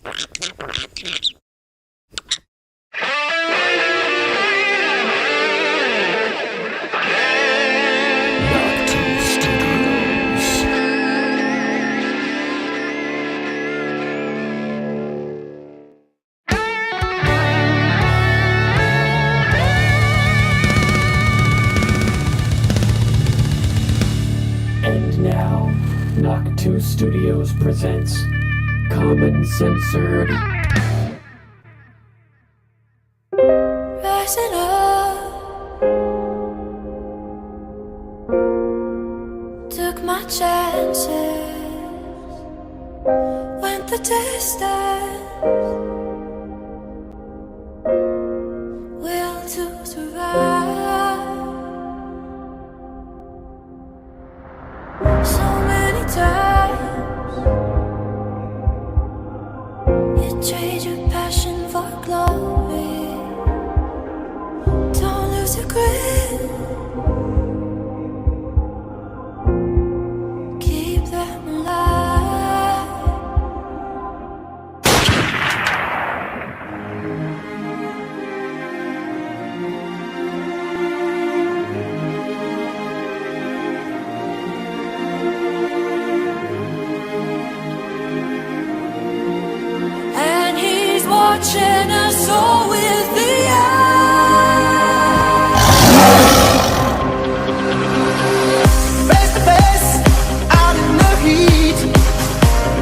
And now, Knock 2 Studios presents Common Censored. Rising up, took my chances, went the distance, will to survive. So many times you trade your passion for glory. Don't lose your grip, keep them alive. And he's watching us all with the eye. Face to face, out in the heat,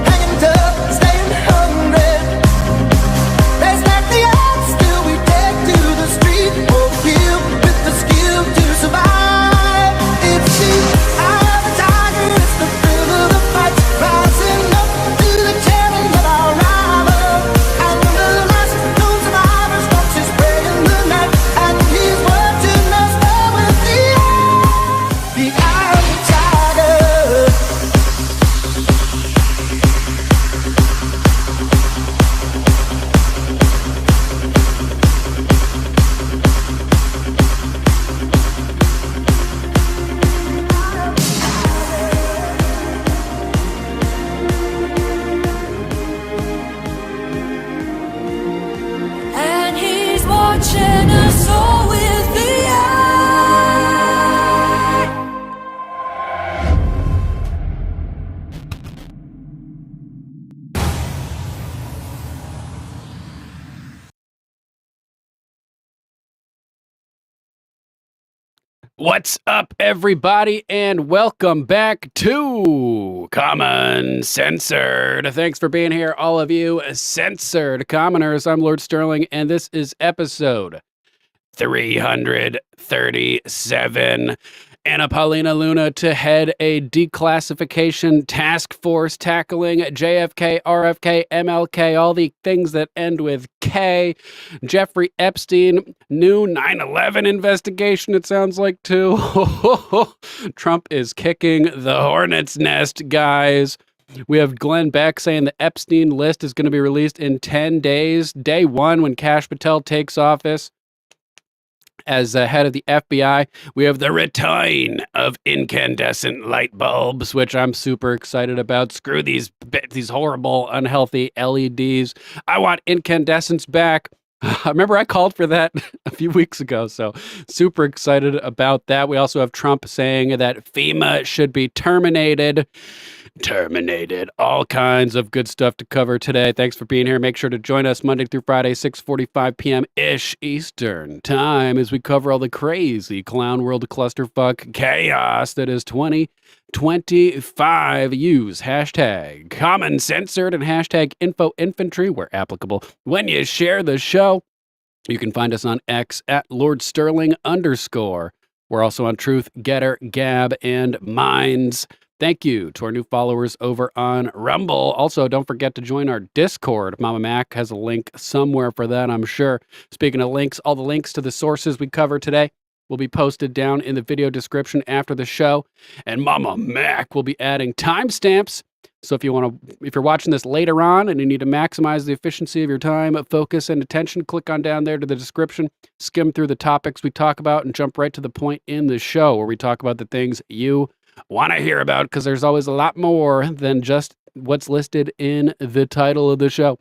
hanging tough, staying hungry. They stack the odds, still we take to the street for the kill, with the skill to survive. It's the eye of the tiger, it's the thrill of the fight, rising up to the challenge of our rival. And under the last known survivors, watches spreading the night, and he's watching us all with the eye of the tiger. And he's watching us all with the eye. What's up, everybody, and welcome back to Common Censored. Thanks for being here, all of you censored commoners. I'm Lord Sterling, and this is episode 337. Anna Paulina Luna to head a declassification task force tackling JFK, RFK, MLK, all the things that end with K. Jeffrey Epstein, new 9/11 investigation, it sounds like, too. Trump is kicking the hornet's nest, guys. We have Glenn Beck saying the Epstein list is going to be released in 10 days, day one when Kash Patel takes office as head of the FBI. We have the return of incandescent light bulbs, which I'm super excited about. Screw these horrible, unhealthy LEDs. I want incandescence back. I remember I called for that a few weeks ago, so super excited about that. We also have Trump saying that FEMA should be terminated. All kinds of good stuff to cover today. Thanks for being here. Make sure to join us Monday through Friday, 6:45 p.m.-ish Eastern time as we cover all the crazy clown world clusterfuck chaos that is 2025. Use hashtag Common Censored and hashtag Info Infantry where applicable when you share the show. You can find us on X at Lord Sterling _. We're also on Truth, Getter, Gab, and Minds. Thank you to our new followers over on Rumble. Also, don't forget to join our Discord. Mama Mac has a link somewhere for that, I'm sure. Speaking of links, all the links to the sources we cover today will be posted down in the video description after the show. And Mama Mac will be adding timestamps. So if you're watching this later on and you need to maximize the efficiency of your time, focus, and attention, click on down there to the description, skim through the topics we talk about, and jump right to the point in the show where we talk about the things you want to hear about, because there's always a lot more than just what's listed in the title of the show.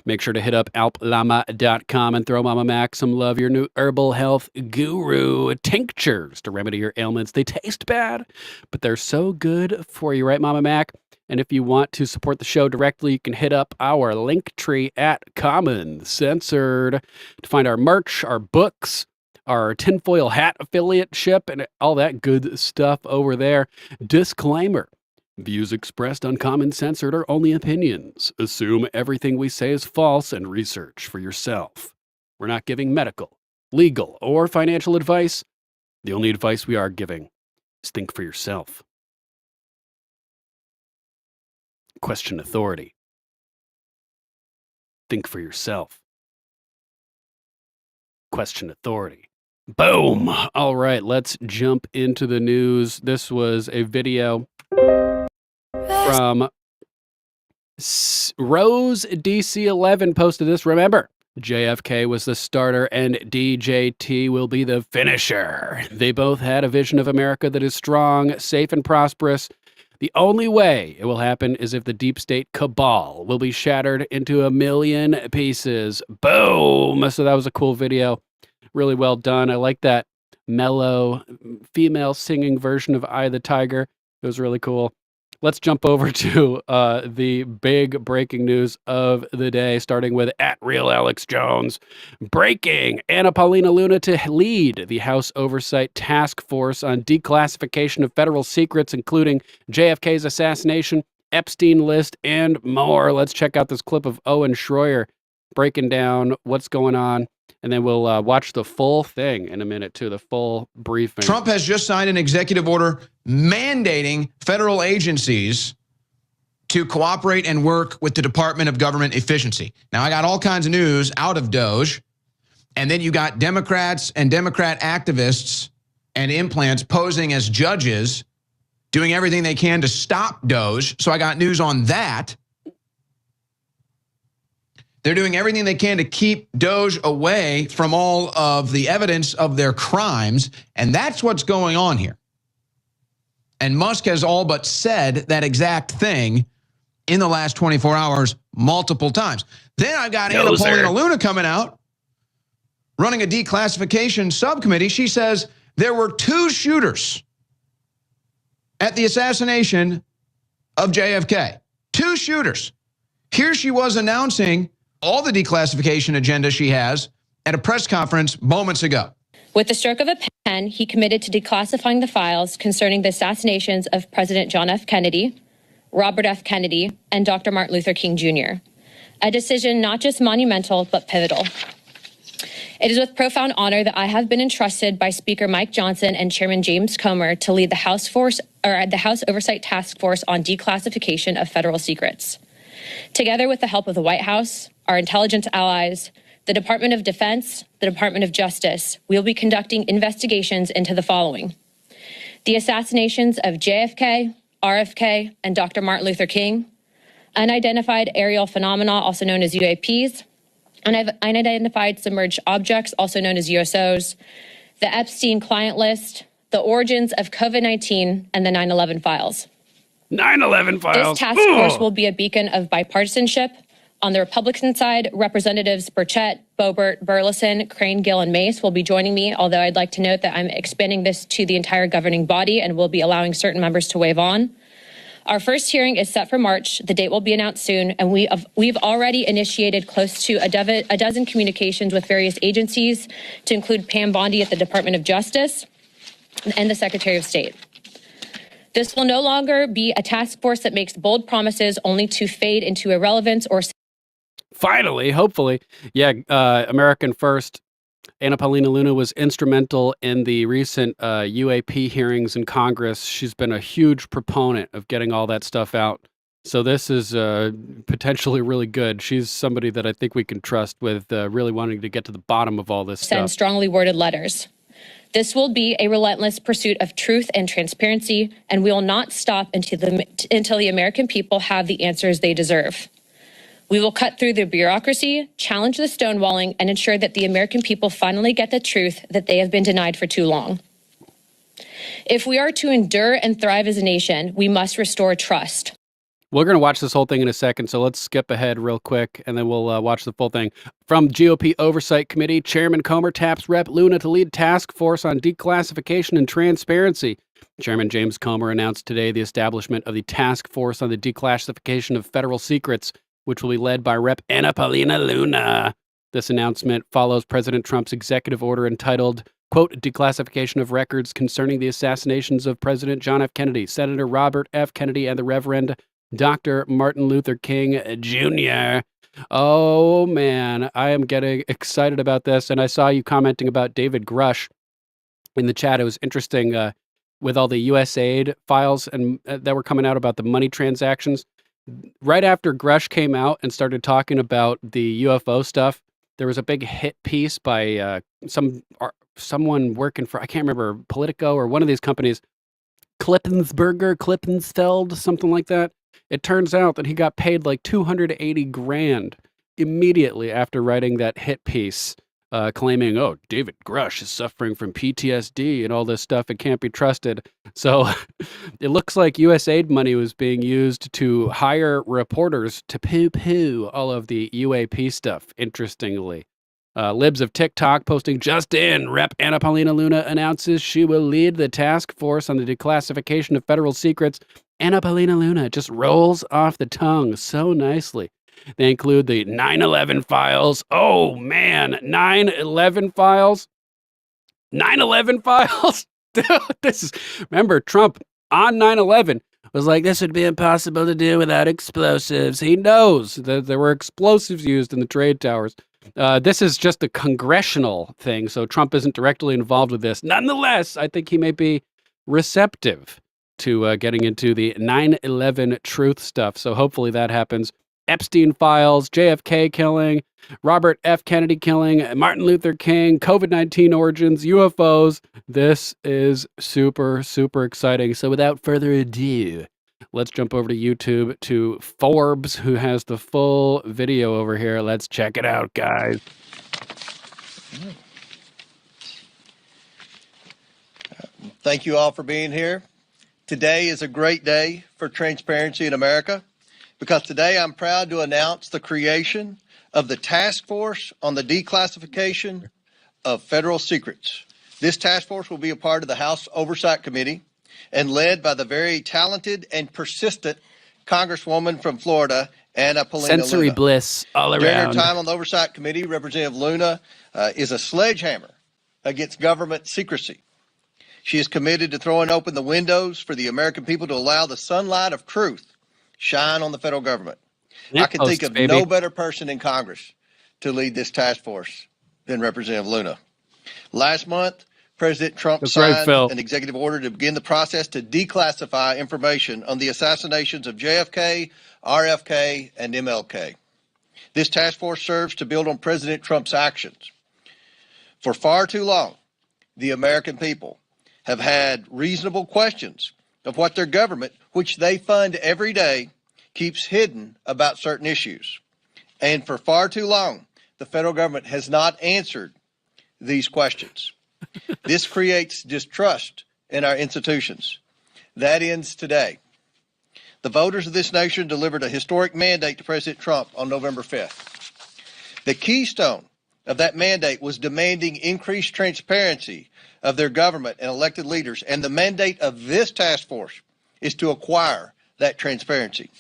Make sure to hit up alplama.com and throw Mama Mac some love, your new herbal health guru. Tinctures to remedy your ailments. They taste bad, but they're so good for you, right, Mama Mac? And if you want to support the show directly, you can hit up our link tree at Common Censored to find our merch, our books, our tinfoil hat affiliateship, and all that good stuff over there. Disclaimer. Views expressed on Common Censored are only opinions. Assume everything we say is false and research for yourself. We're not giving medical, legal, or financial advice. The only advice we are giving is think for yourself. Question authority. Think for yourself. Question authority. Boom! All right, let's jump into the news. This was a video from Rose DC11 posted this. Remember, JFK was the starter and DJT will be the finisher. They both had a vision of America that is strong, safe, and prosperous. The only way it will happen is if the deep state cabal will be shattered into a million pieces. Boom! So that was a cool video. Really well done. I like that mellow female singing version of Eye of the Tiger. It was really cool. Let's jump over to the big breaking news of the day, starting with @RealAlexJones. Breaking! Anna Paulina Luna to lead the House Oversight Task Force on declassification of federal secrets, including JFK's assassination, Epstein list, and more. Let's check out this clip of Owen Schroyer breaking down what's going on. And then we'll watch the full thing in a minute, too, the full briefing. Trump has just signed an executive order mandating federal agencies to cooperate and work with the Department of Government Efficiency. Now, I got all kinds of news out of Doge, and then you got Democrats and Democrat activists and implants posing as judges, doing everything they can to stop Doge. So I got news on that. They're doing everything they can to keep Doge away from all of the evidence of their crimes, and that's what's going on here. And Musk has all but said that exact thing in the last 24 hours multiple times. Then I've got Anna Paulina Luna coming out, running a declassification subcommittee. She says there were 2 shooters at the assassination of JFK. 2 shooters. Here she was announcing all the declassification agenda she has at a press conference moments ago. With the stroke of a pen, he committed to declassifying the files concerning the assassinations of President John F. Kennedy, Robert F. Kennedy, and Dr. Martin Luther King Jr. A decision not just monumental, but pivotal. It is with profound honor that I have been entrusted by Speaker Mike Johnson and Chairman James Comer to lead the House Oversight Task Force on declassification of federal secrets. Together with the help of the White House, our intelligence allies, the Department of Defense, the Department of Justice, we will be conducting investigations into the following: the assassinations of JFK, RFK, and Dr. Martin Luther King, unidentified aerial phenomena, also known as UAPs, unidentified submerged objects, also known as USOs, the Epstein client list, the origins of COVID-19, and the 9/11 files. 9/11 files. This task force will be a beacon of bipartisanship. On the Republican side, Representatives Burchett, Boebert, Burleson, Crane, Gill, and Mace will be joining me, although I'd like to note that I'm expanding this to the entire governing body and will be allowing certain members to waive on. Our first hearing is set for March. The date will be announced soon, and we've already initiated close to a dozen communications with various agencies, to include Pam Bondi at the Department of Justice and the Secretary of State. This will no longer be a task force that makes bold promises only to fade into irrelevance or... Finally, hopefully. Yeah, American First. Anna Paulina Luna was instrumental in the recent UAP hearings in Congress. She's been a huge proponent of getting all that stuff out. So this is potentially really good. She's somebody that I think we can trust with really wanting to get to the bottom of all this stuff. Send strongly worded letters. This will be a relentless pursuit of truth and transparency, and we will not stop until the American people have the answers they deserve. We will cut through the bureaucracy, challenge the stonewalling, and ensure that the American people finally get the truth that they have been denied for too long. If we are to endure and thrive as a nation, we must restore trust. We're going to watch this whole thing in a second, so let's skip ahead real quick, and then we'll watch the full thing. From GOP Oversight Committee, Chairman Comer taps Rep. Luna to lead task force on declassification and transparency. Chairman James Comer announced today the establishment of the task force on the declassification of federal secrets, which will be led by Rep. Anna Paulina Luna. This announcement follows President Trump's executive order entitled, quote, Declassification of Records Concerning the Assassinations of President John F. Kennedy, Senator Robert F. Kennedy, and the Reverend Dr. Martin Luther King Jr. Oh, man, I am getting excited about this. And I saw you commenting about David Grush in the chat. It was interesting with all the USAID files and that were coming out about the money transactions. Right after Grush came out and started talking about the UFO stuff, there was a big hit piece by someone working for, I can't remember, Politico or one of these companies, Klippensfeld, something like that. It turns out that he got paid like $280,000 immediately after writing that hit piece, claiming, oh, David Grush is suffering from PTSD and all this stuff. It can't be trusted. So it looks like USAID money was being used to hire reporters to poo-poo all of the UAP stuff, interestingly. Libs of TikTok posting just in. Rep. Anna Paulina Luna announces she will lead the task force on the declassification of federal secrets. Anna Paulina Luna just rolls off the tongue so nicely. They include the 9/11 files. Oh, man, 9/11 files? 9/11 files? Remember, Trump on 9/11 was like, this would be impossible to do without explosives. He knows that there were explosives used in the trade towers. This is just a congressional thing, so Trump isn't directly involved with this. Nonetheless, I think he may be receptive to getting into the 9/11 truth stuff, so hopefully that happens. Epstein files, JFK killing, Robert F. Kennedy killing, Martin Luther King, COVID-19 origins, UFOs. This is super, super exciting. So without further ado, let's jump over to YouTube to Forbes, who has the full video over here. Let's check it out, guys. Thank you all for being here. Today is a great day for transparency in America because today I'm proud to announce the creation of the Task Force on the Declassification of Federal Secrets. This task force will be a part of the House Oversight Committee and led by the very talented and persistent Congresswoman from Florida, Anna Paulina Luna. Sensory bliss all around. During her time on the Oversight Committee, Representative Luna is a sledgehammer against government secrecy. She is committed to throwing open the windows for the American people to allow the sunlight of truth shine on the federal government. I can think of no better person in Congress to lead this task force than Representative Luna. Last month, President Trump signed an executive order to begin the process to declassify information on the assassinations of JFK, RFK, and MLK. This task force serves to build on President Trump's actions. For far too long, the American people have had reasonable questions of what their government, which they fund every day, keeps hidden about certain issues. And for far too long, the federal government has not answered these questions. This creates distrust in our institutions. That ends today. The voters of this nation delivered a historic mandate to President Trump on November 5th. The keystone of that mandate was demanding increased transparency of their government and elected leaders, and the mandate of this task force is to acquire that transparency.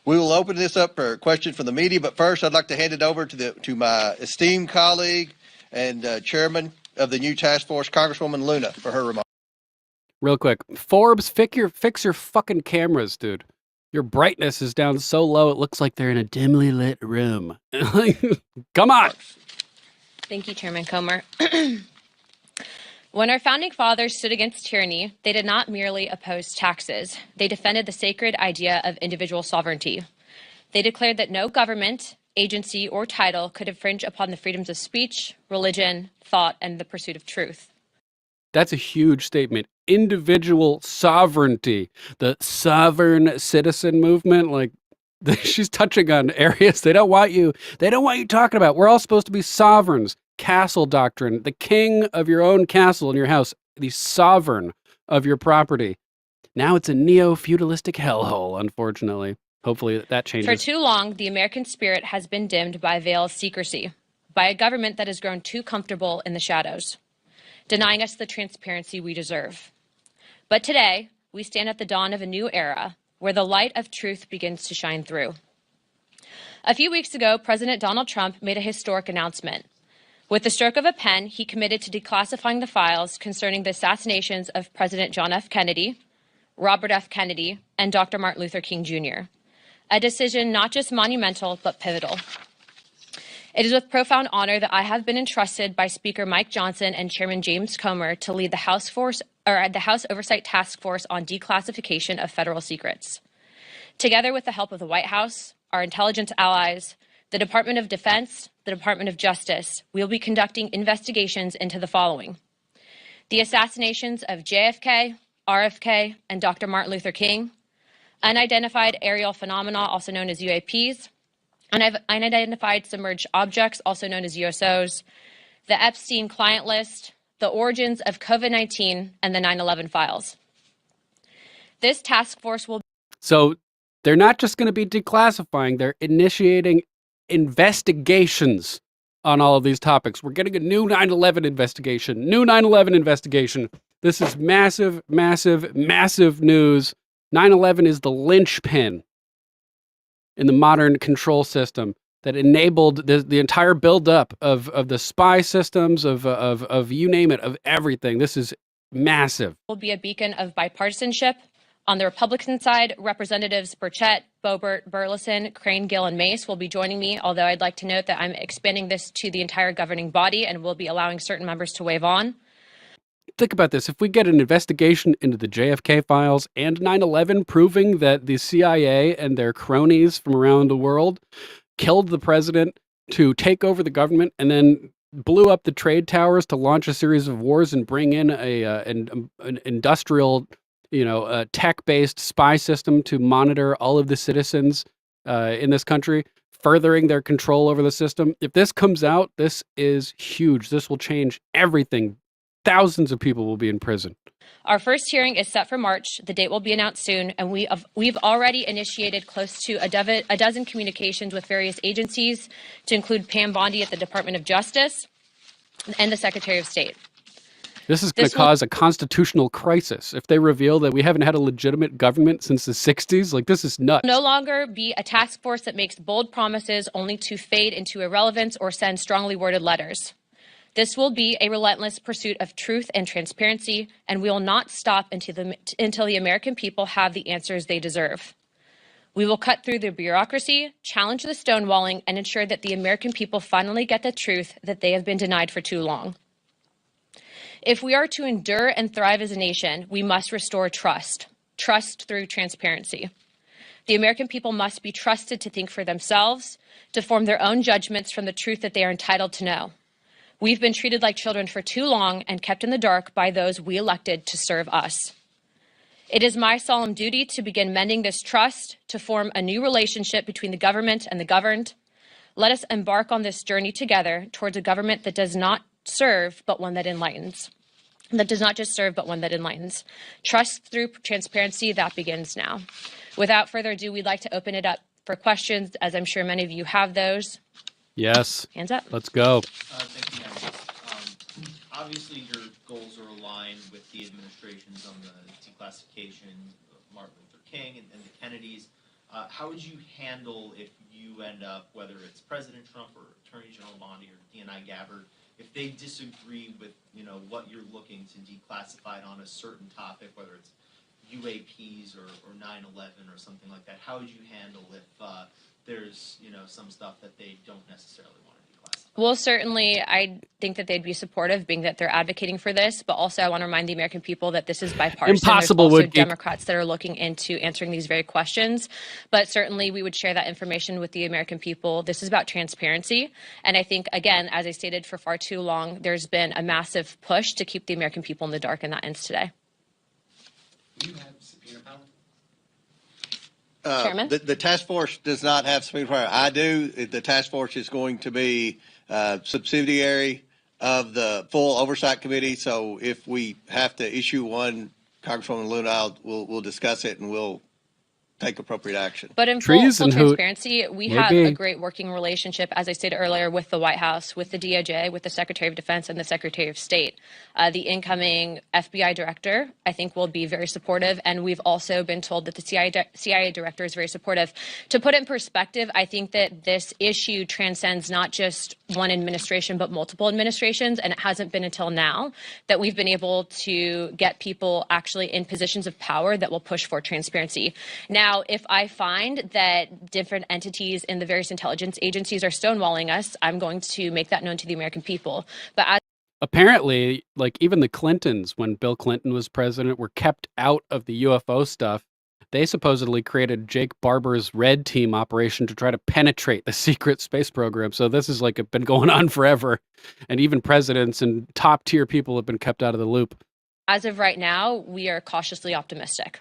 We will open this up for questions from the media, but first I'd like to hand it over to my esteemed colleague and chairman of the new task force, Congresswoman Luna, for her remarks. Real quick, Forbes, fix your fucking cameras, dude. Your brightness is down so low it looks like they're in a dimly lit room. Come on. Thank you, Chairman Comer. When our founding fathers stood against tyranny, they did not merely oppose taxes. They defended the sacred idea of individual sovereignty. They declared that no government, agency, or title could infringe upon the freedoms of speech, religion, thought, and the pursuit of truth. That's a huge statement. Individual sovereignty, the sovereign citizen movement, like she's touching on areas they don't want you talking about. We're all supposed to be sovereigns. Castle doctrine, the king of your own castle in your house, the sovereign of your property. Now it's a neo-feudalistic hellhole, unfortunately. Hopefully that For changes. too long, the American spirit has been dimmed by a veil of secrecy, by a government that has grown too comfortable in the shadows, denying us the transparency we deserve. But today, we stand at the dawn of a new era where the light of truth begins to shine through. A few weeks ago, President Donald Trump made a historic announcement. With the stroke of a pen, he committed to declassifying the files concerning the assassinations of President John F. Kennedy, Robert F. Kennedy, and Dr. Martin Luther King Jr., a decision not just monumental, but pivotal. It is with profound honor that I have been entrusted by Speaker Mike Johnson and Chairman James Comer to lead the House Oversight Task Force on Declassification of Federal Secrets. Together with the help of the White House, our intelligence allies, the Department of Defense, the Department of Justice, we will be conducting investigations into the following: the assassinations of JFK, RFK, and Dr. Martin Luther King, unidentified aerial phenomena, also known as UAPs, unidentified submerged objects, also known as USOs, the Epstein client list, the origins of COVID-19, and the 9/11 files. This task force will... So they're not just going to be declassifying, they're initiating investigations on all of these topics. We're getting a new 9/11 investigation. This is massive, massive, massive news. 9/11 is the linchpin in the modern control system that enabled the entire buildup of the spy systems, of you name it, of everything. This is massive. Will be a beacon of bipartisanship. On the Republican side, Representatives Burchett, Boebert, Burleson, Crane, Gill, and Mace will be joining me, although I'd like to note that I'm expanding this to the entire governing body and will be allowing certain members to waive on. Think about this. If we get an investigation into the JFK files and 9/11 proving that the CIA and their cronies from around the world killed the president to take over the government and then blew up the trade towers to launch a series of wars and bring in an industrial, tech-based spy system to monitor all of the citizens in this country, furthering their control over the system. If this comes out, this is huge. This will change everything. Thousands of people will be in prison. Our first hearing is set for March. The date will be announced soon, and we've already initiated close to a dozen communications with various agencies, to include Pam Bondi at the Department of Justice and the Secretary of State. This is going to cause a constitutional crisis if they reveal that we haven't had a legitimate government since the 60s. Like, this is nuts. No longer be a task force that makes bold promises only to fade into irrelevance or send strongly worded letters. This will be a relentless pursuit of truth and transparency, and we will not stop until the American people have the answers they deserve. We will cut through the bureaucracy, challenge the stonewalling, and ensure that the American people finally get the truth that they have been denied for too long. If we are to endure and thrive as a nation, we must restore trust through transparency. The American people must be trusted to think for themselves, to form their own judgments from the truth that they are entitled to know. We've been treated like children for too long and kept in the dark by those we elected to serve us. It is my solemn duty to begin mending this trust, to form a new relationship between the government and the governed. Let us embark on this journey together towards a government that does not serve, but one that enlightens. That does not just serve, but one that enlightens. Trust through transparency, that begins now. Without further ado, we'd like to open it up for questions, as I'm sure many of you have those. Yes. Hands up. Let's go. Thank you, Nancy. Obviously, your goals are aligned with the administration's on the declassification of Martin Luther King and the Kennedys. How would you handle if you end up, whether it's President Trump or Attorney General Bondi or DNI Gabbard, if they disagree with what you're looking to declassify on a certain topic, whether it's UAPs or 9/11 or something like that? How would you handle if there's some stuff that they don't necessarily want to declassify? Well, certainly, I think that they'd be supportive, being that they're advocating for this. But also, I want to remind the American people that this is bipartisan. Impossible There's also would be. Democrats that are looking into answering these very questions. But certainly, we would share that information with the American people. This is about transparency. And I think, again, as I stated, for far too long, there's been a massive push to keep the American people in the dark, and that ends today. Do you have subpoena power? Chairman? The task force does not have subpoena power. I do. The task force is going to be subsidiary of the full oversight committee. So if we have to issue one, Congresswoman Luna, we'll discuss it and we'll take appropriate action. But in Trees full and hoot. transparency, we have a Maybe. great working relationship, as I stated earlier, with the White House, with the DOJ, with the Secretary of Defense, and the Secretary of State. The incoming FBI director, I think, will be very supportive, and we've also been told that the CIA director is very supportive. To put it in perspective, I think that this issue transcends not just one administration, but multiple administrations, and it hasn't been until now that we've been able to get people actually in positions of power that will push for transparency. Now, if I find that different entities in the various intelligence agencies are stonewalling us, I'm going to make that known to the American people. But as Apparently, like even the Clintons, when Bill Clinton was president, were kept out of the UFO stuff. They supposedly created Jake Barber's Red Team operation to try to penetrate the secret space program. So this is like been going on forever. And even presidents and top tier people have been kept out of the loop. as of right now, we are cautiously optimistic.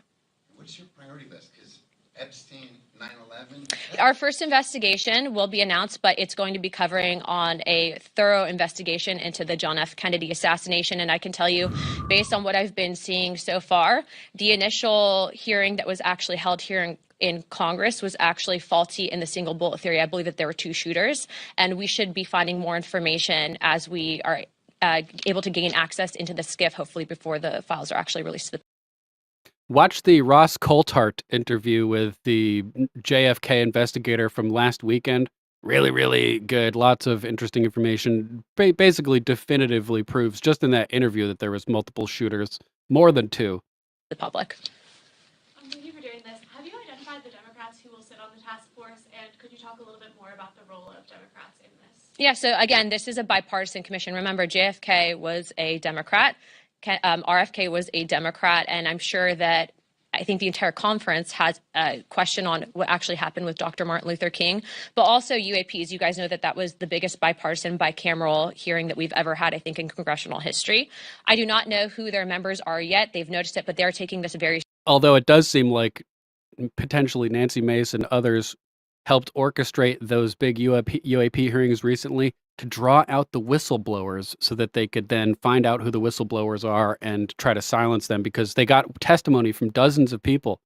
What's your priority list? Because Epstein, 9/11. Our first investigation will be announced, but it's going to be covering on a thorough investigation into the John F. Kennedy assassination. And I can tell you, based on what I've been seeing so far, the initial hearing that was actually held here in Congress was actually faulty in the single bullet theory. I believe that there were two shooters, and we should be finding more information as we are able to gain access into the SCIF, hopefully before the files are actually released to the Watch the Ross Coulthart interview with the JFK investigator from last weekend. Really, really good. Lots of interesting information. Basically definitively proves just in that interview that there was multiple shooters, more than two. public. Thank you for doing this. Have you identified the Democrats who will sit on the task force, and could you talk a little bit more about the role of Democrats in this? Yeah, so again, this is a bipartisan commission. Remember, JFK was a Democrat, RFK was a Democrat, and I'm sure that I think the entire conference has a question on what actually happened with Dr. Martin Luther King, but also UAPs. You guys know that that was the biggest bipartisan bicameral hearing that we've ever had, I think, in congressional history. I do not know who their members are yet. They've noticed it, but they're taking this very Although it does seem like potentially Nancy Mace and others helped orchestrate those big UAP hearings recently to draw out the whistleblowers so that they could then find out who the whistleblowers are and try to silence them, because they got testimony from dozens of people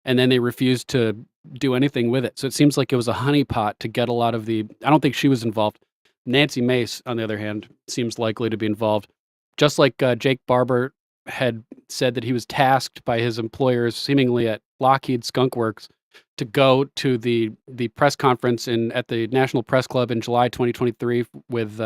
and then they refused to do anything with it. So it seems like it was a honeypot to get a lot of the, I don't think she was involved. Nancy Mace, on the other hand, seems likely to be involved. Just like Jake Barber had said that he was tasked by his employers, seemingly at Lockheed Skunk Works, to go to the press conference at the National Press Club in July 2023 with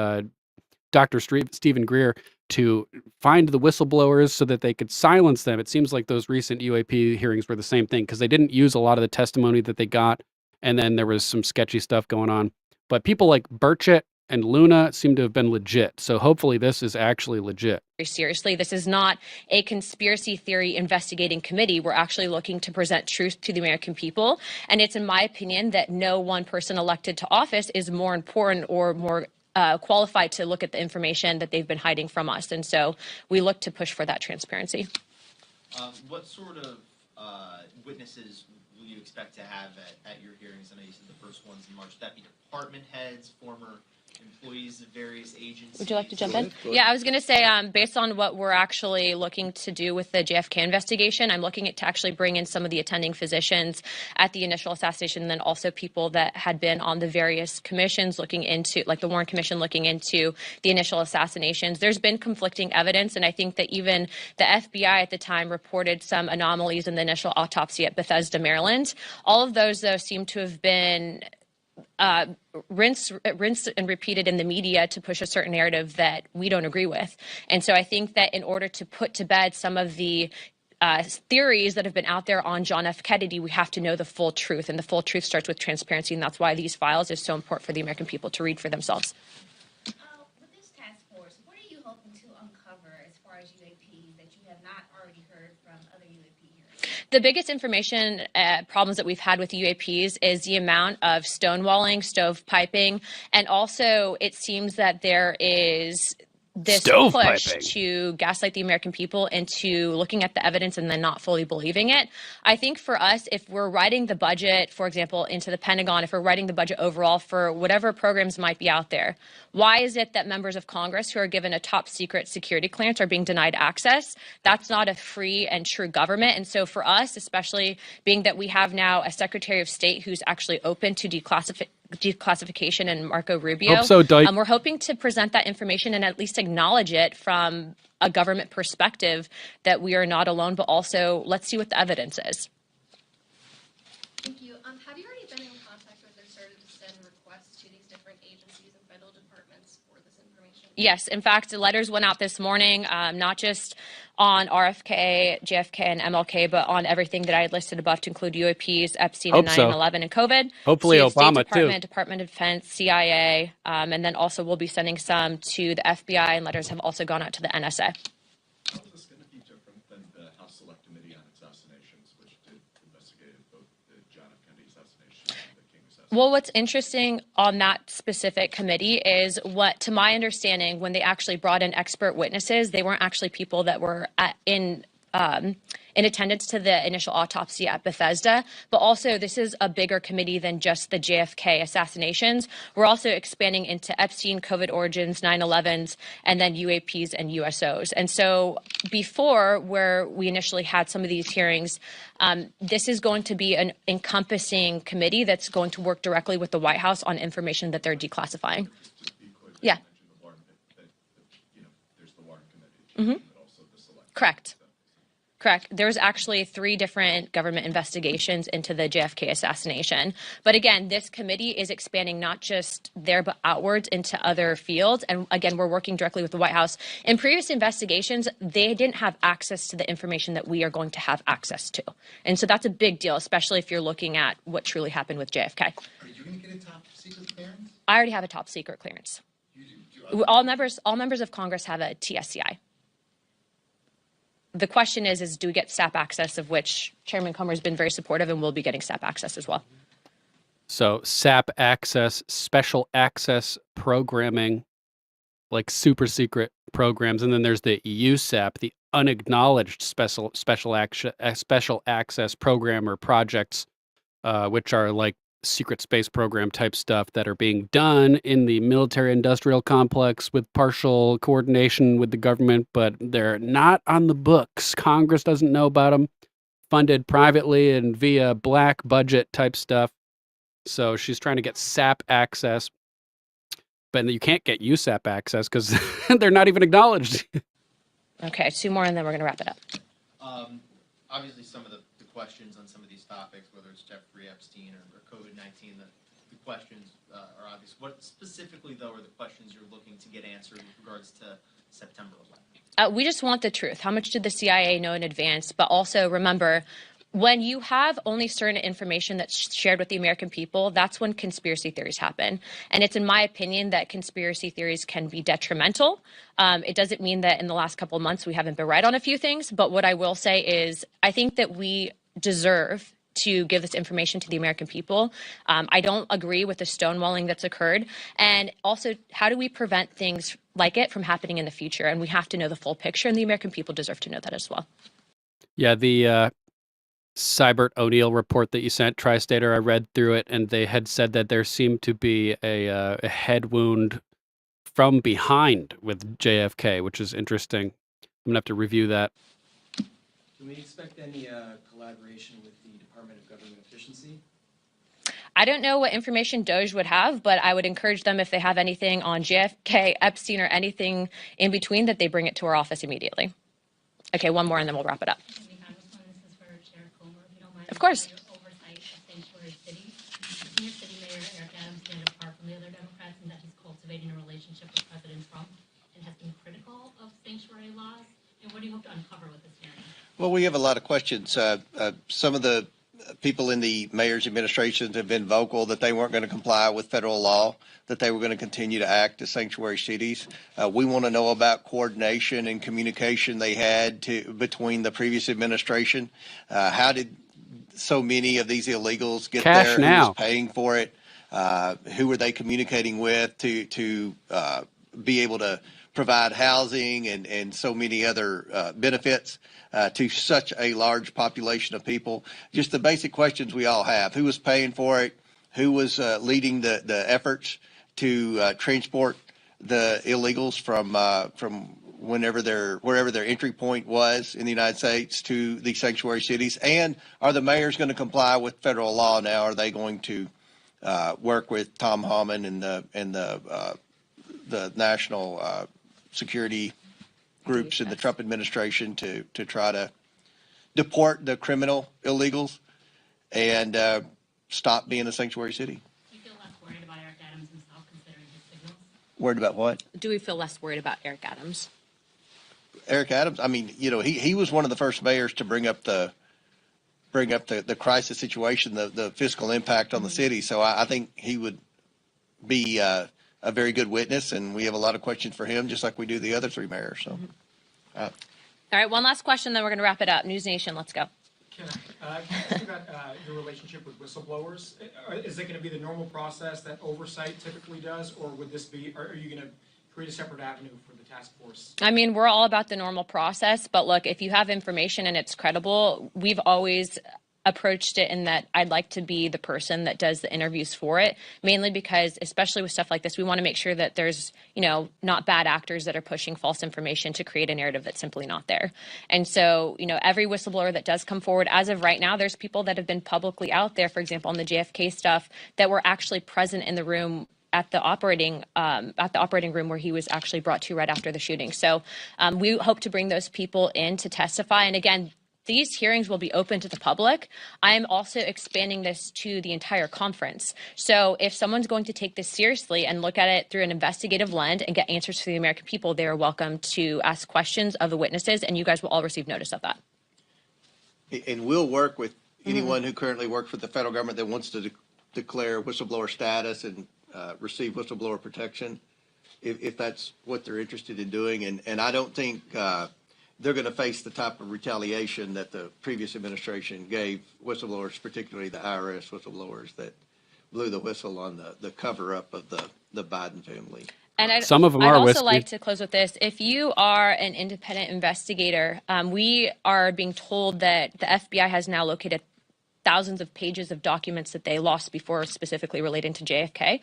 Dr. Stephen Greer to find the whistleblowers so that they could silence them. It seems like those recent UAP hearings were the same thing, because they didn't use a lot of the testimony that they got, and then there was some sketchy stuff going on. But people like Burchett and Luna seem to have been legit. So hopefully this is actually legit. seriously. This is not a conspiracy theory investigating committee. We're actually looking to present truth to the American people. And it's in my opinion that no one person elected to office is more important or more qualified to look at the information that they've been hiding from us. And so we look to push for that transparency. What sort of witnesses will you expect to have at your hearings? I know you said the first one's in March. Would that be department heads, former employees of various agencies? Would you like to jump in? Yeah, I was going to say, based on what we're actually looking to do with the JFK investigation, I'm looking to actually bring in some of the attending physicians at the initial assassination, and then also people that had been on the various commissions looking into, like the Warren Commission looking into the initial assassinations. There's been conflicting evidence, and I think that even the FBI at the time reported some anomalies in the initial autopsy at Bethesda, Maryland. All of those, though, seem to have been rinsed and repeated in the media to push a certain narrative that we don't agree with. And so I think that in order to put to bed some of the theories that have been out there on John F. Kennedy, we have to know the full truth. And the full truth starts with transparency. And that's why these files is so important for the American people to read for themselves. With this task force, what are you hoping to uncover as far as UAPs that you have not already heard from other UAP hearings? The biggest information problems that we've had with UAPs is the amount of stonewalling, stovepiping, and also it seems that there is this push Stovepiping. to gaslight the American people into looking at the evidence and then not fully believing it. I think for us, if we're writing the budget, for example, into the Pentagon, if we're writing the budget overall for whatever programs might be out there, why is it that members of Congress who are given a top secret security clearance are being denied access? That's not a free and true government. And so for us, especially being that we have now a Secretary of State who's actually open to declassification and Marco Rubio. Hope so, Dyke. We're hoping to present that information and at least acknowledge it from a government perspective that we are not alone, but also let's see what the evidence is. Thank you. Have you already been in contact with or started to send requests to these different agencies and federal departments for this information? Yes. In fact, the letters went out this morning, not just on RFK, JFK, and MLK, but on everything that I had listed above to include UAPs, Epstein, and Hope so. 9/11 and COVID. Hopefully to Obama, State Department, too. Department of Defense, CIA, and then also we'll be sending some to the FBI, and letters have also gone out to the NSA. How is this going to be different than the House Select Committee on Assassinations, which did investigate both the John F. Kennedy assassination and the King assassination? Well, what's interesting on that specific committee is what, to my understanding, when they actually brought in expert witnesses, they weren't actually people that were in attendance to the initial autopsy at Bethesda. But also, this is a bigger committee than just the JFK assassinations. We're also expanding into Epstein, COVID origins, 9/11s, and then UAPs and USOs. And so before, where we initially had some of these hearings, this is going to be an encompassing committee that's going to work directly with the White House on information that they're declassifying. Yeah. There's the Warren Committee, but also the Select. Correct. Correct. There's actually 3 different government investigations into the JFK assassination. But again, this committee is expanding not just there, but outwards into other fields. And again, we're working directly with the White House. In previous investigations, they didn't have access to the information that we are going to have access to. And so that's a big deal, especially if you're looking at what truly happened with JFK. Are you going to get a top secret clearance? I already have a top secret clearance. All members of Congress have a TSCI. The question is do we get SAP access, of which Chairman Comer has been very supportive, and we'll be getting SAP access as well. So SAP access, special access programming, like super secret programs. And then there's the USAP, the unacknowledged special access program or projects, which are like secret space program type stuff that are being done in the military industrial complex with partial coordination with the government, but they're not on the books. Congress doesn't know about them, funded privately and via black budget type stuff. So she's trying to get SAP access, but you can't get USAP access because they're not even acknowledged. Okay, 2 more and then we're going to wrap it up. Obviously, some of the questions on some of these topics, whether it's Jeffrey Epstein or COVID-19, the questions are obvious. What specifically, though, are the questions you're looking to get answered with regards to September 11th? We just want the truth. How much did the CIA know in advance? But also remember, when you have only certain information that's shared with the American people, that's when conspiracy theories happen. And it's in my opinion that conspiracy theories can be detrimental. It doesn't mean that in the last couple of months we haven't been right on a few things. But what I will say is I think that we deserve to give this information to the American people. I don't agree with the stonewalling that's occurred. And also, how do we prevent things like it from happening in the future? And we have to know the full picture, and the American people deserve to know that as well. Yeah, the Seibert O'Neill report that you sent, Tri-Stater, I read through it, and they had said that there seemed to be a head wound from behind with JFK, which is interesting. I'm going to have to review that. Can we expect any collaboration with the Department of Government Efficiency? I don't know what information DOJ would have, but I would encourage them if they have anything on JFK, Epstein, or anything in between that they bring it to our office immediately. Okay, 1 more and then we'll wrap it up. Of course. Oversight of sanctuary cities. Senior City Mayor Eric Adams stand apart from the other Democrats in that he's cultivating a relationship with President Trump and has been critical of sanctuary laws. And what do you hope to uncover with this hearing? Well, we have a lot of questions. Some of the people in the mayor's administration have been vocal that they weren't going to comply with federal law, that they were going to continue to act as sanctuary cities. We want to know about coordination and communication they had between the previous administration. How did so many of these illegals get Cash there? now. Who was paying for it? Who were they communicating with to be able to provide housing and so many other benefits to such a large population of people. Just the basic questions we all have: who was paying for it? Who was leading the efforts to transport the illegals from wherever their entry point was in the United States to these sanctuary cities? And are the mayors going to comply with federal law now? Are they going to work with Tom Homan and the national security groups in the Trump administration to try to deport the criminal illegals and stop being a sanctuary city? Do you feel less worried about Eric Adams himself, considering his signals? Worried about what? Do we feel less worried about Eric Adams? Eric Adams, I mean, he was one of the first mayors to bring up the crisis situation, the fiscal impact on the city. So I think he would be a very good witness, and we have a lot of questions for him, just like we do the other three mayors. So, All right, one last question, then we're going to wrap it up. News Nation, let's go. Can I ask about your relationship with whistleblowers? Is it going to be the normal process that oversight typically does, or would this be? Are you going to create a separate avenue for the task force? I mean, we're all about the normal process, but look, if you have information and it's credible, we've always approached it in that I'd like to be the person that does the interviews for it, mainly because, especially with stuff like this, we want to make sure that there's, not bad actors that are pushing false information to create a narrative that's simply not there. And so, every whistleblower that does come forward, as of right now, there's people that have been publicly out there, for example, on the JFK stuff, that were actually present in the room at the operating room where he was actually brought to right after the shooting. So we hope to bring those people in to testify. And again, these hearings will be open to the public. I am also expanding this to the entire conference. So if someone's going to take this seriously and look at it through an investigative lens and get answers for the American people, they are welcome to ask questions of the witnesses, and you guys will all receive notice of that. And we'll work with anyone who currently works for the federal government that wants to declare whistleblower status and receive whistleblower protection, if that's what they're interested in doing. And I don't think they're going to face the type of retaliation that the previous administration gave whistleblowers, particularly the IRS whistleblowers that blew the whistle on the cover-up of the Biden family. And Some of them I'd are also whiskey. like to close with this. If you are an independent investigator, we are being told that the FBI has now located thousands of pages of documents that they lost before, specifically relating to JFK.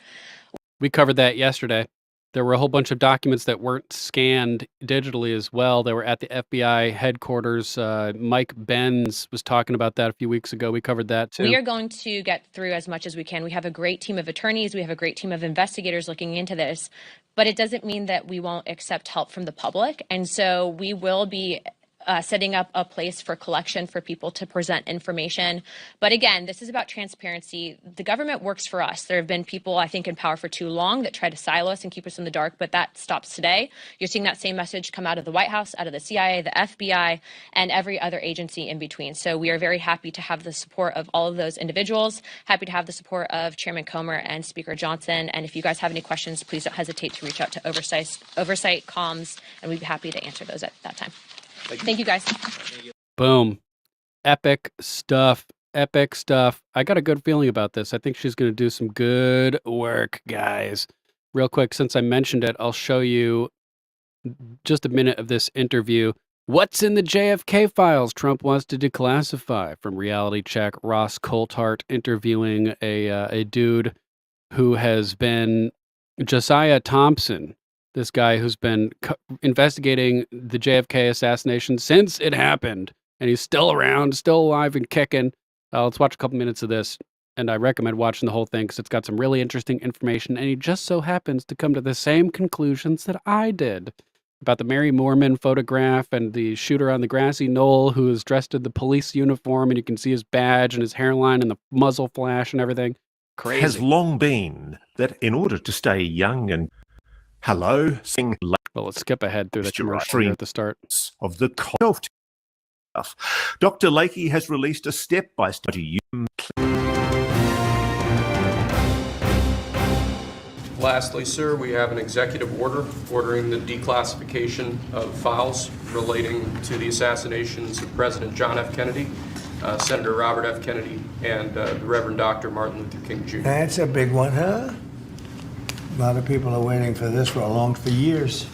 We covered that yesterday. There were a whole bunch of documents that weren't scanned digitally as well. They were at the FBI headquarters. Mike Benz was talking about that a few weeks ago. We covered that too. We are going to get through as much as we can. We have a great team of attorneys. We have a great team of investigators looking into this, but it doesn't mean that we won't accept help from the public. And so we will be setting up a place for collection for people to present information. But again, this is about transparency. The government works for us. There have been people, I think, in power for too long that try to silo us and keep us in the dark, but that stops today. You're seeing that same message come out of the White House, out of the CIA, the FBI, and every other agency in between. So we are very happy to have the support of all of those individuals, happy to have the support of Chairman Comer and Speaker Johnson. And if you guys have any questions, please don't hesitate to reach out to Oversight Comms, and we'd be happy to answer those at that time. Thank you, guys. Boom. Epic stuff. Epic stuff. I got a good feeling about this. I think she's going to do some good work, guys. Real quick, since I mentioned it, I'll show you just a minute of this interview. What's in the JFK files Trump wants to declassify? From Reality Check, Ross Coulthart interviewing a dude who has been Josiah Thompson, this guy who's been investigating the JFK assassination since it happened. And he's still around, still alive and kicking. Let's watch a couple minutes of this. And I recommend watching the whole thing because it's got some really interesting information. And he just so happens to come to the same conclusions that I did about the Mary Moorman photograph and the shooter on the grassy knoll who is dressed in the police uniform. And you can see his badge and his hairline and the muzzle flash and everything. Crazy. Has long been that in order to stay young and sing. Well, let's skip ahead through the commercial here at the start of the stuff. Dr. Lakey has released a step-by-step. Lastly, sir, we have an executive order ordering the declassification of files relating to the assassinations of President John F. Kennedy, Senator Robert F. Kennedy, and the Reverend Dr. Martin Luther King Jr. That's a big one, huh? A lot of people are waiting for this for years.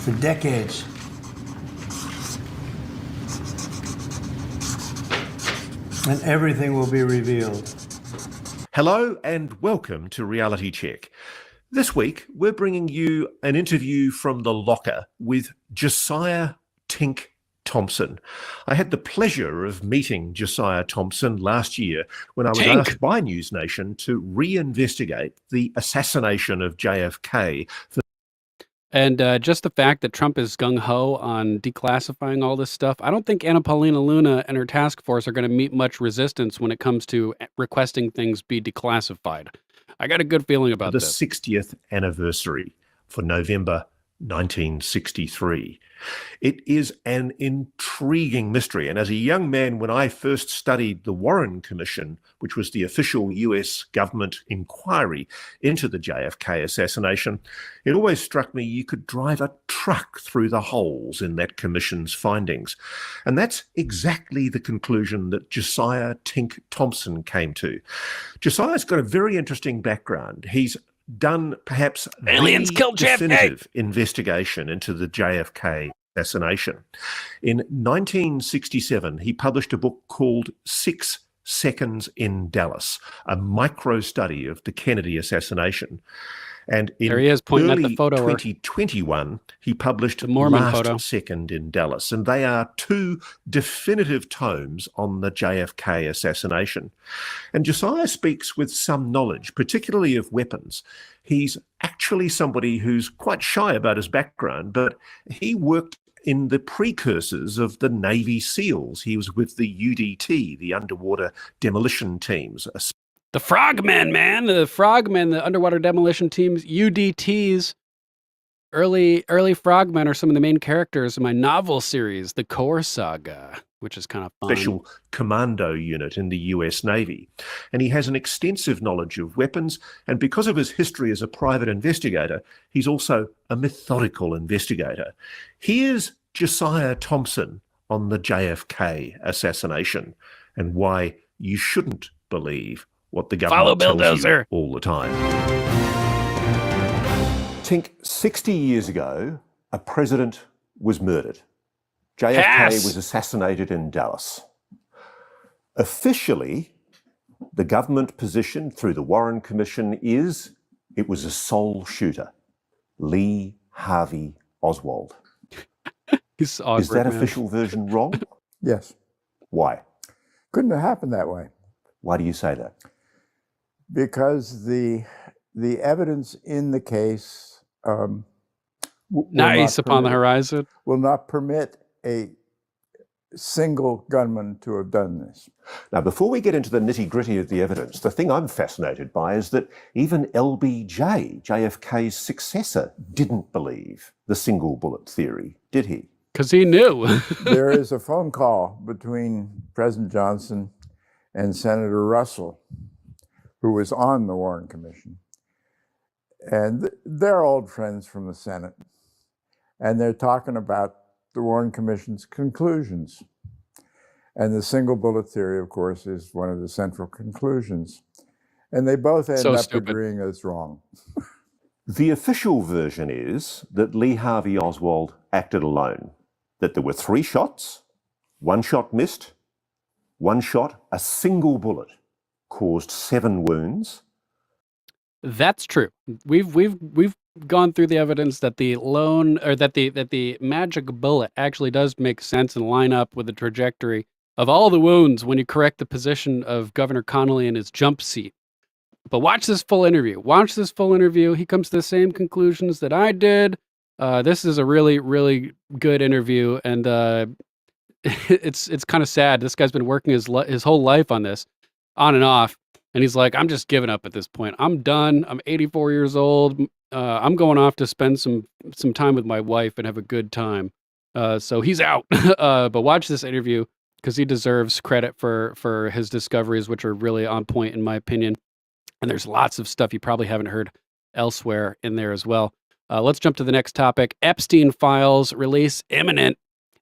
for decades. And everything will be revealed. Hello and welcome to Reality Check. This week, we're bringing you an interview from the locker with Josiah Tink Thompson. I had the pleasure of meeting Josiah Thompson last year when I was asked by News Nation to reinvestigate the assassination of JFK. And just the fact that Trump is gung-ho on declassifying all this stuff, I don't think Anna Paulina Luna and her task force are going to meet much resistance when it comes to requesting things be declassified. I got a good feeling about the this. 60th anniversary for November 1963. It is an intriguing mystery. And as a young man, when I first studied the Warren Commission, which was the official US government inquiry into the JFK assassination, it always struck me you could drive a truck through the holes in that commission's findings. And that's exactly the conclusion that Josiah Tink Thompson came to. Josiah's got a very interesting background. He's done perhaps aliens the killed JFK definitive investigation into the JFK assassination. In 1967, he published a book called 6 Seconds in Dallas, a micro study of the Kennedy assassination. And in there he is pointing early at the photo 2021, he published the Mormon Last photo. Second in Dallas, and they are two definitive tomes on the JFK assassination. And Josiah speaks with some knowledge, particularly of weapons. He's actually somebody who's quite shy about his background, but he worked in the precursors of the Navy SEALs. He was with the UDT, the Underwater Demolition Teams. The Frogmen, man. The Frogmen, the Underwater Demolition Teams, UDTs. Early Frogmen are some of the main characters in my novel series, The Core Saga, which is kind of fun. Special commando unit in the US Navy. And he has an extensive knowledge of weapons, and because of his history as a private investigator, he's also a methodical investigator. Here's Josiah Thompson on the JFK assassination and why you shouldn't believe what the government tells you all the time. Tink, 60 years ago, a president was murdered. JFK was assassinated in Dallas. Officially, the government position through the Warren Commission is it was a sole shooter, Lee Harvey Oswald. Is that official version wrong? Yes. Why? Couldn't have happened that way. Why do you say that? Because the evidence in the case nice upon the horizon will not permit a single gunman to have done this. Now, before we get into the nitty-gritty of the evidence, the thing I'm fascinated by is that even LBJ, JFK's successor, didn't believe the single bullet theory, did he? Because he knew. There is a phone call between President Johnson and Senator Russell, who was on the Warren Commission. And they're old friends from the Senate. And they're talking about the Warren Commission's conclusions. And the single bullet theory, of course, is one of the central conclusions. And they both end up agreeing that it's wrong. The official version is that Lee Harvey Oswald acted alone, that there were 3 shots, 1 shot missed, 1 shot, a single bullet, caused 7 wounds. That's true. We've gone through the evidence that the the magic bullet actually does make sense and line up with the trajectory of all the wounds when you correct the position of Governor Connolly in his jump seat. But watch this full interview. Watch this full interview. He comes to the same conclusions that I did. This is a really, really good interview, and it's kind of sad. This guy's been working his whole life on this, on and off, and he's like, I'm just giving up at this point. I'm done. I'm 84 years old. I'm going off to spend some time with my wife and have a good time. So he's out. But watch this interview because he deserves credit for his discoveries, which are really on point in my opinion. And there's lots of stuff you probably haven't heard elsewhere in there as well. Let's jump to the next topic. Epstein files release imminent.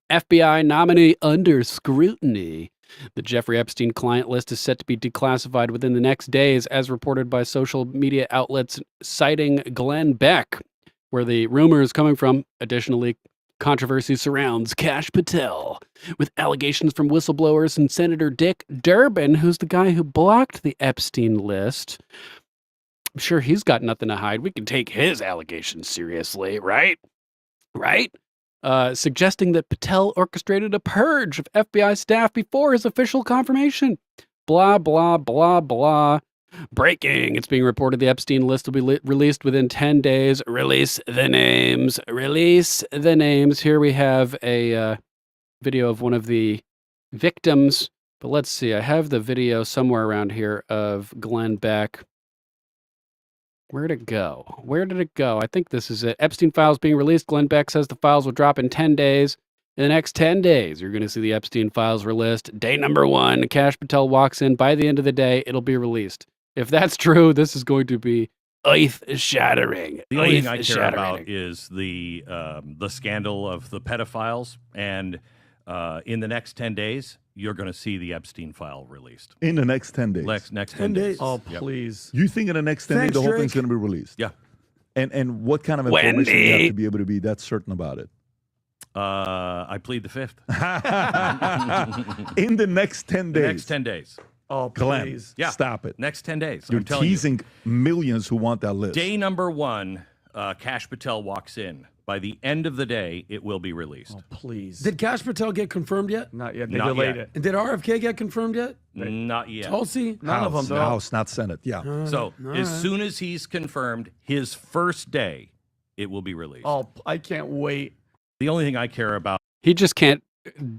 FBI nominee under scrutiny. The Jeffrey Epstein client list is set to be declassified within the next days, as reported by social media outlets citing Glenn Beck. where the rumor is coming from. Additionally, controversy surrounds Kash Patel, with allegations from whistleblowers and Senator Dick Durbin, who's the guy who blocked the Epstein list. I'm sure he's got nothing to hide. We can take his allegations seriously, right? Right? Suggesting that Patel orchestrated a purge of FBI staff before his official confirmation. Blah, blah, blah, blah. Breaking. It's being reported the Epstein list will be released within 10 days. Release the names. Release the names. Here we have a video of one of the victims. But let's see. I have the video somewhere around here of Glenn Beck. Where'd it go? Where did it go? I think this is it. Epstein files being released. Glenn Beck says the files will drop in 10 days. In the next 10 days, you're going to see the Epstein files released. Day number 1, Kash Patel walks in. By the end of the day, it'll be released. If that's true, this is going to be earth-shattering. The only thing I care about is the scandal of the pedophiles. And in the next 10 days, you're going to see the Epstein file released. In the next 10 days. Next 10 days. Oh, Yep. please. You think in the next 10 days the whole thing's going to be released? Yeah. And what kind of information do you have to be able to be that certain about it? I plead the fifth. In the next 10 days. The next 10 days. Oh, Glenn, please. Yeah. Stop it. Next 10 days. You're I'm telling you. teasing millions who want that list. Day number 1, Kash Patel walks in. By the end of the day, it will be released. Oh, please. Did Kash Patel get confirmed yet? Not yet. They delayed it. And did RFK get confirmed yet? Not yet. Tulsi? None of them, though. House, not Senate. Yeah. So all as right. soon as he's confirmed, his first day, it will be released. Oh, I can't wait. The only thing I care about. He just can't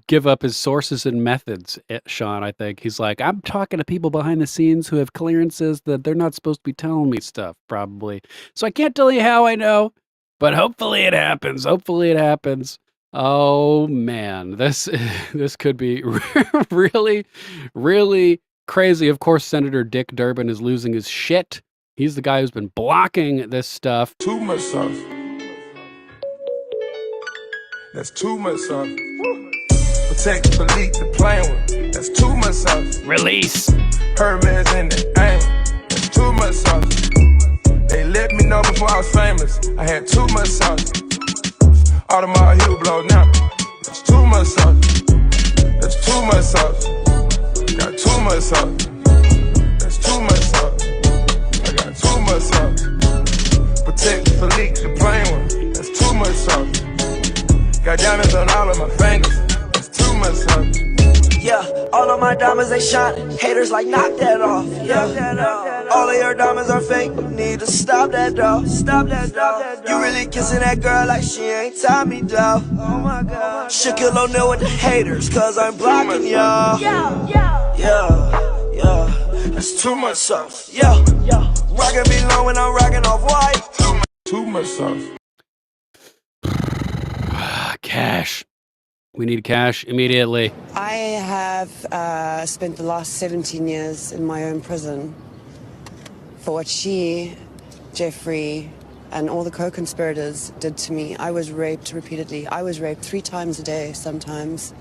give up his sources and methods, Sean, I think. He's like, I'm talking to people behind the scenes who have clearances that they're not supposed to be telling me stuff, probably. So I can't tell you how I know, but hopefully it happens. Hopefully it happens. Oh, man. This could be really, really crazy. Of course, Senator Dick Durbin is losing his shit. He's the guy who's been blocking this stuff. Too much sauce. That's too much sauce. Protect, delete the plain one. That's too much sauce. Release. Hermes in the aim. That's too much sauce. They let me know before I was famous. I had too much sauce. Audemars heel blow now. That's too much sauce. That's too much sauce. Got too much sauce. That's too much sauce. I got too much sauce. Protect, delete the plain one. That's too much sauce. Got diamonds on all of my fingers. That's too much sauce. Yeah, all of my diamonds they shine. Haters like knock that off. Yeah, all of your diamonds are fake. Need to stop that though. Stop that though. You really kissing that girl like she ain't Tommy though. Oh my God. Shaquille O'Neal with the haters, cause I'm blocking y'all. Yeah. That's too much sauce. Yeah. Rockin' be low when I'm rockin' off white. Too much sauce. Cash. We need cash immediately. I have spent the last 17 years in my own prison for what she, Jeffrey, and all the co-conspirators did to me. I was raped repeatedly. I was raped 3 times a day sometimes.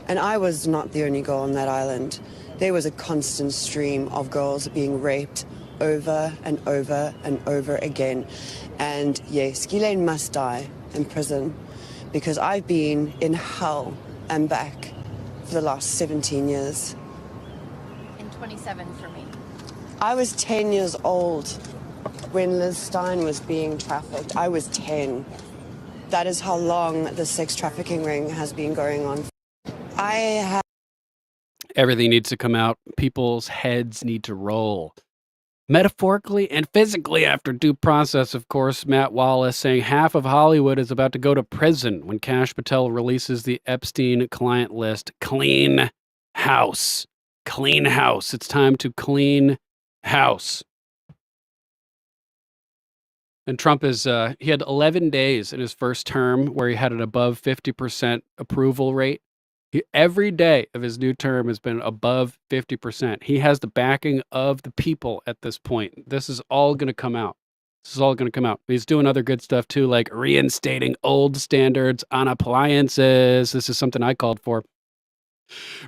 And I was not the only girl on that island. There was a constant stream of girls being raped over and over and over again. And yes, Ghislaine must die in prison, because I've been in hell and back for the last 17 years. And 27 for me. I was 10 years old when Liz Stein was being trafficked. I was 10. That is how long the sex trafficking ring has been going on. I have... Everything needs to come out. People's heads need to roll. Metaphorically and physically after due process, of course. Matt Wallace saying half of Hollywood is about to go to prison when Kash Patel releases the Epstein client list. Clean house. Clean house. It's time to clean house. And Trump is, he had 11 days in his first term where he had an above 50% approval rate. Every day of his new term has been above 50%. He has the backing of the people at this point. This is all going to come out. This is all going to come out. He's doing other good stuff too, like reinstating old standards on appliances. This is something I called for.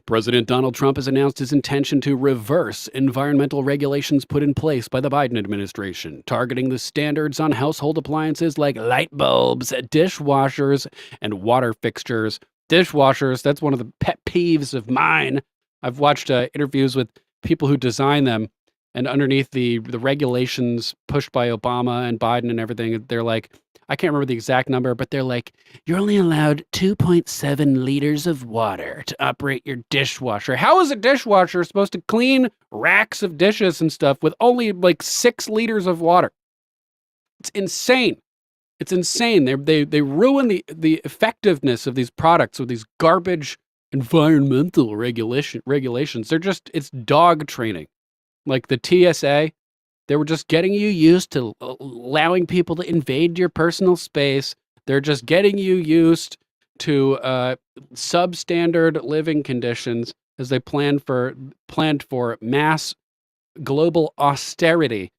President Donald Trump has announced his intention to reverse environmental regulations put in place by the Biden administration, targeting the standards on household appliances like light bulbs, dishwashers, and water fixtures. Dishwashers, that's one of the pet peeves of mine. I've watched interviews with people who design them, and underneath the regulations pushed by Obama and Biden and everything, they're like, I can't remember the exact number, but they're like, you're only allowed 2.7 liters of water to operate your dishwasher. How is a dishwasher supposed to clean racks of dishes and stuff with only like 6 liters of water? It's insane. It's insane. They ruin the effectiveness of these products with these garbage environmental regulations. It's dog training. Like the TSA, they were just getting you used to allowing people to invade your personal space. They're just getting you used to substandard living conditions as they planned for mass global austerity.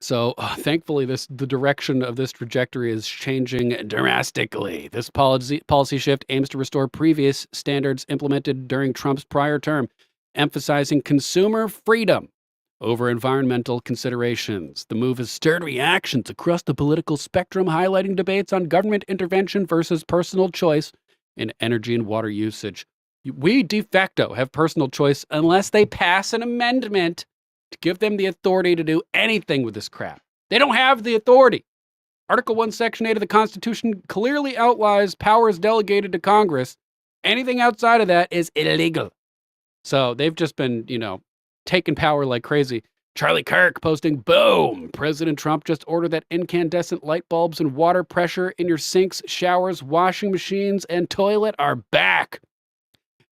So thankfully, the direction of this trajectory is changing drastically. This policy shift aims to restore previous standards implemented during Trump's prior term, emphasizing consumer freedom over environmental considerations. The move has stirred reactions across the political spectrum, highlighting debates on government intervention versus personal choice in energy and water usage. We de facto have personal choice unless they pass an amendment to give them the authority to do anything with this crap. They don't have the authority. Article 1, Section 8 of the Constitution clearly outlines powers delegated to Congress. Anything outside of that is illegal. So they've just been, taking power like crazy. Charlie Kirk posting, boom, President Trump just ordered that incandescent light bulbs and water pressure in your sinks, showers, washing machines, and toilet are back.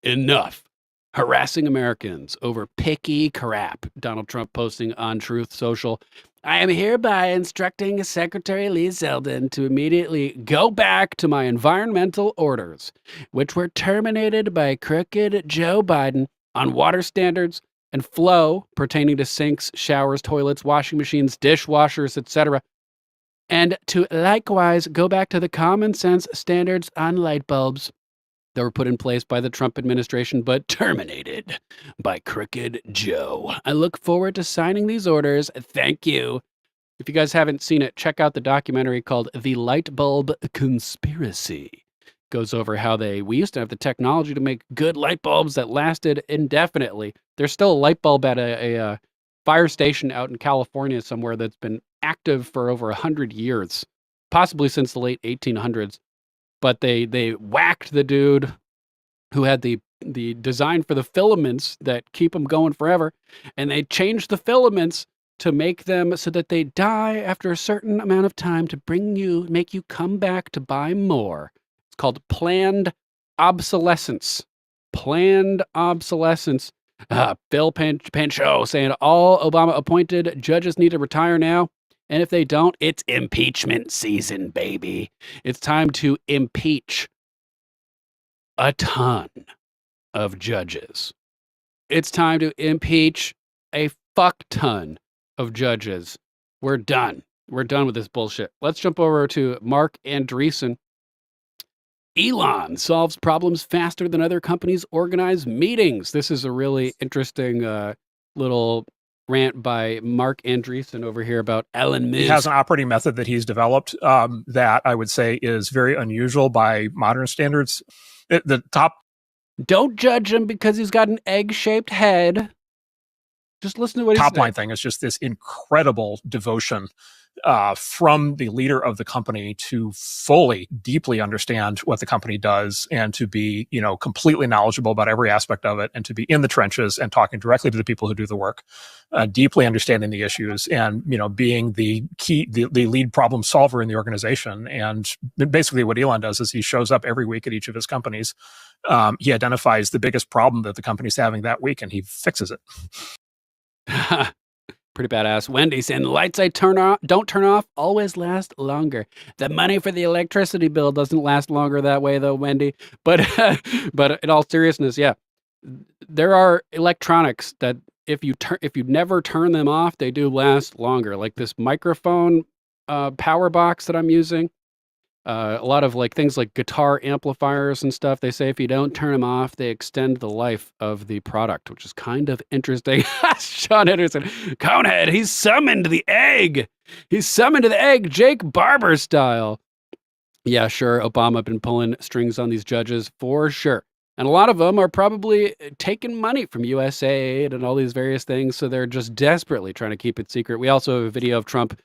Enough. Harassing Americans over picky crap. Donald Trump posting on Truth Social. I am hereby instructing Secretary Lee Zeldin to immediately go back to my environmental orders, which were terminated by crooked Joe Biden on water standards and flow pertaining to sinks, showers, toilets, washing machines, dishwashers, etc. And to likewise go back to the common sense standards on light bulbs that were put in place by the Trump administration, but terminated by Crooked Joe. I look forward to signing these orders. Thank you. If you guys haven't seen it, check out the documentary called The Light Bulb Conspiracy. Goes over how we used to have the technology to make good light bulbs that lasted indefinitely. There's still a light bulb at a fire station out in California somewhere that's been active for over 100 years, possibly since the late 1800s. But they whacked the dude who had the design for the filaments that keep them going forever, and they changed the filaments to make them so that they die after a certain amount of time to make you come back to buy more. It's called planned obsolescence. Planned obsolescence. Phil Pancho saying all Obama-appointed judges need to retire now. And if they don't, it's impeachment season, baby. It's time to impeach a ton of judges. It's time to impeach a fuck ton of judges. We're done. We're done with this bullshit. Let's jump over to Mark Andreessen. Elon solves problems faster than other companies organize meetings. This is a really interesting little rant by Mark Andreessen over here about Elon Musk. He has an operating method that he's developed that I would say is very unusual by modern standards. Don't judge him because he's got an egg-shaped head. Just listen to what he's saying. Top line thing is just this incredible devotion from the leader of the company to fully, deeply understand what the company does and to be, completely knowledgeable about every aspect of it and to be in the trenches and talking directly to the people who do the work, deeply understanding the issues and, being the lead problem solver in the organization. And basically what Elon does is he shows up every week at each of his companies. He identifies the biggest problem that the company's having that week and he fixes it. Pretty badass. Wendy saying the lights I don't turn off always last longer. The money for the electricity bill doesn't last longer that way though, Wendy. But in all seriousness, yeah, there are electronics that if you never turn them off, they do last longer. Like this microphone power box that I'm using. A lot of like things like guitar amplifiers and stuff. They say if you don't turn them off, they extend the life of the product, which is kind of interesting. Sean Henderson, Conehead, he's summoned the egg. He's summoned the egg, Jake Barber style. Yeah, sure. Obama been pulling strings on these judges for sure. And a lot of them are probably taking money from USAID and all these various things. So they're just desperately trying to keep it secret. We also have a video of Trump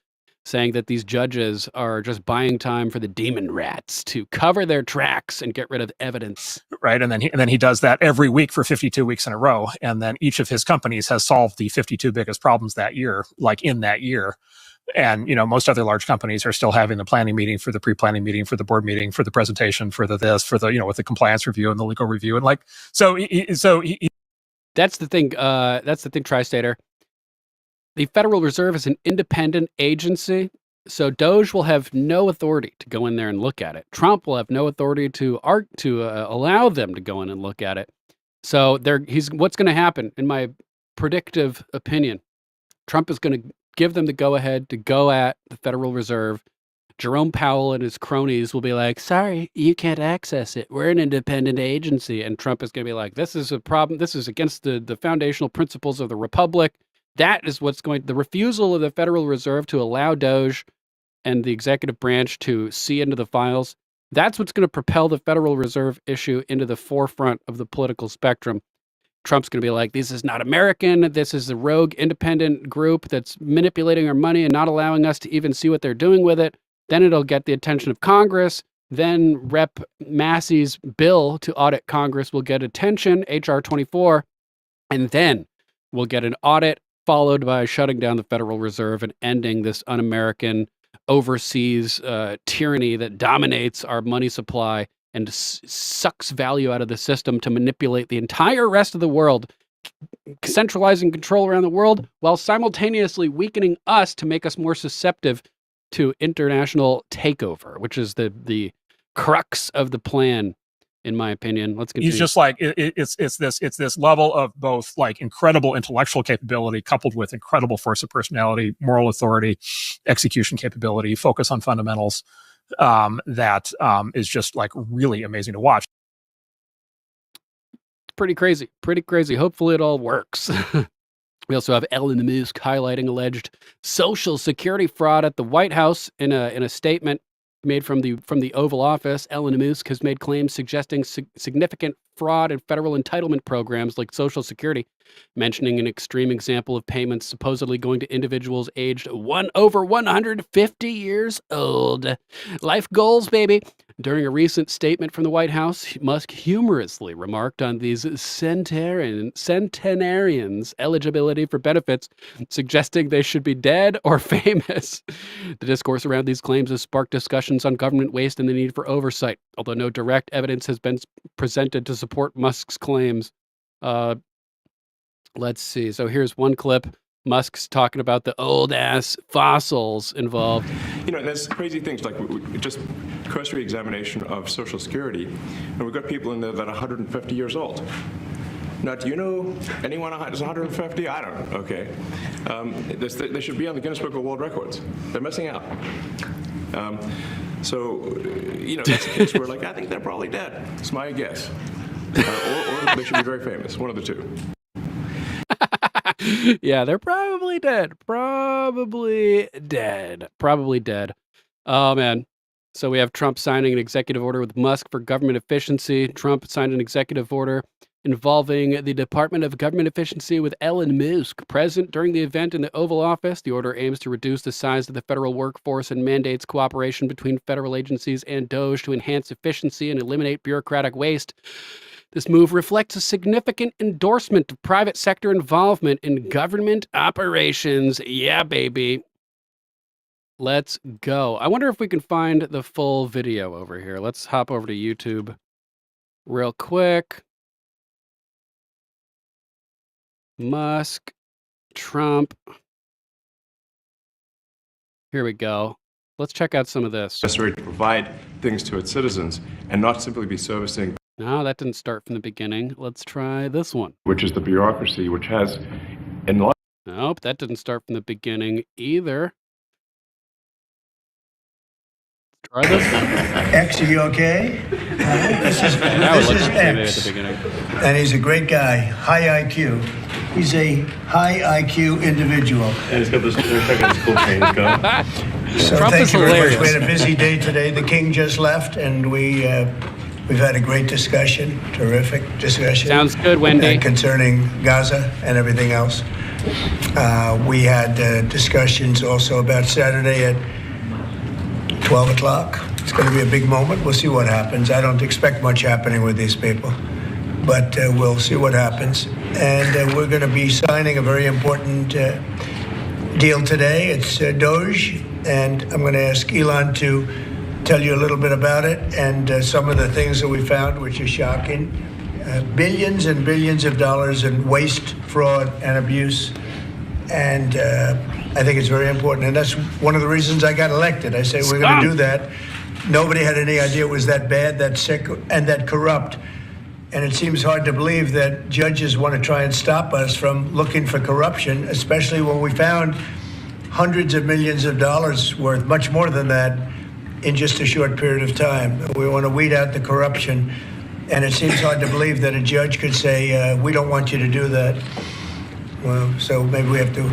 saying that these judges are just buying time for the demon rats to cover their tracks and get rid of evidence. Right. And then he does that every week for 52 weeks in a row. And then each of his companies has solved the 52 biggest problems that year, like in that year. And, most other large companies are still having the planning meeting for the pre-planning meeting, for the board meeting, for the presentation, for the this, for the, with the compliance review and the legal review. And that's the thing. Tri-Stater. The Federal Reserve is an independent agency, so Doge will have no authority to go in there and look at it. Trump will have no authority to allow them to go in and look at it. So what's going to happen, in my predictive opinion, Trump is going to give them the go-ahead to go at the Federal Reserve. Jerome Powell and his cronies will be like, sorry, you can't access it. We're an independent agency. And Trump is going to be like, this is a problem. This is against the foundational principles of the Republic. That is the refusal of the Federal Reserve to allow Doge and the executive branch to see into the files. That's what's going to propel the Federal Reserve issue into the forefront of the political spectrum. Trump's going to be like, this is not American. This is a rogue independent group that's manipulating our money and not allowing us to even see what they're doing with it. Then it'll get the attention of Congress. Then Rep. Massey's bill to audit Congress will get attention, H.R. 24. And then we'll get an audit followed by shutting down the Federal Reserve and ending this un-American overseas tyranny that dominates our money supply and sucks value out of the system to manipulate the entire rest of the world, centralizing control around the world while simultaneously weakening us to make us more susceptible to international takeover, which is the crux of the plan, in my opinion. Let's continue. He's just like, it's this level of both like incredible intellectual capability coupled with incredible force of personality, moral authority, execution capability, focus on fundamentals. That is just like really amazing to watch. Pretty crazy. Hopefully it all works. We also have Elon Musk highlighting alleged Social Security fraud at the White House in a statement made from the Oval Office. Elon Musk has made claims suggesting significant fraud in federal entitlement programs like Social Security, mentioning an extreme example of payments supposedly going to individuals aged over 150 years old. Life goals, baby. During a recent statement from the White House, Musk humorously remarked on these centenarians' eligibility for benefits, suggesting they should be dead or famous. The discourse around these claims has sparked discussions on government waste and the need for oversight, although no direct evidence has been presented to support Musk's claims. Let's see. So here's one clip. Musk's talking about the old-ass fossils involved. There's crazy things like just cursory examination of Social Security, and we've got people in there that are 150 years old. Now, do you know anyone that's 150? I don't. Okay. They should be on the Guinness Book of World Records. They're missing out. That's a case where, I think they're probably dead. It's my guess. Or they should be very famous. One of the two. Yeah, they're probably dead. Oh, man. So we have Trump signing an executive order with Musk for government efficiency. Trump signed an executive order involving the Department of Government Efficiency with Elon Musk present during the event in the Oval Office. The order aims to reduce the size of the federal workforce and mandates cooperation between federal agencies and DOGE to enhance efficiency and eliminate bureaucratic waste. This move reflects a significant endorsement of private sector involvement in government operations. Yeah, baby. Let's go. I wonder if we can find the full video over here. Let's hop over to YouTube real quick. Musk, Trump. Here we go. Let's check out some of this. Necessary to provide things to its citizens and not simply be servicing. No, that didn't start from the beginning. Let's try this one. Which is the bureaucracy, which has enlarged. Nope, that didn't start from the beginning either. Let's Try this? X, are you okay? This is X. And he's a great guy, high IQ. He's a high IQ individual. And he's got this cool chain going. So Trump thank is you very much. hilarious. We had a busy day today. The king just left, and we've had a great discussion, terrific discussion. Sounds good, Wendy. Concerning Gaza and everything else. We had discussions also about Saturday at 12 o'clock. It's going to be a big moment. We'll see what happens. I don't expect much happening with these people, but we'll see what happens. And we're going to be signing a very important deal today. It's Doge, and I'm going to ask Elon to tell you a little bit about it and some of the things that we found, which is shocking. Billions and billions of dollars in waste, fraud, and abuse. And I think it's very important. And that's one of the reasons I got elected. I said, we're going to do that. Nobody had any idea it was that bad, that sick, and that corrupt. And it seems hard to believe that judges want to try and stop us from looking for corruption, especially when we found hundreds of millions of dollars worth, much more than that, in just a short period of time. We want to weed out the corruption. And it seems hard to believe that a judge could say, we don't want you to do that. Well, so maybe we have to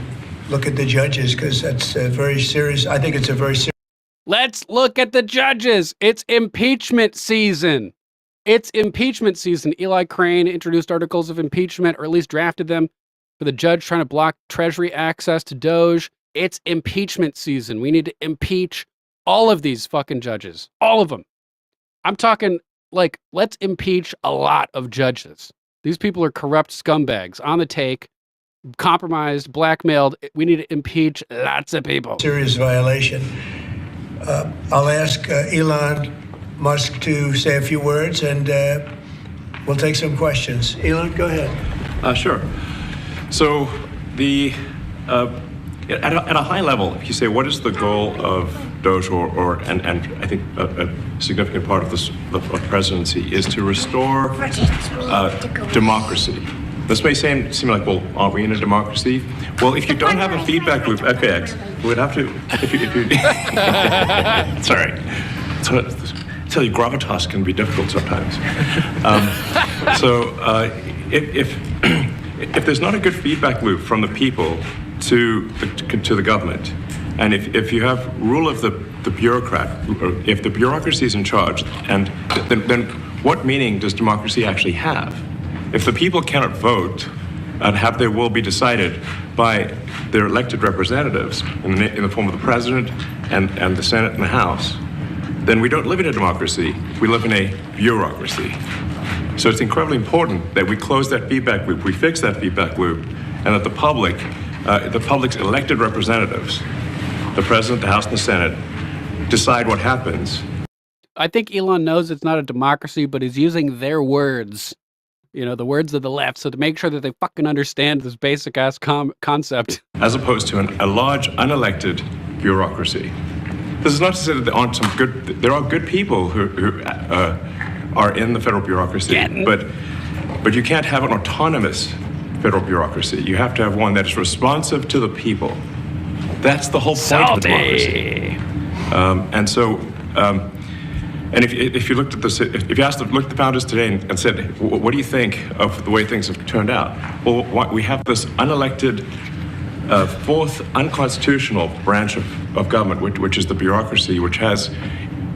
look at the judges, because that's very serious. I think it's a very serious. Let's look at the judges. It's impeachment season. It's impeachment season. Eli Crane introduced articles of impeachment, or at least drafted them, for the judge trying to block Treasury access to Doge. It's impeachment season. We need to impeach all of these fucking judges. All of them. I'm talking, like, let's impeach a lot of judges. These people are corrupt scumbags on the take, compromised, blackmailed. We need to impeach lots of people. Serious violation. I'll ask Elon Musk to say a few words, and we'll take some questions. Elon, go ahead. Sure. So at a high level, if you say, what is the goal of Doge, and I think a significant part of the presidency is to restore democracy. This may seem like, well, aren't we in a democracy? Well, if you don't have a feedback loop, okay, we would have to, if you sorry. Tell you, gravitas can be difficult sometimes. If there's not a good feedback loop from the people to the government, and if you have rule of the bureaucrat, or if the bureaucracy is in charge, and then what meaning does democracy actually have? If the people cannot vote and have their will be decided by their elected representatives in the form of the president and the Senate and the House, then we don't live in a democracy, we live in a bureaucracy. So it's incredibly important that we close that feedback loop, we fix that feedback loop, and that the public's elected representatives, the president, the House, and the Senate, decide what happens. I think Elon knows it's not a democracy, but he's using their words, the words of the left, so to make sure that they fucking understand this basic ass concept. As opposed to a large unelected bureaucracy. This is not to say that there are good people who are in the federal bureaucracy, but you can't have an autonomous federal bureaucry. You have to have one that is responsive to the people. That's the whole point of democracy. And if you looked at this, if you asked looked at the founders today and said, what do you think of the way things have turned out? Well, we have this unelected, fourth unconstitutional branch of government, which is the bureaucracy, which has,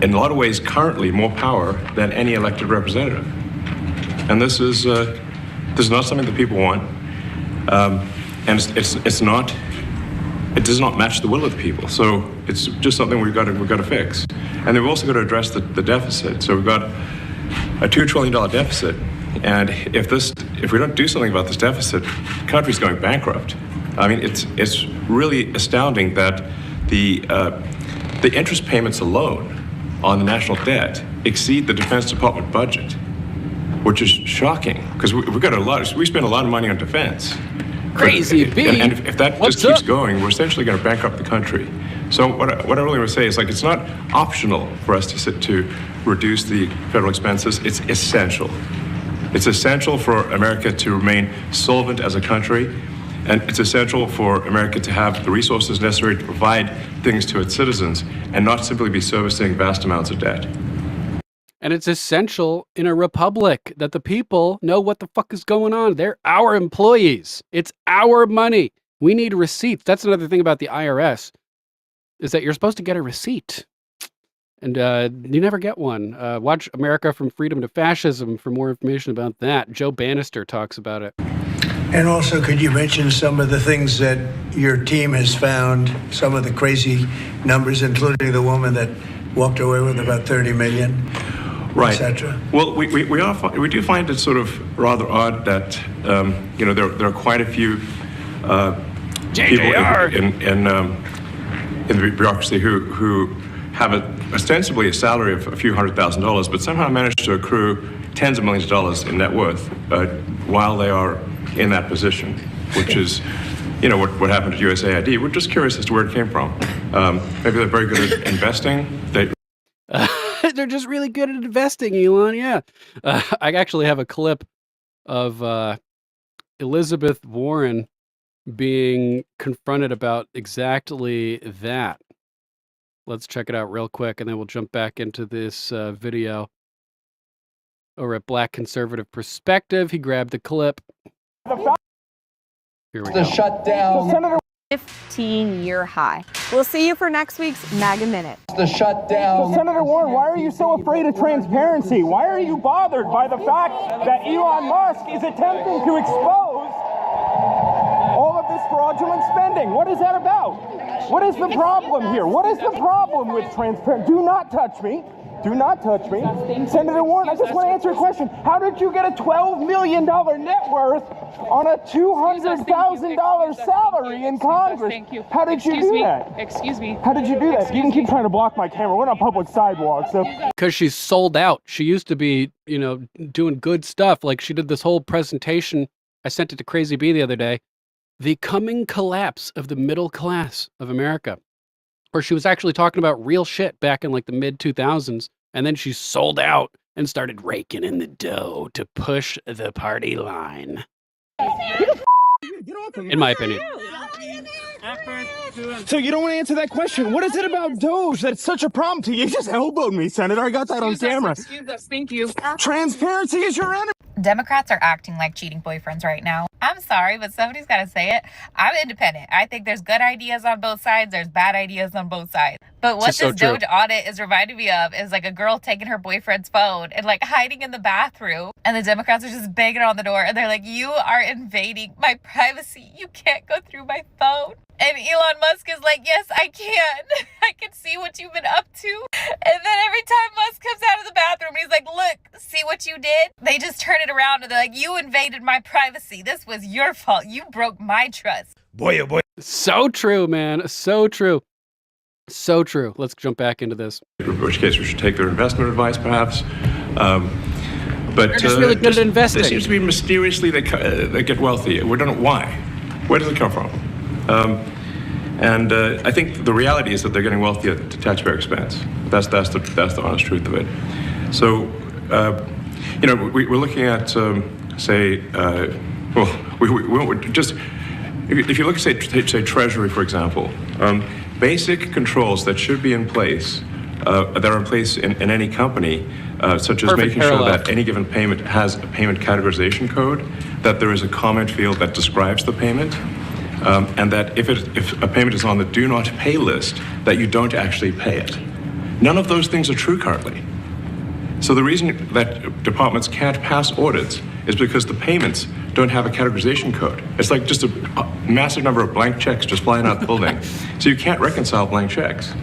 in a lot of ways, currently more power than any elected representative. And this is not something that people want, and it does not match the will of the people. So it's just something we've got to fix. And then we've also got to address the deficit. So we've got a $2 trillion deficit, and if we don't do something about this deficit, the country's going bankrupt. I mean, it's really astounding that the interest payments alone on the national debt exceed the Defense Department budget, which is shocking because we spend a lot of money on defense. Crazy B. And if that just keeps going, we're essentially going to bankrupt the country. So what I really want to say is, it's not optional for us to reduce the federal expenses. It's essential. It's essential for America to remain solvent as a country. And it's essential for America to have the resources necessary to provide things to its citizens and not simply be servicing vast amounts of debt. And it's essential in a republic that the people know what the fuck is going on. They're our employees. It's our money. We need receipts. That's another thing about the IRS, is that you're supposed to get a receipt. And you never get one. Watch America from Freedom to Fascism for more information about that. Joe Bannister talks about it. And also, could you mention some of the things that your team has found, some of the crazy numbers, including the woman that walked away with about 30 million, right, etc.? Well, we do find it sort of rather odd that there are quite a few people in the bureaucracy who have ostensibly a salary of a few $100,000, but somehow manage to accrue tens of millions of dollars in net worth while they are in that position, which is, what happened at USAID. We're just curious as to where it came from. Maybe they're very good at investing. They're just really good at investing, Elon. Yeah. I actually have a clip of Elizabeth Warren being confronted about exactly that. Let's check it out real quick, and then we'll jump back into this video over at Black Conservative Perspective. He grabbed the clip. Here we go. Shutdown. 15-year high. We'll see you for next week's MAGA Minute. The shutdown. So Senator Warren, why are you so afraid of transparency? Why are you bothered by the fact that Elon Musk is attempting to expose all of this fraudulent spending? What is that about? What is the problem here? What is the problem with transparency? Do not touch me. Do not touch me. Senator Warren, I just want to answer a question. How did you get a $12 million net worth on a $200,000 salary in Congress? How did you do that? Excuse me. How did you do that? You can keep trying to block my camera. We're on a public sidewalk, so. Because she's sold out. She used to be, doing good stuff. Like she did this whole presentation. I sent it to Crazy B the other day. The coming collapse of the middle class of America. Where she was actually talking about real shit back in like the mid 2000s. And then she sold out and started raking in the dough to push the party line. In my opinion. So you don't want to answer that question. What is it about Doge that's such a problem to you? You just elbowed me, Senator. I got that on camera. Excuse us. Thank you. Transparency is your enemy. Democrats are acting like cheating boyfriends right now. I'm sorry, but somebody's got to say it. I'm independent. I think there's good ideas on both sides. There's bad ideas on both sides. But what this Doge audit is reminding me of is like a girl taking her boyfriend's phone and like hiding in the bathroom. And the Democrats are just banging on the door. And they're like, you are invading my privacy. You can't go through my phone. And Elon Musk is like, yes, I can. I can see what you've been up to. And then every time Musk comes out of the bathroom, he's like, look, see what you did? They just turn it around and they're like, you invaded my privacy. This was your fault. You broke my trust. Boy, oh boy. So true, man. So true. So true. Let's jump back into this. In which case we should take their investment advice, perhaps. But they're just really good at investing. It seems to be mysteriously they get wealthy. We don't know why. Where does it come from? And I think the reality is that they're getting wealthy at taxpayer expense. That's the honest truth of it. So, we're looking at, if you look at, say Treasury, for example, basic controls that should be in place, that are in place in any company, such as making sure that any given payment has a payment categorization code, that there is a comment field that describes the payment, and that if a payment is on the do not pay list, that you don't actually pay it. None of those things are true currently. So the reason that departments can't pass audits is because the payments don't have a categorization code. It's like just a massive number of blank checks just flying out the building. So you can't reconcile blank checks.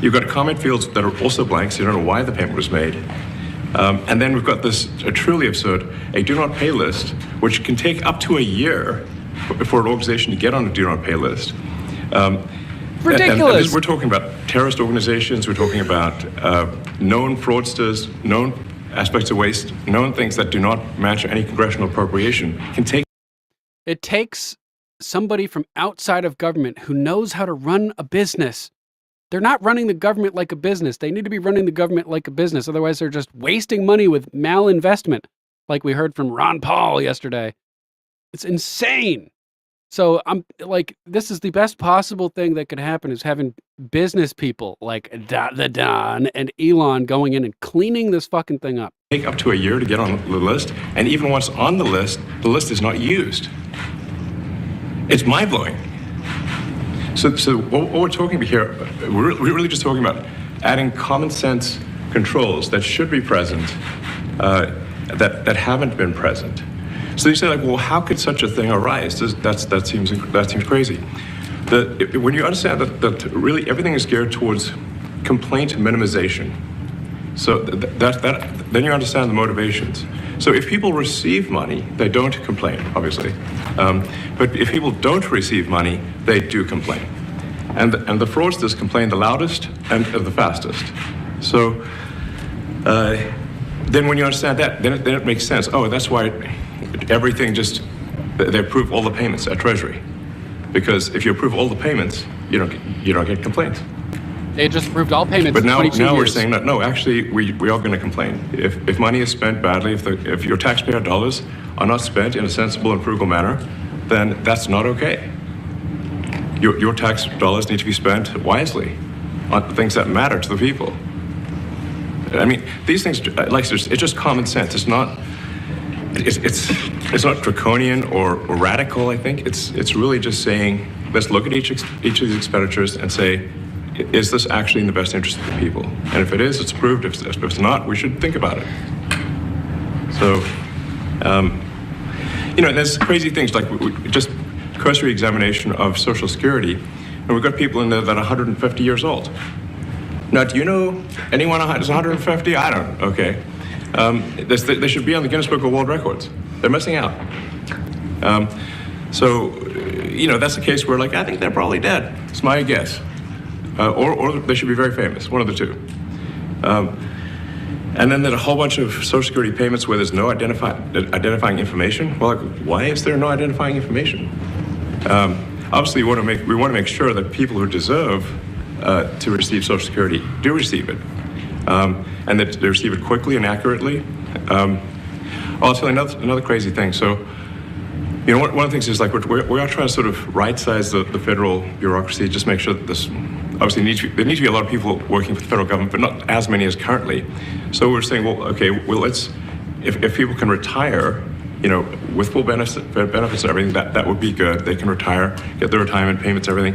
You've got comment fields that are also blank, so you don't know why the payment was made. And then we've got this truly absurd, a do not pay list, which can take up to a year for an organization to get on a do not pay list. Ridiculous. And we're talking about terrorist organizations, we're talking about known fraudsters, known aspects of waste, known things that do not match any congressional appropriation. It takes somebody from outside of government who knows how to run a business. They're not running the government like a business. They need to be running the government like a business. Otherwise, they're just wasting money with malinvestment, like we heard from Ron Paul yesterday. It's insane. So I'm like, this is the best possible thing that could happen is having business people like the Don and Elon going in and cleaning this fucking thing up. Take up to a year to get on the list, and even once on the list is not used. It's mind-blowing. So what we're talking about here, we're really just talking about adding common sense controls that should be present, that haven't been present. So you say, like, well, how could such a thing arise? That seems crazy. When you understand that really everything is geared towards complaint minimization, so then you understand the motivations. So if people receive money, they don't complain, obviously. But if people don't receive money, they do complain. And the fraudsters complain the loudest and the fastest. So then when you understand that, then it makes sense. Oh, that's why everything they approve all the payments at Treasury. Because if you approve all the payments, you don't get complaints. They just approved all payments. But now years. We're saying that no, actually we are going to complain if money is spent badly, if your taxpayer dollars are not spent in a sensible and frugal manner, then that's not okay. Your tax dollars need to be spent wisely on things that matter to the people. I mean, these things, it's just common sense. It's not draconian or radical. I think it's really just saying, let's look at each of these expenditures and say, is this actually in the best interest of the people? And if it is, it's approved. If it's not, we should think about it. So, there's crazy things like just cursory examination of Social Security, and we've got people in there that are 150 years old. Now, do you know anyone who's 150? I don't. Okay. They should be on the Guinness Book of World Records. They're missing out. That's the case where, like, I think they're probably dead. It's my guess. Or they should be very famous, one of the two. And then there's a whole bunch of Social Security payments where there's no identifying information. Well, like, why is there no identifying information? Obviously, we want to make sure that people who deserve to receive Social Security do receive it, and that they receive it quickly and accurately. I'll tell you another crazy thing. So, one of the things is, like, we are trying to sort of right-size the federal bureaucracy, just make sure that this. Obviously, there need to be a lot of people working for the federal government, but not as many as currently. So we're saying, if people can retire, with full benefits and everything, that would be good. They can retire, get their retirement payments, everything.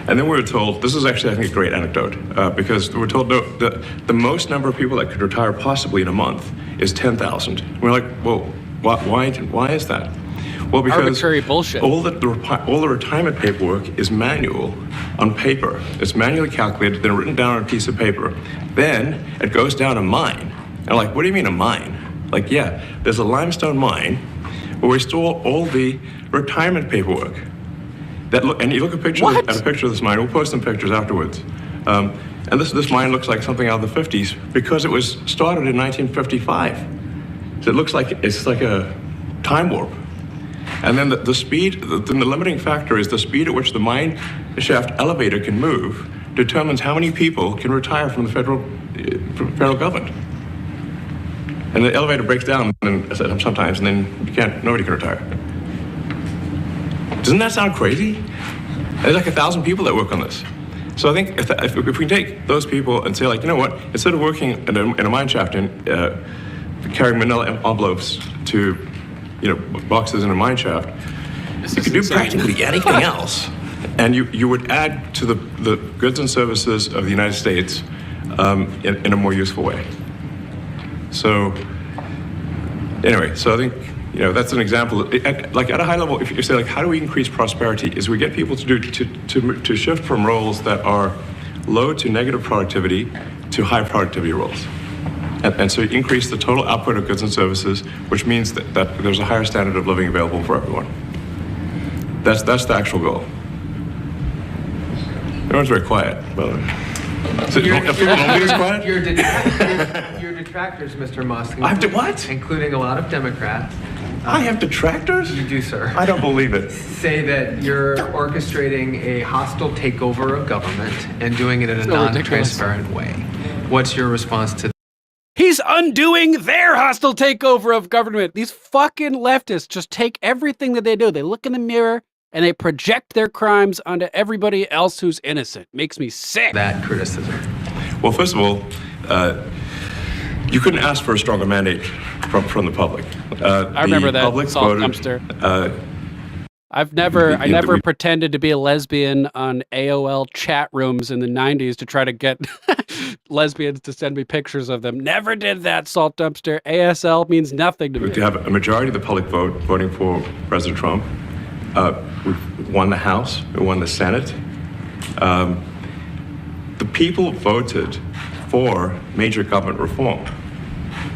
And then we were told, this is actually, I think, a great anecdote, because we're told the most number of people that could retire possibly in a month is 10,000. We're like, well, why is that? Well, because arbitrary bullshit. All the retirement paperwork is manual on paper. It's manually calculated, then written down on a piece of paper. Then it goes down a mine. And I'm like, what do you mean a mine? Like, yeah, there's a limestone mine where we store all the retirement paperwork. And you look at a picture of this mine. We'll post some pictures afterwards. And this mine looks like something out of the 50s because it was started in 1955. So it looks like it's like a time warp. And then the speed, the limiting factor is the speed at which the mine shaft elevator can move determines how many people can retire from the federal government. And the elevator breaks down sometimes, and then nobody can retire. Doesn't that sound crazy? There's like 1,000 people that work on this. So I think if we can take those people and say, like, you know what, instead of working in a mine shaft and carrying manila envelopes to boxes in a mine shaft, you could do practically anything else. And you would add to the goods and services of the United States in a more useful way. So anyway, so I think, that's an example. Like, at a high level, if you say, like, how do we increase prosperity, is we get people to shift from roles that are low to negative productivity to high productivity roles. And so you increase the total output of goods and services, which means that there's a higher standard of living available for everyone. That's the actual goal. Everyone's very quiet. So people don't be as quiet? Your detractors, Mr. Musk. I have to what? Including a lot of Democrats. I have detractors? You do, sir. I don't believe it. Say that you're orchestrating a hostile takeover of government and doing it in a non-transparent way. What's your response to that? He's undoing their hostile takeover of government. These fucking leftists just take everything that they do. They look in the mirror and they project their crimes onto everybody else who's innocent. Makes me sick. That criticism. Well, first of all, you couldn't ask for a stronger mandate from the public. I remember that salt dumpster. I never pretended to be a lesbian on AOL chat rooms in the 90s to try to get lesbians to send me pictures of them. Never did that, salt dumpster. ASL means nothing to me. To have a majority of the public voting for President Trump. We've won the House, we won the Senate. The people voted for major government reform.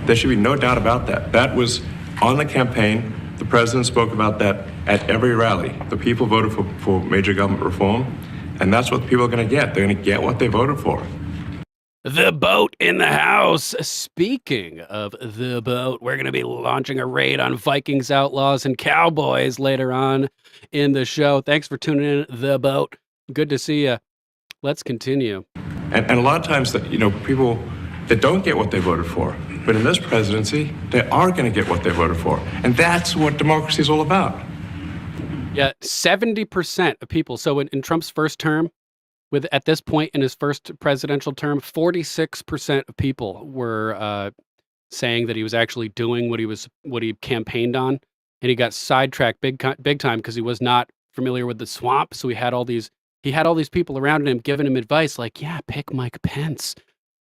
There should be no doubt about that. That was on the campaign. The president spoke about that at every rally. The people voted for major government reform, and that's what the people are going to get. They're going to get what they voted for. The boat in the house. Speaking of the boat, we're going to be launching a raid on Vikings, Outlaws, and Cowboys later on in the show. Thanks for tuning in, The Boat. Good to see you. Let's continue. And a lot of times, people that don't get what they voted for, but in this presidency, they are going to get what they voted for. And that's what democracy is all about. Yeah, 70% of people. So in Trump's first term, at this point in his first presidential term, 46% of people were saying that he was actually doing what he campaigned on, and he got sidetracked big time because he was not familiar with the swamp. So he had all these people around him giving him advice like, yeah, pick Mike Pence,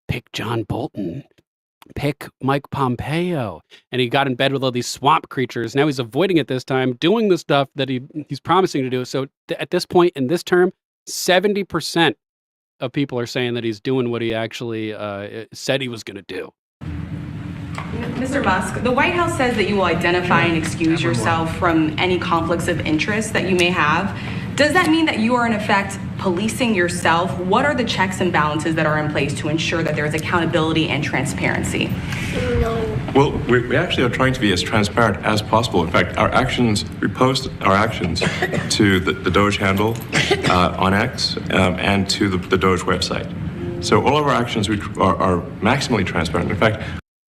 pick John Bolton, pick Mike Pompeo, and he got in bed with all these swamp creatures. Now he's avoiding it this time, doing the stuff that he's promising to do. So at this point in this term, 70% of people are saying that he's doing what he actually said he was going to do. Mr. Musk, the White House says that you will identify and excuse yourself from any conflicts of interest that you may have. Does that mean that you are in effect policing yourself? What are the checks and balances that are in place to ensure that there is accountability and transparency? Well, we actually are trying to be as transparent as possible. In fact, we post our actions to the Doge handle on X and to the Doge website. So all of our actions are maximally transparent. In fact,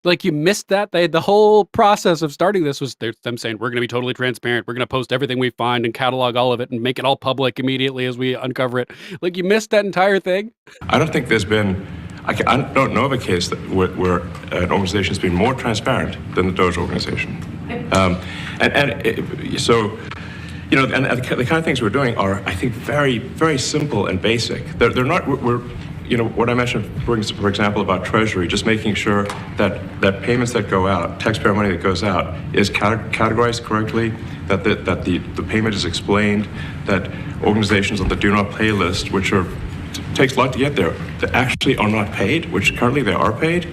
like, you missed that. The whole process of starting this was them saying, we're going to be totally transparent. We're going to post everything we find and catalog all of it and make it all public immediately as we uncover it. Like, you missed that entire thing. I don't think there's been, I don't know of a case where an organization has been more transparent than the Doge organization. So, the kind of things we're doing are, I think, very, very simple and basic. They're not, what I mentioned, for example, about Treasury, just making sure that payments that go out, taxpayer money that goes out, is categorized correctly, that the payment is explained, that organizations on the do not pay list, which takes a lot to get there, that actually are not paid, which currently they are paid.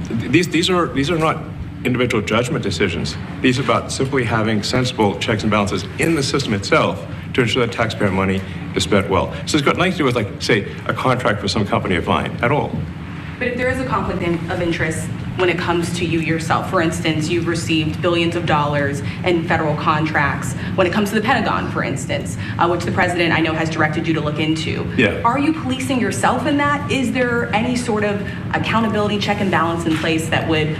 These are not individual judgment decisions. These are about simply having sensible checks and balances in the system itself to ensure that taxpayer money is spent well. So it's got nothing to do with, like, say, a contract for some company of mine at all. But if there is a conflict of interest when it comes to you yourself, for instance, you've received billions of dollars in federal contracts. When it comes to the Pentagon, for instance, which the president, I know, has directed you to look into. Yeah. Are you policing yourself in that? Is there any sort of accountability check and balance in place that would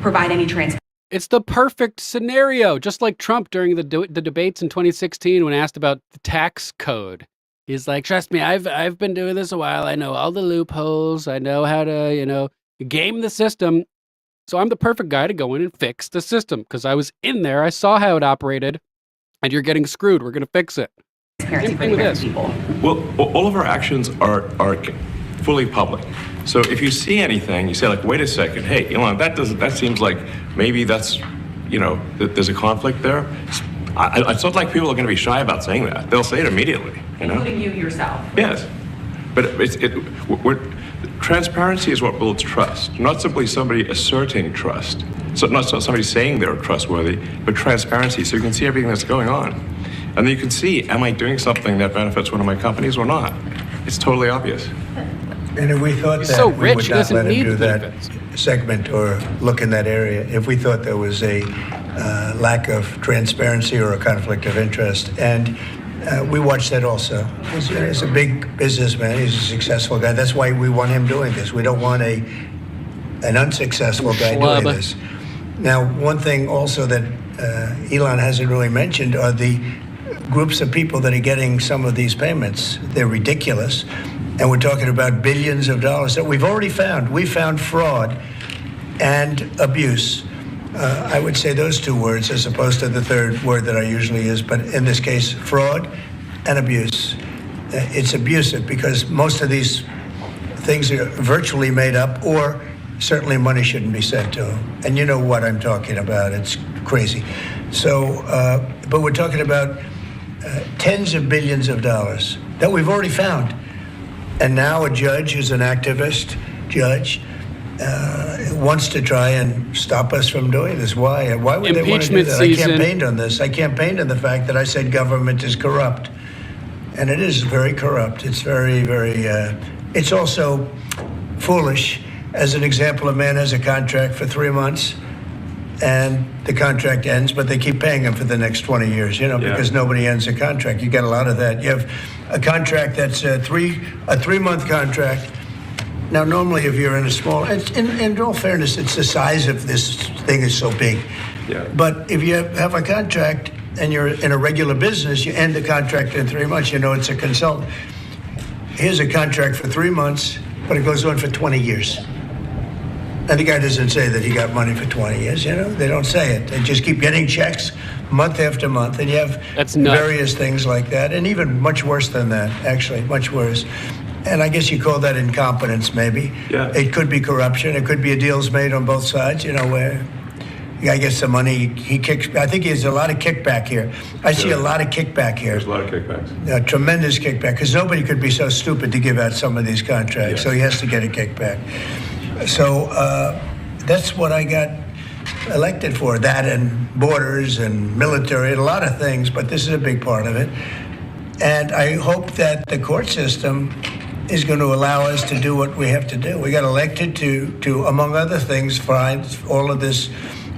provide any transparency? It's the perfect scenario, just like Trump during the debates in 2016 when asked about the tax code. He's like, trust me, I've been doing this a while. I know all the loopholes. I know how to, game the system. So I'm the perfect guy to go in and fix the system because I was in there. I saw how it operated, and you're getting screwed. We're going to fix it. Same thing with this. Well, all of our actions are fully public. So if you see anything, you say, like, wait a second, hey, Elon, that seems like maybe that's, there's a conflict there. It's not like people are going to be shy about saying that. They'll say it immediately, Including you yourself. Yes. But transparency is what builds trust, not simply somebody asserting trust. So not somebody saying they're trustworthy, but transparency, so you can see everything that's going on. And then you can see, am I doing something that benefits one of my companies or not? It's totally obvious. And if we thought that we would not let him do that segment or look in that area, if we thought there was a lack of transparency or a conflict of interest, and we watched that also. He's a big businessman. He's a successful guy. That's why we want him doing this. We don't want an unsuccessful guy doing this. Now, one thing also that Elon hasn't really mentioned are the groups of people that are getting some of these payments. They're ridiculous. And we're talking about billions of dollars that we've already found. We found fraud and abuse. I would say those two words as opposed to the third word that I usually use, but in this case, fraud and abuse. It's abusive because most of these things are virtually made up, or certainly money shouldn't be sent to them. And you know what I'm talking about. It's crazy. So, but we're talking about tens of billions of dollars that we've already found. And now a judge who's an activist judge wants to try and stop us from doing this. Why? Why would they want to do that? I campaigned on this. I campaigned on the fact that I said government is corrupt. And it is very corrupt. It's very, very, it's also foolish. As an example, a man has a contract for 3 months and the contract ends, but they keep paying him for the next 20 years, because nobody ends a contract. You got a lot of that. You have a contract that's a 3-month contract. Now, normally, if you're in a small, in all fairness, it's the size of this thing is so big. Yeah. But if you have a contract and you're in a regular business, you end the contract in 3 months, it's a consultant. Here's a contract for 3 months, but it goes on for 20 years. And the guy doesn't say that he got money for 20 years, They don't say it. They just keep getting checks month after month. And you have various things like that. And even much worse than that, actually, much worse. And I guess you call that incompetence, maybe. Yeah. It could be corruption. It could be deals made on both sides, where the guy gets the money, he kicks. I think there's a lot of kickback here. I see a lot of kickback here. There's a lot of kickbacks. Tremendous kickback, because nobody could be so stupid to give out some of these contracts. So he has to get a kickback. So that's what I got elected for, that and borders and military and a lot of things, but this is a big part of it. And I hope that the court system is going to allow us to do what we have to do. We got elected to among other things, find all of this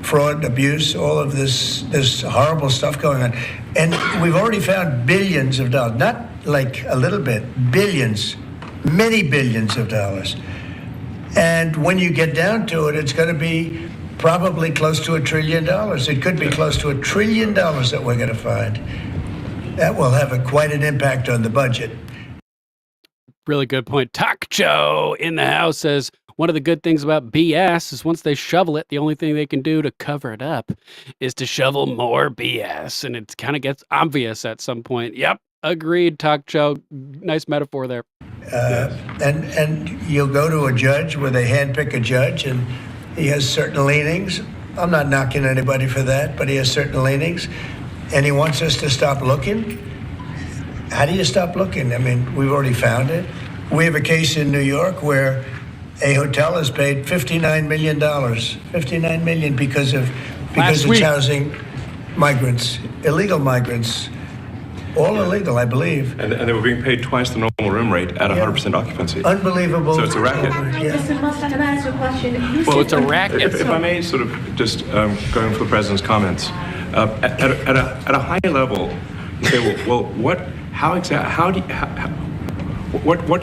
fraud, abuse, all of this horrible stuff going on. And we've already found billions of dollars, not like a little bit, billions, many billions of dollars. And when you get down to it, it's going to be probably close to $1 trillion. It could be close to $1 trillion that we're going to find. That will have quite an impact on the budget. Really good point. Talk Joe in the house says, one of the good things about BS is once they shovel it, the only thing they can do to cover it up is to shovel more BS. And it kind of gets obvious at some point. Yep. Agreed, Talk Joe. Nice metaphor there. And you'll go to a judge where they handpick a judge and he has certain leanings. I'm not knocking anybody for that, but he has certain leanings. And he wants us to stop looking. How do you stop looking? I mean, we've already found it. We have a case in New York where a hotel has paid $59 million. $59 million because it's housing migrants, illegal migrants. All illegal, I believe. And they were being paid twice the normal room rate at 100% occupancy. Unbelievable. So it's a racket. Mr. Musk, can I ask a question? Well, it's a racket. If I may sort of just going for the president's comments, at a high level, you say, well, what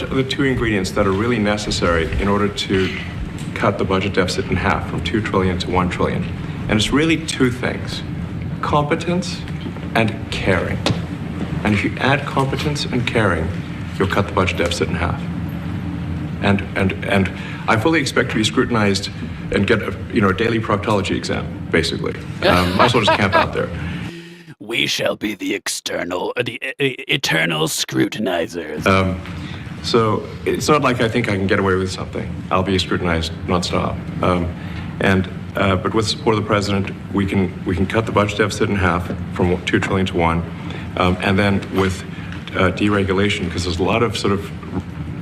are the two ingredients that are really necessary in order to cut the budget deficit in half from 2 trillion to 1 trillion? And it's really two things: competence and caring. And if you add competence and caring, you'll cut the budget deficit in half. And I fully expect to be scrutinized and get a daily proctology exam, basically. Might as well just camp out there. We shall be the eternal scrutinizers. So it's not like I think I can get away with something. I'll be scrutinized nonstop. But with the support of the president, we can cut the budget deficit in half from 2 trillion to 1. And then with deregulation, because there's a lot of sort of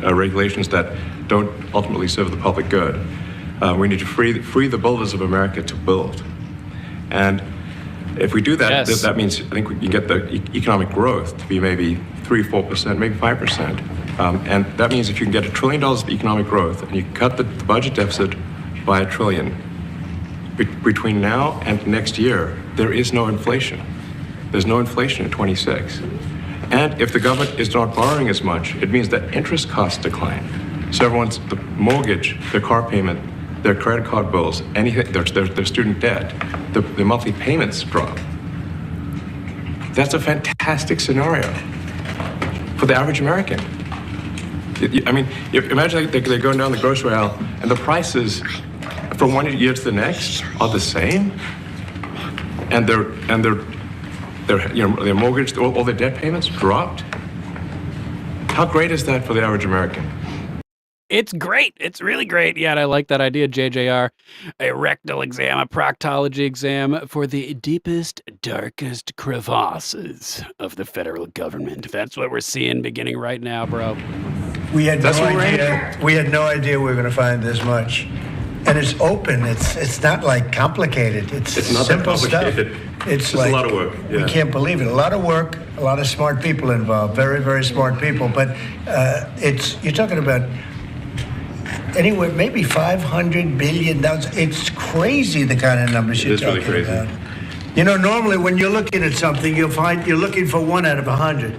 regulations that don't ultimately serve the public good. We need to free the builders of America to build. And if we do that, that means I think we can get the economic growth to be maybe 3-4%, maybe 5%. And that means if you can get $1 trillion of economic growth and you cut the budget deficit by $1 trillion, between now and next year, there is no inflation. There's no inflation in 26. And if the government is not borrowing as much, it means that interest costs decline. So the mortgage, their car payment, their credit card bills, anything, their student debt, the monthly payments drop. That's a fantastic scenario for the average American. I mean, imagine they're going down the grocery aisle and the prices from one year to the next are the same, and their mortgage, all their debt payments dropped. How great is that for the average American? It's great. It's really great. Yeah, and I like that idea, JJR. A rectal exam, a proctology exam for the deepest, darkest crevasses of the federal government. That's what we're seeing beginning right now, bro. We had no idea. We had no idea we were going to find this much, and it's open. It's not like complicated. It's not simple that complicated. Stuff. It's like, a lot of work. Yeah. We can't believe it. A lot of work. A lot of smart people involved. Very, very smart people. But you're talking about anywhere, maybe $500 billion. It's crazy the kind of numbers you're talking about. You know, normally when you're looking at something, you'll find you're looking for 1 out of 100.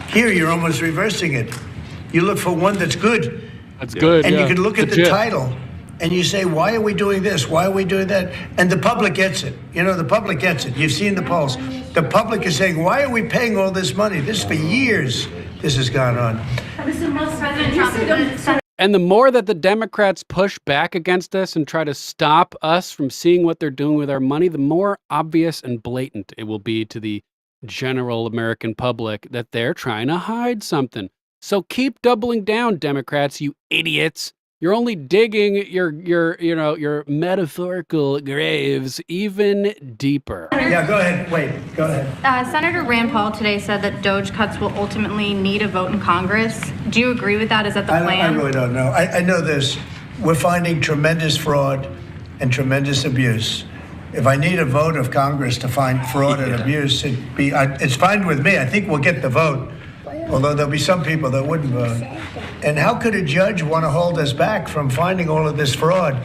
Here, you're almost reversing it. You look for one that's good. That's good. And yeah. you can look at Legit. the title and you say, why are we doing this? Why are we doing that? And the public gets it. You know, the public gets it. You've seen the polls. The public is saying, why are we paying all this money? This for years, this has gone on. And the more that the Democrats push back against this and try to stop us from seeing what they're doing with our money, the more obvious and blatant it will be to the general American public that they're trying to hide something. So keep doubling down, Democrats, you idiots. You're only digging your metaphorical graves even deeper. Yeah, go ahead. Wait, go ahead. Senator Rand Paul today said that DOJ cuts will ultimately need a vote in Congress. Do you agree with that? Is that the plan? I really don't know. I know this. We're finding tremendous fraud and tremendous abuse. If I need a vote of Congress to find fraud and abuse, it's fine with me. I think we'll get the vote, although there'll be some people that wouldn't vote. And how could a judge want to hold us back from finding all of this fraud?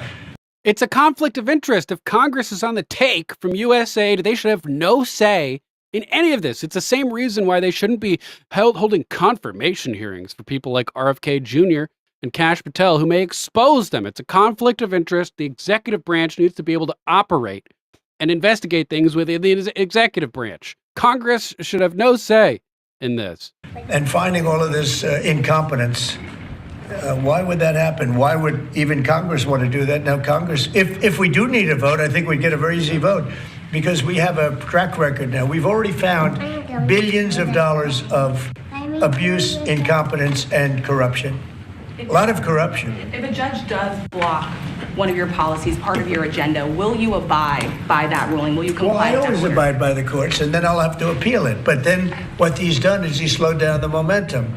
It's a conflict of interest. If Congress is on the take from USAID, they should have no say in any of this. It's the same reason why they shouldn't be holding confirmation hearings for people like RFK Jr. and Kash Patel, who may expose them. It's a conflict of interest. The executive branch needs to be able to operate and investigate things within the executive branch. Congress should have no say in this. And finding all of this incompetence, why would that happen? Why would even Congress want to do that? Now, Congress, if we do need a vote, I think we'd get a very easy vote because we have a track record now. We've already found billions of dollars of abuse, incompetence, and corruption. A lot of corruption. If a judge does block one of your policies, part of your agenda, will you abide by that ruling? Will you comply? Well, I always abide by the courts, and then I'll have to appeal it. But then what he's done is he slowed down the momentum,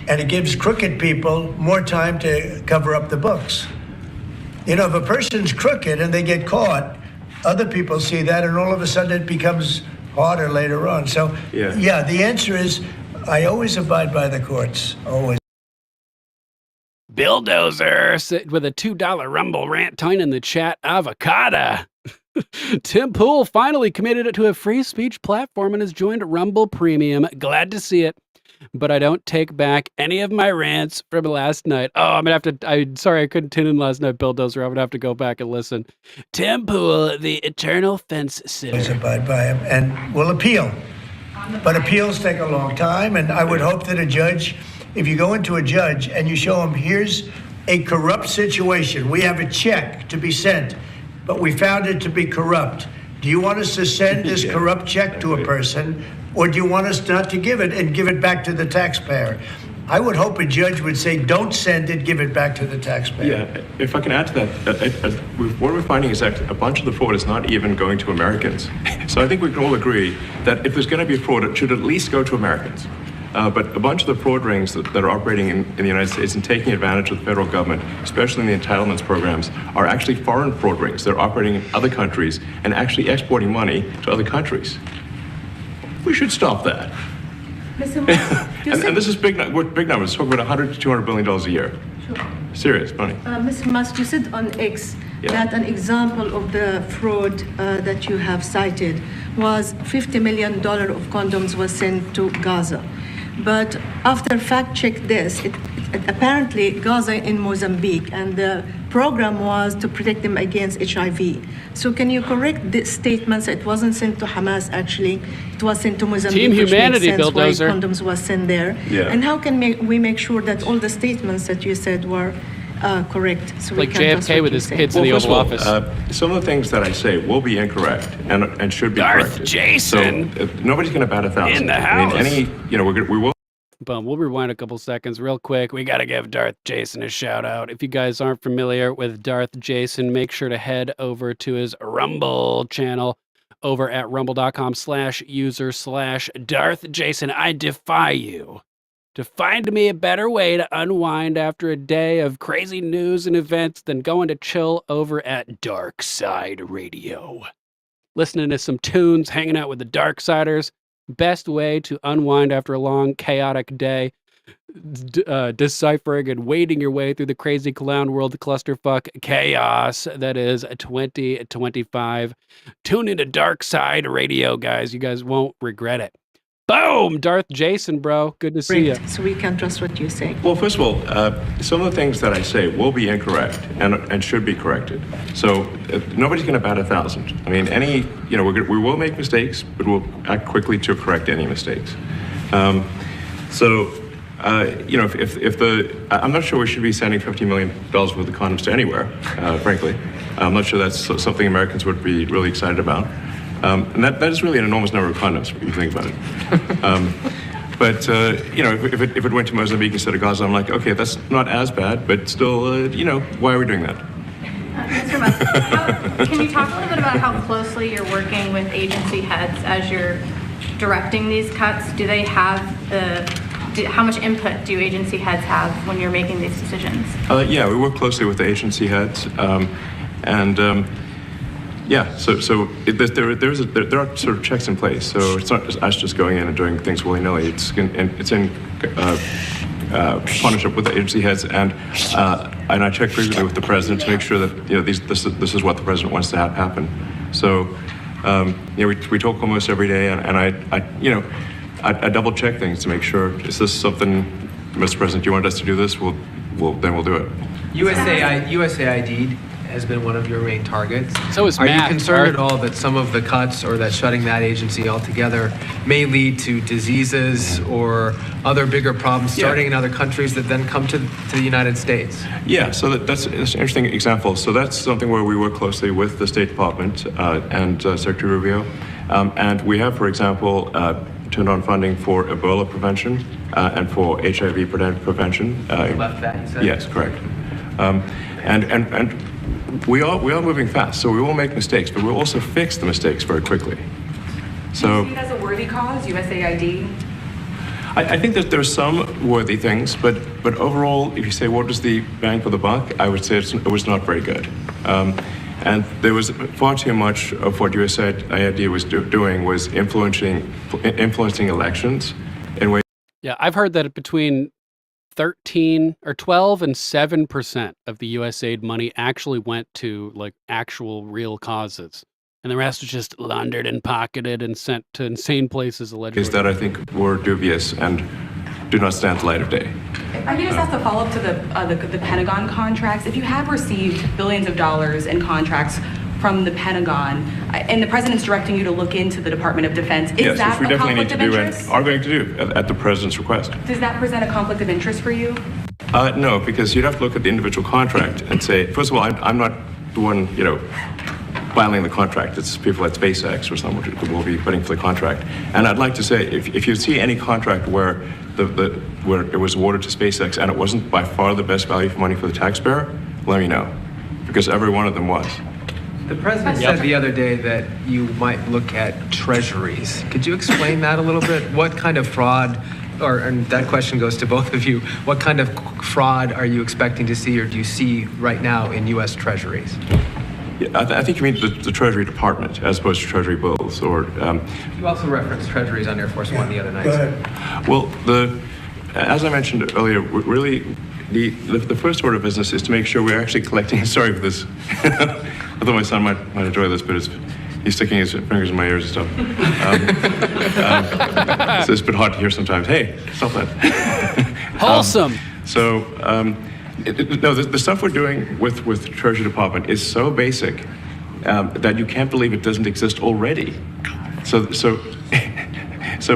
and it gives crooked people more time to cover up the books. You know, if a person's crooked and they get caught, other people see that, and all of a sudden it becomes harder later on. So, yeah, the answer is I always abide by the courts, always. Billdozer with a $2 Rumble rant tying in the chat avocado. Tim Pool finally committed it to a free speech platform and has joined Rumble Premium. Glad to see it, but I don't take back any of my rants from last night. Oh, I'm gonna have to. I'm sorry I couldn't tune in last night, Billdozer. I'm gonna have to go back and listen. Tim Pool, the eternal fence sitter. Always abide by him, and we'll appeal. But appeals take a long time, and I would hope that a judge, if you go into a judge and you show him, here's a corrupt situation, we have a check to be sent, but we found it to be corrupt. Do you want us to send this corrupt check to a person, or do you want us not to give it and give it back to the taxpayer? I would hope a judge would say, don't send it, give it back to the taxpayer. Yeah, if I can add to that, what we're finding is that a bunch of the fraud is not even going to Americans. So I think we can all agree that if there's going to be fraud, it should at least go to Americans. But a bunch of the fraud rings that are operating in the United States and taking advantage of the federal government, especially in the entitlements programs, are actually foreign fraud rings. They're operating in other countries and actually exporting money to other countries. We should stop that. And this is big numbers. We're talking about $100 to $200 billion a year. Sure. Serious money. Mr. Musk, you said on X that an example of the fraud that you have cited was $50 million of condoms was sent to Gaza. But after fact check this, it apparently Gaza in Mozambique, and the program was to protect them against HIV. So can you correct the statements? It wasn't sent to Hamas, actually. It was sent to Mozambique, Team which Humanity, makes sense why Bulldozer. condoms was sent there. Yeah. And how can we make sure that all the statements that you said were correct? So Like we can trust JFK what with you his say. kids in the first Oval of all, Office. some of the things that I say will be incorrect and should be Darth corrected. Jason So nobody's going to bat 1,000. in the I mean, house. we will. Boom. We'll rewind a couple seconds real quick. We got to give Darth Jason a shout out. If you guys aren't familiar with Darth Jason, make sure to head over to his Rumble channel over at rumble.com/user/Darth Jason. I defy you to find me a better way to unwind after a day of crazy news and events than going to chill over at Dark Side Radio. Listening to some tunes, hanging out with the Dark Siders. Best way to unwind after a long, chaotic day, deciphering and wading your way through the crazy clown world clusterfuck chaos that is 2025. Tune into Dark Side Radio, guys. You guys won't regret it. Boom! Darth Jason, bro. Good to see you. So we can trust what you say. Well, first of all, some of the things that I say will be incorrect and should be corrected. So nobody's going to bat 1,000. I mean, we will make mistakes, but we'll act quickly to correct any mistakes. I'm not sure we should be sending $50 million worth of condoms to anywhere, frankly. I'm not sure that's something Americans would be really excited about. And that is really an enormous number of condoms, if you think about it. If it went to Mozambique instead of Gaza, I'm like, okay, that's not as bad, but still, why are we doing that? Mr. Musk, can you talk a little bit about how closely you're working with agency heads as you're directing these cuts? Do they have how much input do agency heads have when you're making these decisions? Yeah, we work closely with the agency heads, Yeah, so there are sort of checks in place. So it's not just us just going in and doing things willy-nilly. It's in partnership with the agency heads, and I check frequently with the president to make sure that this is what the president wants to have happen. So we talk almost every day, and I double check things to make sure, is this something, Mr. President, you want us to do this? Then we'll do it. USAID has been one of your main targets. So is Are Matt, you concerned at all that some of the cuts or that shutting that agency altogether may lead to diseases or other bigger problems starting in other countries that then come to the United States? Yeah, so that's an interesting example. So that's something where we work closely with the State Department and Secretary Rubio. And we have, for example, turned on funding for Ebola prevention and for HIV prevention. Left that, you said? Yes, correct. And we are moving fast, so we will make mistakes, but we'll also fix the mistakes very quickly. So Do you see it as a worthy cause, USAID? I think that there's some worthy things, but overall, if you say what was the bang for the buck, I would say it was not very good. And there was far too much of what USAID was doing was influencing elections in ways. Yeah, I've heard that between 13 or 12 and 7% of the USAID money actually went to like actual real causes. And the rest was just laundered and pocketed and sent to insane places allegedly. Is that I think were dubious and do not stand the light of day. I can just ask a follow-up to the Pentagon contracts. If you have received billions of dollars in contracts from the Pentagon, and the president's directing you to look into the Department of Defense, is that which we a definitely need conflict to of do interest? and are going to do at the president's request. Does that present a conflict of interest for you? No, because you'd have to look at the individual contract and say, first of all, I'm not the one, filing the contract. It's people at SpaceX or someone who will be putting for the contract. And I'd like to say, if you see any contract where where it was awarded to SpaceX and it wasn't by far the best value for money for the taxpayer, let me know, because every one of them was. The president said the other day that you might look at treasuries. Could you explain that a little bit? What kind of fraud, and that question goes to both of you, what kind of fraud are you expecting to see or do you see right now in U.S. treasuries? Yeah, I think you mean the Treasury Department as opposed to Treasury bills, or. You also referenced treasuries on Air Force One the other night. Go ahead. Well, as I mentioned earlier, really the first order of business is to make sure we're actually collecting. Sorry for this. I thought my son might enjoy this, but he's sticking his fingers in my ears and stuff. So it's a bit hard to hear sometimes. Hey, stop that. Wholesome. So, no, the stuff we're doing with the Treasury Department is so basic that you can't believe it doesn't exist already. So,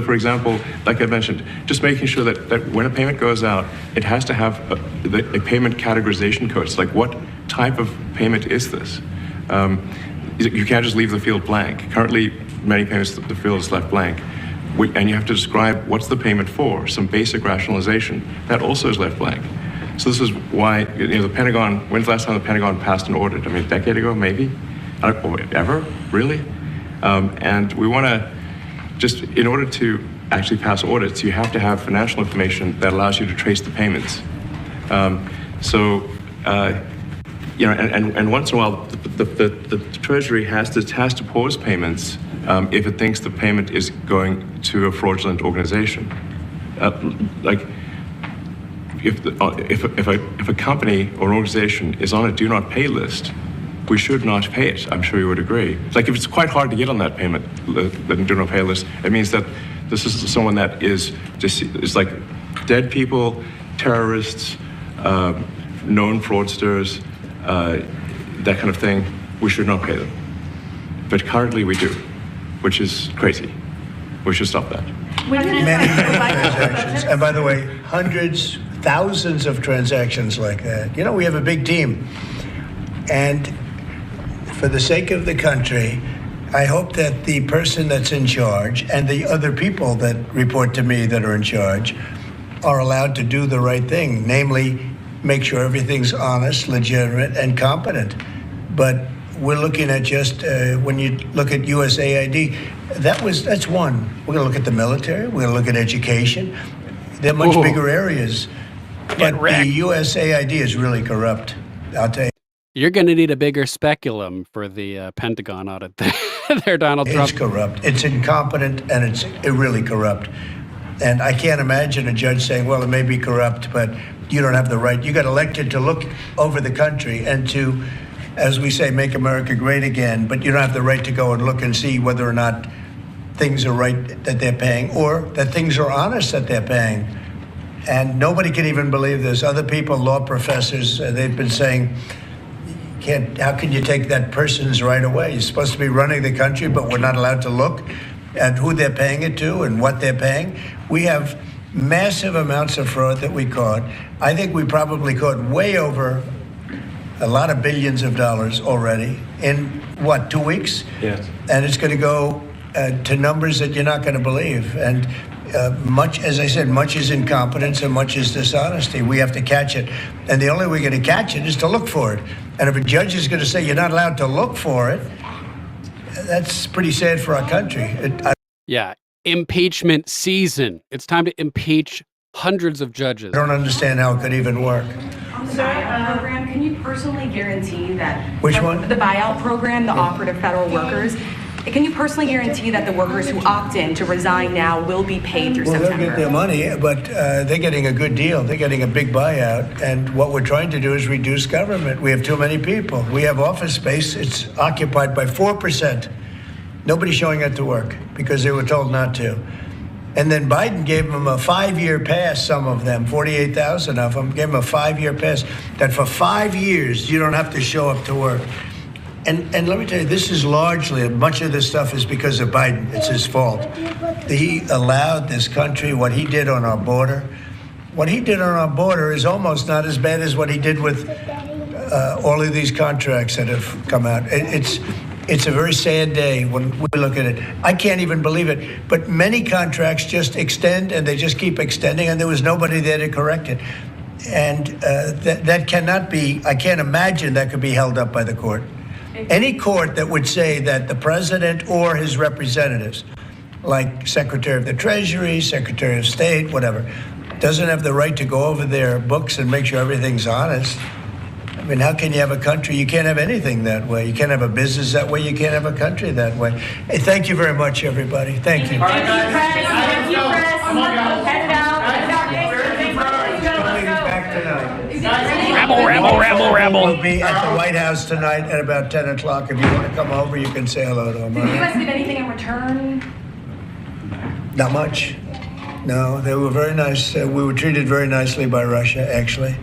for example, like I mentioned, just making sure that when a payment goes out, it has to have a payment categorization code. It's like, what type of payment is this? You can't just leave the field blank. Currently, many payments, the field is left blank. And you have to describe what's the payment for, some basic rationalization. That also is left blank. So this is why, the Pentagon, when's the last time the Pentagon passed an audit? I mean, a decade ago, maybe? Ever? Really? And we want to, just in order to actually pass audits, you have to have financial information that allows you to trace the payments. And once in a while, the Treasury has to pause payments if it thinks the payment is going to a fraudulent organization. If a company or an organization is on a do not pay list, we should not pay it. I'm sure you would agree. Like, if it's quite hard to get on that payment, the do not pay list, it means that this is someone that is like dead people, terrorists, known fraudsters, that kind of thing. We should not pay them. But currently we do, which is crazy. We should stop that. Many transactions. And by the way, hundreds, thousands of transactions like that. We have a big team. And for the sake of the country, I hope that the person that's in charge and the other people that report to me that are in charge are allowed to do the right thing, namely make sure everything's honest, legitimate, and competent. But we're looking at just, when you look at USAID, that's one. We're going to look at the military, we're going to look at education. They're much bigger areas. But the USAID is really corrupt, I'll tell you. You're going to need a bigger speculum for the Pentagon audit there, Donald Trump. It's corrupt. It's incompetent, and it's really corrupt. And I can't imagine a judge saying, well, it may be corrupt, but you don't have the right. You got elected to look over the country and to, as we say, make America great again, but you don't have the right to go and look and see whether or not things are right that they're paying or that things are honest that they're paying. And nobody can even believe this. Other people, law professors, they've been saying, how can you take that person's right away? You're supposed to be running the country, but we're not allowed to look at who they're paying it to and what they're paying. We have massive amounts of fraud that we caught. I think we probably caught way over a lot of billions of dollars already in, 2 weeks? Yes. And it's going to go to numbers that you're not going to believe. And much, as I said, much is incompetence and much is dishonesty. We have to catch it. And the only way we're going to catch it is to look for it. And if a judge is going to say you're not allowed to look for it, that's pretty sad for our country. Yeah, impeachment season. It's time to impeach hundreds of judges. I don't understand how it could even work. Program, can you personally guarantee that... Which one? The buyout program, the operative federal workers. Can you personally guarantee that the workers who opt in to resign now will be paid through September? They'll get their money, but they're getting a good deal. They're getting a big buyout. And what we're trying to do is reduce government. We have too many people. We have office space. It's occupied by 4%. Nobody's showing up to work because they were told not to. And then Biden gave them a 5-year pass, some of them, 48,000 of them, gave them a 5-year pass, that for 5 years you don't have to show up to work. And let me tell you, this is largely, much of this stuff is because of Biden. It's his fault. He allowed this country, what he did on our border. What he did on our border is almost not as bad as what he did with all of these contracts that have come out. It's a very sad day when we look at it. I can't even believe it. But many contracts just extend, and they just keep extending, and there was nobody there to correct it. And that cannot be, I can't imagine that could be held up by the court. Any court that would say that the president or his representatives, like Secretary of the Treasury, Secretary of State, whatever, doesn't have the right to go over their books and make sure everything's honest. I mean, how can you have a country? You can't have anything that way. You can't have a business that way. You can't have a country that way. Hey, thank you very much, everybody. Thank you. Thank you, press. Thank you, press. Head down. Back tonight. Rabble. We'll be at the White House tonight at about 10 o'clock. If you want to come over, you can say hello to them. Did you guys give anything in return? Not much. No, they were very nice. We were treated very nicely by Russia, actually.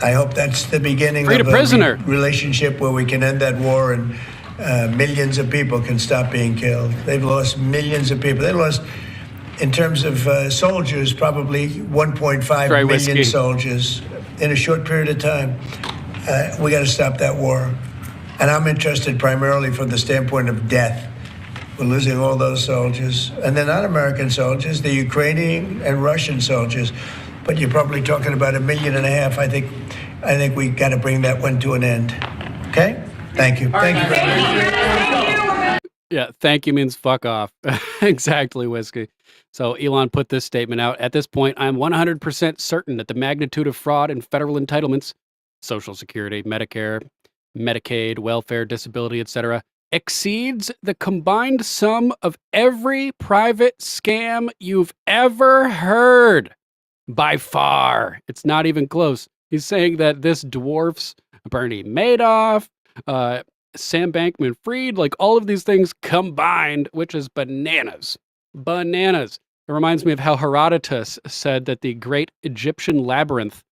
I hope that's the beginning Freed of a prisoner. Relationship where we can end that war and millions of people can stop being killed. They've lost millions of people. They lost, in terms of soldiers, probably 1.5 million whiskey. soldiers in a short period of time. We got to stop that war. And I'm interested primarily from the standpoint of death. We're losing all those soldiers. And they're not American soldiers, they're Ukrainian and Russian soldiers. But you're probably talking about 1.5 million. I think we got to bring that one to an end. Okay? Thank you. Thank you very much. Yeah, thank you means fuck off. Exactly, Whiskey. So Elon put this statement out. At this point, I'm 100% certain that the magnitude of fraud and federal entitlements, Social Security, Medicare, Medicaid, welfare, disability, etc., exceeds the combined sum of every private scam you've ever heard. By far. It's not even close. He's saying that this dwarfs Bernie Madoff, Sam Bankman-Fried, like all of these things combined, which is bananas. Bananas. It reminds me of how Herodotus said that the great Egyptian labyrinth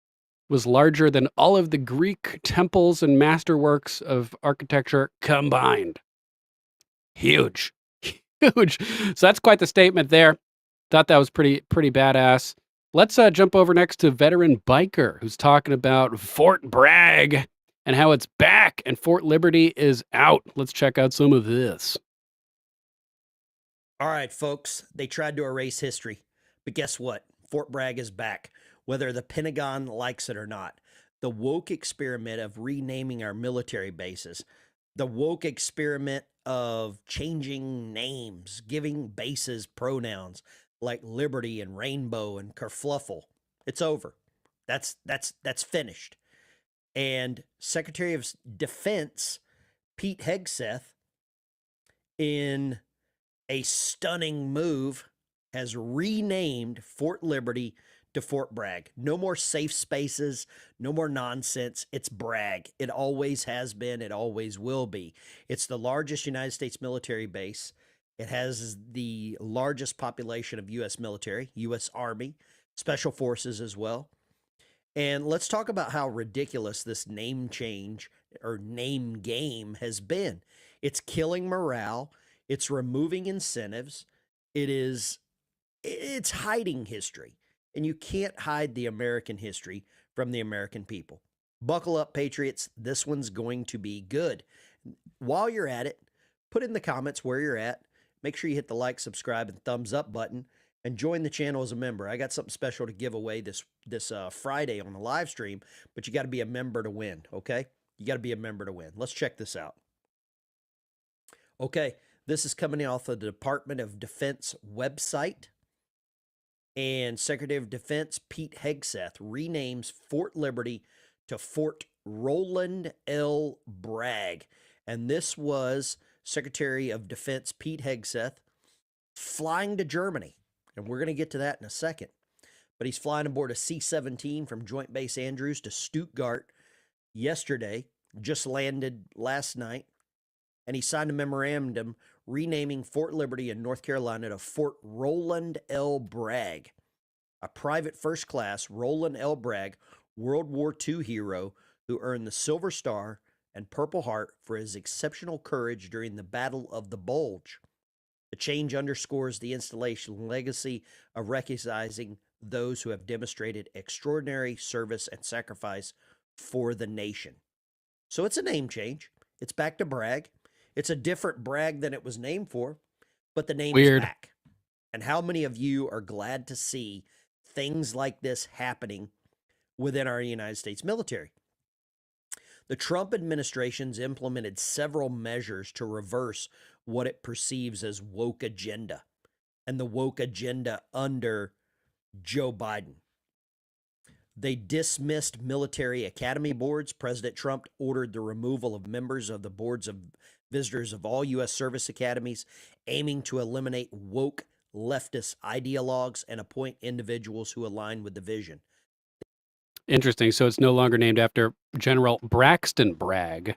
was larger than all of the Greek temples and masterworks of architecture combined. Huge. Huge. So that's quite the statement there. Thought that was pretty badass. Let's jump over next to veteran biker who's talking about Fort Bragg and how it's back and Fort Liberty is out. Let's check out some of this. All right, folks, they tried to erase history, but guess what? Fort Bragg is back, whether the Pentagon likes it or not. The woke experiment of renaming our military bases, the woke experiment of changing names, giving bases pronouns like Liberty and Rainbow and Kerfluffle, it's over. That's finished. And Secretary of Defense Pete Hegseth, in a stunning move, has renamed Fort Liberty to Fort Bragg. No more safe spaces, no more nonsense. It's Bragg. It always has been, it always will be. It's the largest United States military base. It has the largest population of U.S. military, U.S. Army, Special Forces as well. And let's talk about how ridiculous this name change or name game has been. It's killing morale. It's removing incentives. It's hiding history. And you can't hide the American history from the American people. Buckle up, Patriots. This one's going to be good. While you're at it, put in the comments where you're at. Make sure you hit the like, subscribe, and thumbs up button. And join the channel as a member. I got something special to give away this Friday on the live stream, but you got to be a member to win, okay? You got to be a member to win. Let's check this out. Okay, this is coming off of the Department of Defense website. And Secretary of Defense Pete Hegseth renames Fort Liberty to Fort Roland L. Bragg. And this was Secretary of Defense Pete Hegseth flying to Germany. And we're going to get to that in a second. But he's flying aboard a C-17 from Joint Base Andrews to Stuttgart yesterday, just landed last night. And he signed a memorandum renaming Fort Liberty in North Carolina to Fort Roland L. Bragg, a private first class Roland L. Bragg World War II hero who earned the Silver Star and Purple Heart for his exceptional courage during the Battle of the Bulge. The change underscores the installation legacy of recognizing those who have demonstrated extraordinary service and sacrifice for the nation. So it's a name change. It's back to Bragg. It's a different Bragg than it was named for, but the name is back. And how many of you are glad to see things like this happening within our United States military? The Trump administration's implemented several measures to reverse what it perceives as woke agenda and the woke agenda under Joe Biden. They dismissed military academy boards. President Trump ordered the removal of members of the boards of visitors of all U.S. service academies, aiming to eliminate woke leftist ideologues and appoint individuals who align with the vision. Interesting. So it's no longer named after General Braxton Bragg,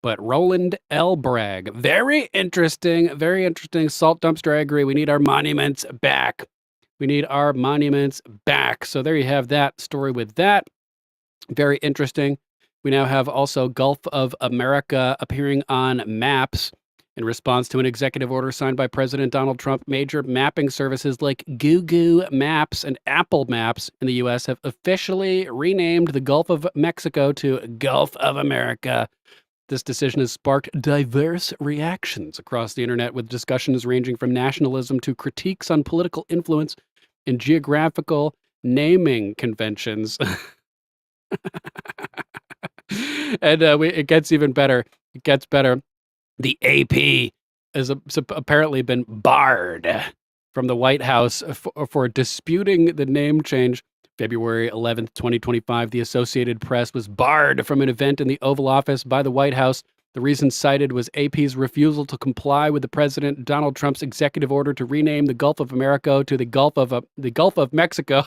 but Roland L. Bragg. Very interesting. Very interesting. Salt dumpster, I agree. We need our monuments back. We need our monuments back. So there you have that story with that. Very interesting. We now have also Gulf of America appearing on maps in response to an executive order signed by President Donald Trump. Major mapping services like Google Maps and Apple Maps in the U.S. have officially renamed the Gulf of Mexico to Gulf of America. This decision has sparked diverse reactions across the internet, with discussions ranging from nationalism to critiques on political influence and geographical naming conventions. And it gets even better. It gets better. The AP has apparently been barred from the White House for disputing the name change. February 11th, 2025, the Associated Press was barred from an event in the Oval Office by the White House. The reason cited was AP's refusal to comply with the President Donald Trump's executive order to rename the Gulf of America to the Gulf of Mexico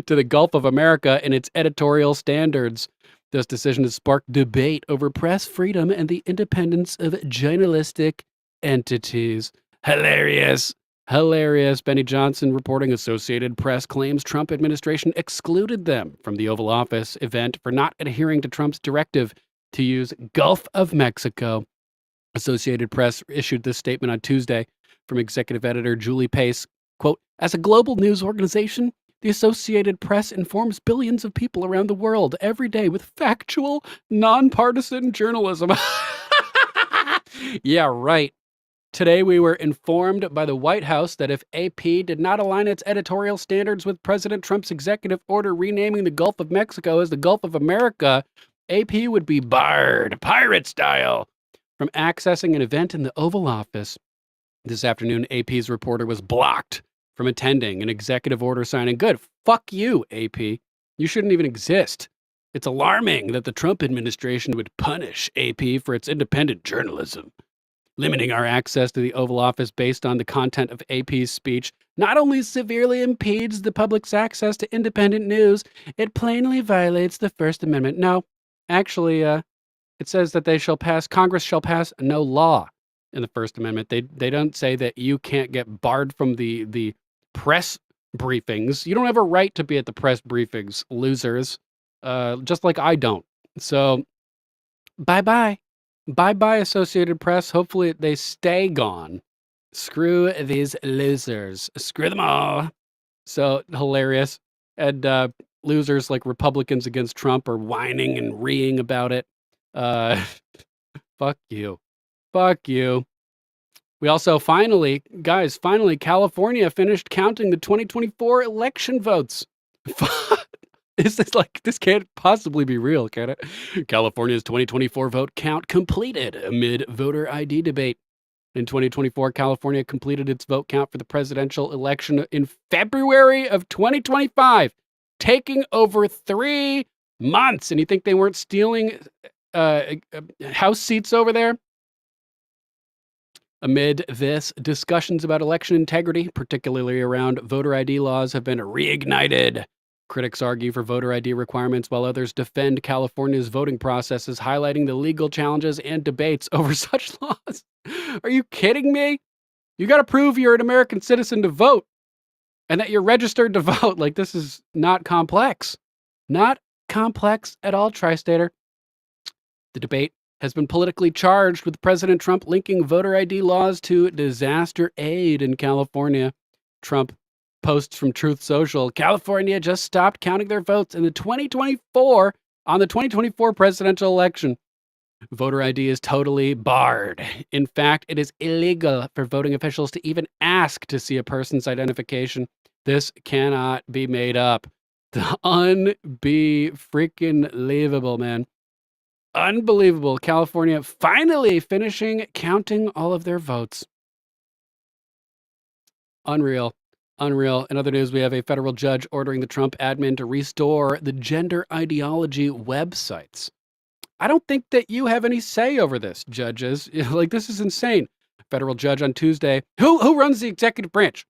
to the Gulf of America in its editorial standards. This decision has sparked debate over press freedom and the independence of journalistic entities. Hilarious. Benny Johnson reporting Associated Press claims Trump administration excluded them from the Oval Office event for not adhering to Trump's directive to use Gulf of Mexico. Associated Press issued this statement on Tuesday from executive editor Julie Pace. Quote, as a global news organization, the Associated Press informs billions of people around the world every day with factual, nonpartisan journalism. Yeah, right. Today, we were informed by the White House that if AP did not align its editorial standards with President Trump's executive order renaming the Gulf of Mexico as the Gulf of America, AP would be barred, pirate style, from accessing an event in the Oval Office. This afternoon, AP's reporter was blocked from attending an executive order signing. Good. Fuck you, AP. You shouldn't even exist. It's alarming that the Trump administration would punish AP for its independent journalism. Limiting our access to the Oval Office based on the content of AP's speech not only severely impedes the public's access to independent news, it plainly violates the First Amendment. No, actually, it says that Congress shall pass no law in the First Amendment. They don't say that you can't get barred from the press briefings. You don't have a right to be at the press briefings, losers. Just like I don't. So, bye-bye. Bye-bye, Associated Press. Hopefully they stay gone. Screw these losers. Screw them all. So hilarious. And losers like Republicans against Trump are whining and reeing about it. Fuck you. Fuck you. We also finally, California finished counting the 2024 election votes. This can't possibly be real, can it? California's 2024 vote count completed amid voter ID debate. In 2024, California completed its vote count for the presidential election in February of 2025, taking over 3 months. And you think they weren't stealing House seats over there? Amid this, discussions about election integrity, particularly around voter ID laws, have been reignited. Critics argue for voter ID requirements while others defend California's voting processes, highlighting the legal challenges and debates over such laws. Are you kidding me? You got to prove you're an American citizen to vote and that you're registered to vote. Like, this is not complex. Not complex at all, Tri-Stater. The debate has been politically charged, with President Trump linking voter ID laws to disaster aid in California. Trump posts from Truth Social. California just stopped counting their votes in the 2024 presidential election. Voter ID is totally barred. In fact, it is illegal for voting officials to even ask to see a person's identification. This cannot be made up. Unbe-freaking-lievable, man. Unbelievable. California finally finishing counting all of their votes. Unreal. In other news, we have a federal judge ordering the Trump admin to restore the gender ideology websites. I don't think that you have any say over this, judges. Like, this is insane. Federal judge on Tuesday. Who runs the executive branch?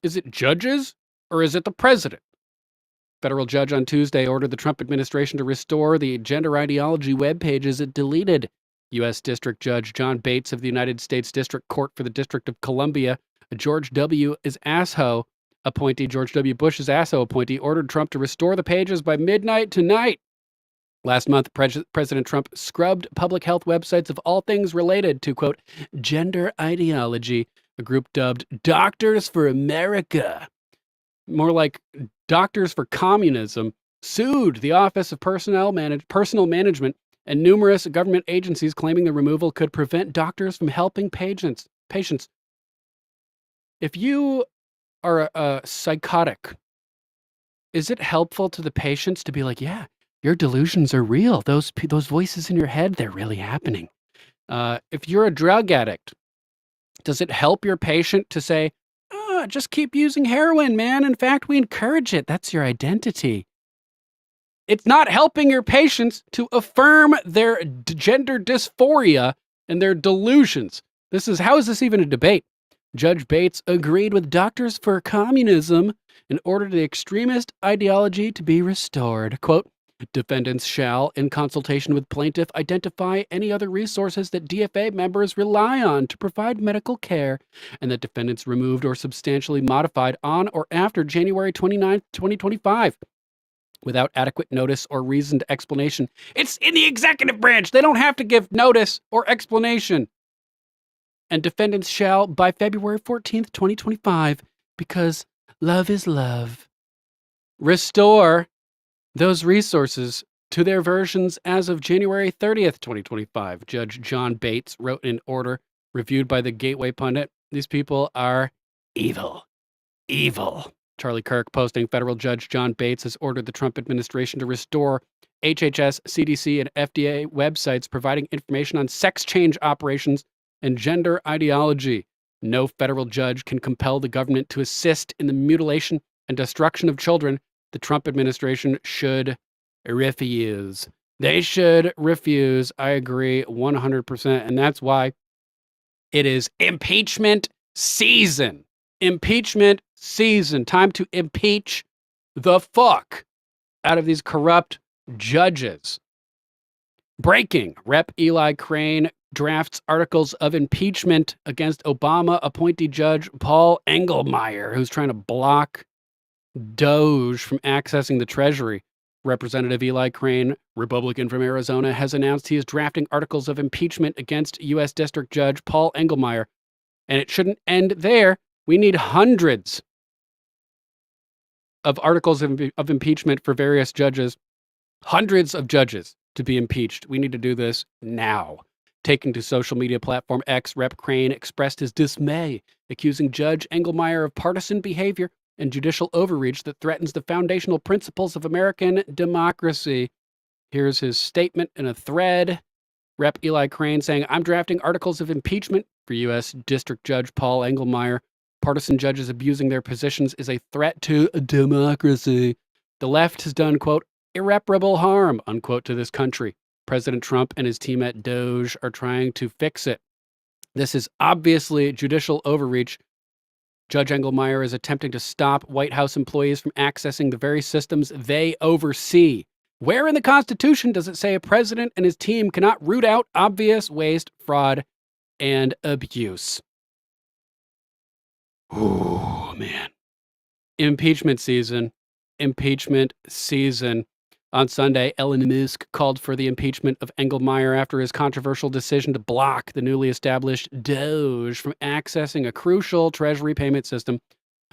Is it judges or is it the president? Federal judge on Tuesday ordered the Trump administration to restore the gender ideology web pages it deleted. U.S. District Judge John Bates of the United States District Court for the District of Columbia, George W. Asho, appointee, George W. Bush's ASO appointee, ordered Trump to restore the pages by midnight tonight. Last month, President Trump scrubbed public health websites of all things related to, quote, gender ideology, a group dubbed Doctors for America, more like Doctors for Communism, sued the Office of Personal Management and numerous government agencies, claiming the removal could prevent doctors from helping patients. If you are a psychotic, is it helpful to the patients to be like, yeah, your delusions are real. Those voices in your head, they're really happening. If you're a drug addict, does it help your patient to say, just keep using heroin, man? In fact, we encourage it. That's your identity. It's not helping your patients to affirm their gender dysphoria and their delusions. How is this even a debate? Judge Bates agreed with Doctors for Communism and ordered the extremist ideology to be restored. Quote, defendants shall, in consultation with plaintiff, identify any other resources that DFA members rely on to provide medical care, and that defendants removed or substantially modified on or after January 29, 2025. Without adequate notice or reasoned explanation. It's in the executive branch. They don't have to give notice or explanation. And defendants shall, by February 14th, 2025, because love is love, restore those resources to their versions as of January 30th, 2025. Judge John Bates wrote an order reviewed by the Gateway Pundit. These people are evil. Evil. Charlie Kirk posting, federal judge John Bates has ordered the Trump administration to restore HHS, CDC, and FDA websites providing information on sex change operations and gender ideology. No federal judge can compel the government to assist in the mutilation and destruction of children. The Trump administration should refuse. They should refuse. I agree 100%. And that's why it is impeachment season. Impeachment season. Time to impeach the fuck out of these corrupt judges. Breaking. Rep. Eli Crane drafts articles of impeachment against Obama appointee Judge Paul Engelmeyer, who's trying to block Doge from accessing the Treasury. Representative Eli Crane, Republican from Arizona, has announced he is drafting articles of impeachment against U.S. District Judge Paul Engelmeyer. And it shouldn't end there. We need hundreds of articles of impeachment for various judges, hundreds of judges to be impeached. We need to do this now. Taking to social media platform X, Rep. Crane expressed his dismay, accusing Judge Engelmeyer of partisan behavior and judicial overreach that threatens the foundational principles of American democracy. Here's his statement in a thread. Rep. Eli Crane saying, I'm drafting articles of impeachment for U.S. District Judge Paul Engelmeyer. Partisan judges abusing their positions is a threat to democracy. The left has done, quote, irreparable harm, unquote, to this country. President Trump and his team at Doge are trying to fix it. This is obviously judicial overreach. Judge Engelmeyer is attempting to stop White House employees from accessing the very systems they oversee. Where in the Constitution does it say a president and his team cannot root out obvious waste, fraud, and abuse? Oh, man. Impeachment season. Impeachment season. On Sunday, Elon Musk called for the impeachment of Engelmeyer after his controversial decision to block the newly established Doge from accessing a crucial Treasury payment system.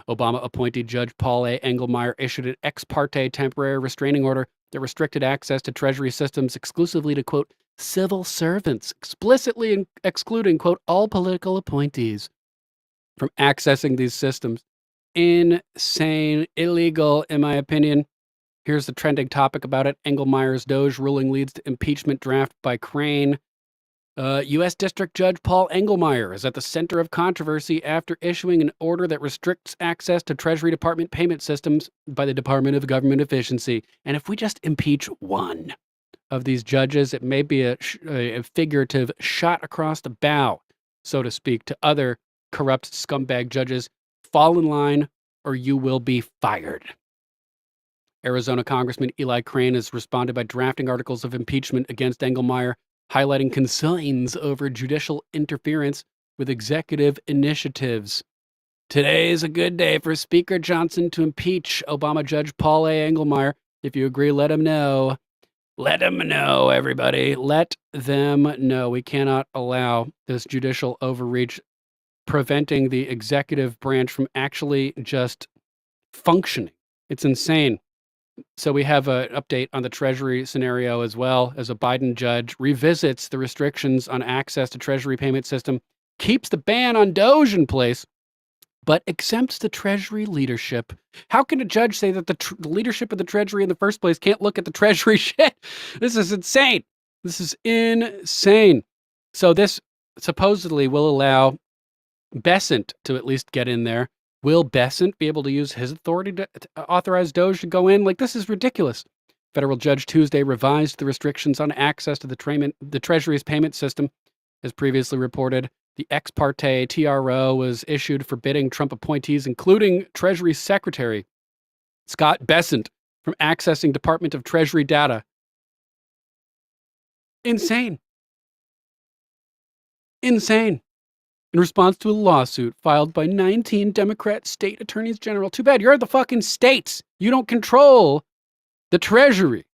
Obama appointed Judge Paul A. Engelmeyer issued an ex parte temporary restraining order that restricted access to Treasury systems exclusively to, quote, civil servants, explicitly excluding, quote, all political appointees from accessing these systems. Insane, illegal, in my opinion. Here's the trending topic about it. Engelmeyer's Doge ruling leads to impeachment draft by Crane. U.S. District Judge Paul Engelmeyer is at the center of controversy after issuing an order that restricts access to Treasury Department payment systems by the Department of Government Efficiency. And if we just impeach one of these judges, it may be a figurative shot across the bow, so to speak, to other corrupt scumbag judges. Fall in line or you will be fired. Arizona Congressman Eli Crane has responded by drafting articles of impeachment against Engelmeyer, highlighting concerns over judicial interference with executive initiatives. Today is a good day for Speaker Johnson to impeach Obama Judge Paul A. Engelmeyer. If you agree, let him know. Let them know, everybody. Let them know. We cannot allow this judicial overreach preventing the executive branch from actually just functioning. It's insane. So we have an update on the Treasury scenario as well, as a Biden judge revisits the restrictions on access to Treasury payment system, keeps the ban on Doge in place, but exempts the Treasury leadership. How can a judge say that the leadership of the Treasury in the first place can't look at the Treasury shit? This is insane. This is insane. So this supposedly will allow Besant to at least get in there. Will Besant be able to use his authority to authorize Doge to go in? Like, this is ridiculous. Federal judge Tuesday revised the restrictions on access to the Treasury's payment system. As previously reported, the ex parte TRO was issued forbidding Trump appointees, including Treasury Secretary Scott Bessent, from accessing Department of Treasury data. Insane. Insane. In response to a lawsuit filed by 19 Democrat state attorneys general. Too bad you're the fucking states. You don't control the Treasury.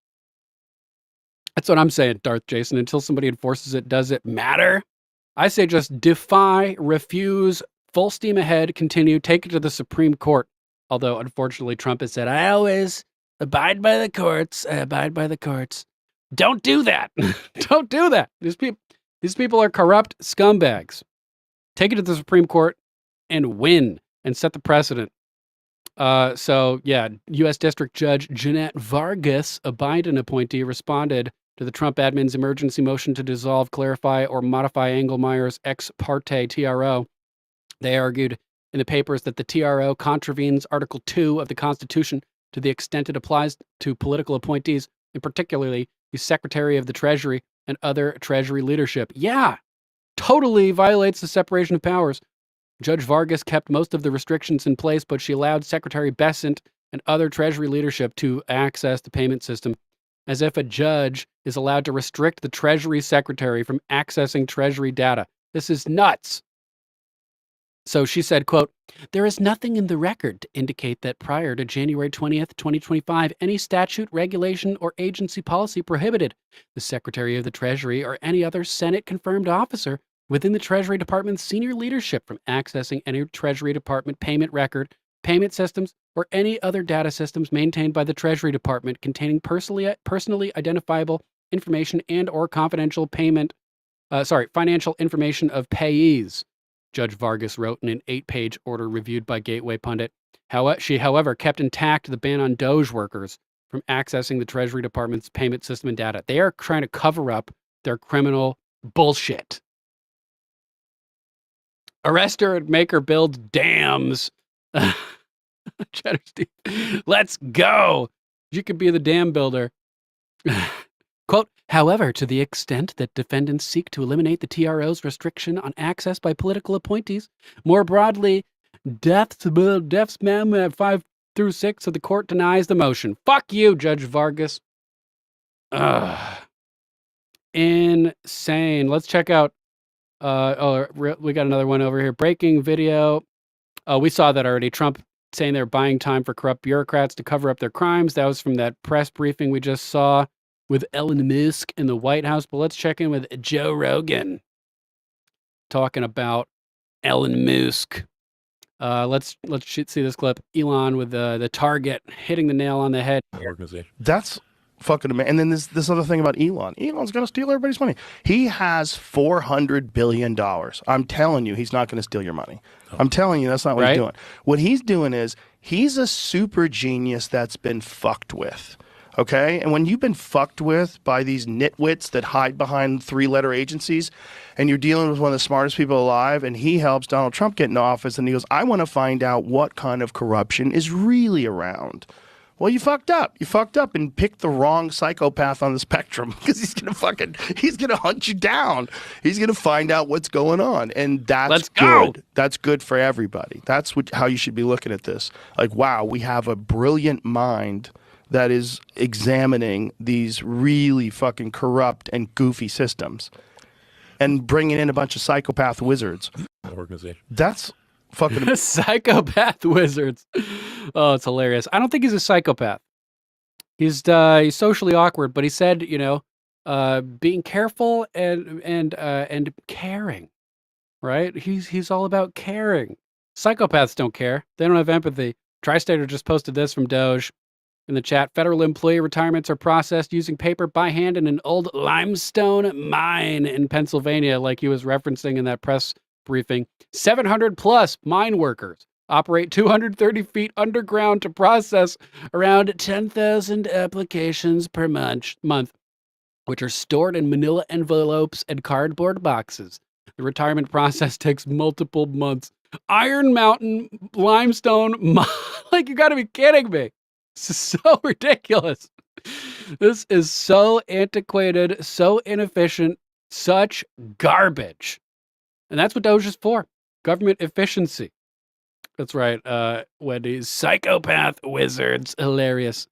That's what I'm saying, Darth Jason. Until somebody enforces it, does it matter? I say just defy, refuse, full steam ahead, continue, take it to the Supreme Court. Although, unfortunately, Trump has said, I always abide by the courts. I abide by the courts. Don't do that. Don't do that. These people are corrupt scumbags. Take it to the Supreme Court and win and set the precedent. So, U.S. District Judge Jeanette Vargas, a Biden appointee, responded to the Trump admin's emergency motion to dissolve, clarify, or modify Engelmeyer's ex parte TRO. They argued in the papers that the TRO contravenes Article 2 of the Constitution to the extent it applies to political appointees, and particularly the Secretary of the Treasury and other Treasury leadership. Yeah, totally violates the separation of powers. Judge Vargas kept most of the restrictions in place, but she allowed Secretary Bessent and other Treasury leadership to access the payment system, as if a judge is allowed to restrict the Treasury Secretary from accessing Treasury data. This is nuts. So she said, quote, there is nothing in the record to indicate that prior to January 20th, 2025, any statute, regulation, or agency policy prohibited the Secretary of the Treasury or any other Senate-confirmed officer within the Treasury Department's senior leadership from accessing any Treasury Department payment record, payment systems, or any other data systems maintained by the Treasury Department containing personally identifiable information and or confidential financial information of payees. Judge Vargas wrote in an 8-page order reviewed by Gateway Pundit. She, however, kept intact the ban on Doge workers from accessing the Treasury Department's payment system and data. They are trying to cover up their criminal bullshit. Arrest her and make her build dams. Cheddar Steve. Let's go. You could be the dam builder. Quote, however, to the extent that defendants seek to eliminate the TRO's restriction on access by political appointees, more broadly, deaths 5 through 6 of the court denies the motion. Fuck you, Judge Vargas. Insane. Let's check out, we got another one over here. Breaking video. Oh, we saw that already. Trump saying they're buying time for corrupt bureaucrats to cover up their crimes. That was from that press briefing we just saw with Elon Musk in the White House. But let's check in with Joe Rogan talking about Elon Musk. Let's see this clip. Elon with the target hitting the nail on the head. Organization. That's fucking amazing. And then this other thing about Elon. Elon's going to steal everybody's money. He has $400 billion. I'm telling you, he's not going to steal your money. I'm telling you, that's not what he's doing. What he's doing is he's a super genius that's been fucked with. Okay? And when you've been fucked with by these nitwits that hide behind 3-letter agencies, and you're dealing with one of the smartest people alive, and he helps Donald Trump get in office, and he goes, I want to find out what kind of corruption is really around. Well, you fucked up. You fucked up and picked the wrong psychopath on the spectrum, because he's gonna hunt you down. He's gonna find out what's going on, and that's good. That's good for everybody. That's how you should be looking at this. Like, wow, we have a brilliant mind that is examining these really fucking corrupt and goofy systems, and bringing in a bunch of psychopath wizards. Organization. That's Fucking psychopath wizards. Oh, it's hilarious. I don't think he's a psychopath. He's socially awkward, but he said, being careful and caring, right? He's all about caring. Psychopaths don't care. They don't have empathy. TriStater just posted this from Doge in the chat. Federal employee retirements are processed using paper by hand in an old limestone mine in Pennsylvania, like he was referencing in that press briefing. 700 plus mine workers operate 230 feet underground to process around 10,000 applications per month, which are stored in manila envelopes and cardboard boxes. The retirement process takes multiple months. Iron Mountain limestone, like, you gotta be kidding me. This is so ridiculous. This is so antiquated, so inefficient, such garbage. And that's what Doge is for. Government efficiency. That's right, Wendy's psychopath wizards. Hilarious.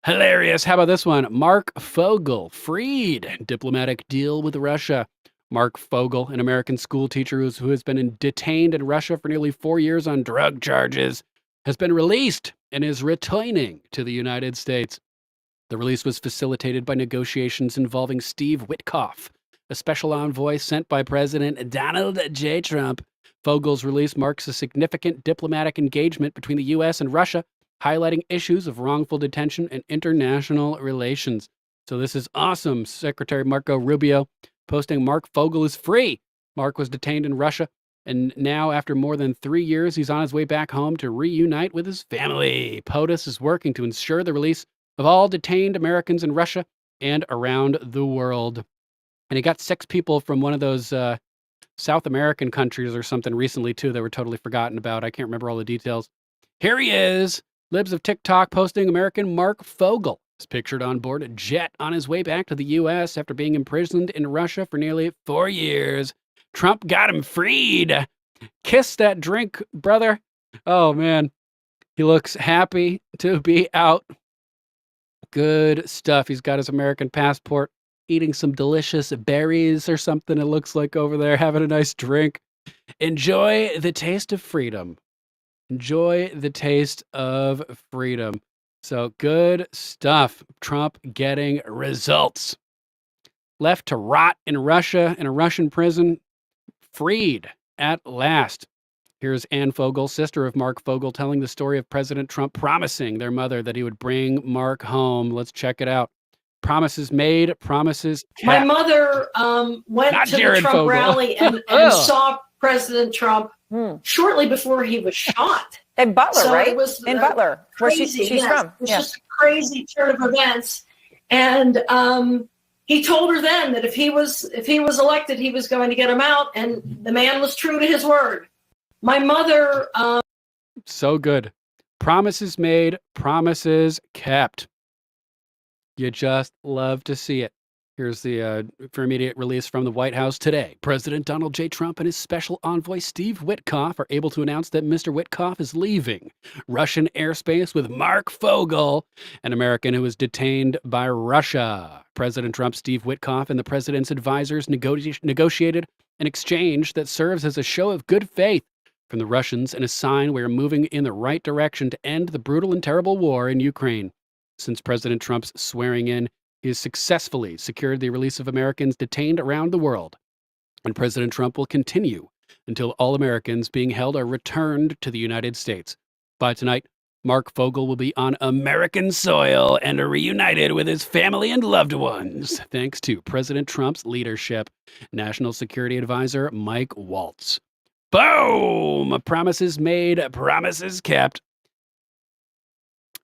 Hilarious. How about this one? Mark Fogel freed. Diplomatic deal with Russia. Mark Fogel, an American school teacher who has been detained in Russia for nearly 4 years on drug charges, has been released and is returning to the United States. The release was facilitated by negotiations involving Steve Witkoff, a special envoy sent by President Donald J. Trump. Fogel's release marks a significant diplomatic engagement between the U.S. and Russia, highlighting issues of wrongful detention and international relations. So this is awesome. Secretary Marco Rubio posting Mark Fogel is free. Mark was detained in Russia, and now after more than 3 years, he's on his way back home to reunite with his family. POTUS is working to ensure the release of all detained Americans in Russia and around the world. And he got 6 people from one of those South American countries or something recently, too, that were totally forgotten about. I can't remember all the details. Here he is. Libs of TikTok posting American Mark Fogel is pictured on board a jet on his way back to the U.S. after being imprisoned in Russia for nearly 4 years. Trump got him freed. Kiss that drink, brother. Oh, man. He looks happy to be out. Good stuff. He's got his American passport, eating some delicious berries or something, it looks like, over there, having a nice drink. Enjoy the taste of freedom. Enjoy the taste of freedom. So good stuff. Trump getting results. Left to rot in Russia, in a Russian prison, freed at last. Here's Ann Fogel, sister of Mark Fogel, telling the story of President Trump promising their mother that he would bring Mark home. Let's check it out. Promises made, promises kept. My mother went Not to Jared the Trump Fogel. rally and saw President Trump shortly before he was shot. In Butler, So right? it was, In Butler, where crazy, she's from. It was Yeah. just a crazy turn of events. And he told her then that if he was elected, he was going to get him out. And the man was true to his word. My mother. So good. Promises made, promises kept. You just love to see it. Here's the for immediate release from the White House today. President Donald J. Trump and his special envoy Steve Witkoff are able to announce that Mr. Witkoff is leaving Russian airspace with Mark Fogel, an American who was detained by Russia. President Trump, Steve Witkoff, and the president's advisors negotiated an exchange that serves as a show of good faith from the Russians and a sign we are moving in the right direction to end the brutal and terrible war in Ukraine. Since President Trump's swearing in, he has successfully secured the release of Americans detained around the world. And President Trump will continue until all Americans being held are returned to the United States. By tonight, Mark Fogel will be on American soil and reunited with his family and loved ones, thanks to President Trump's leadership. National Security Advisor Mike Waltz. Boom! Promises made, promises kept.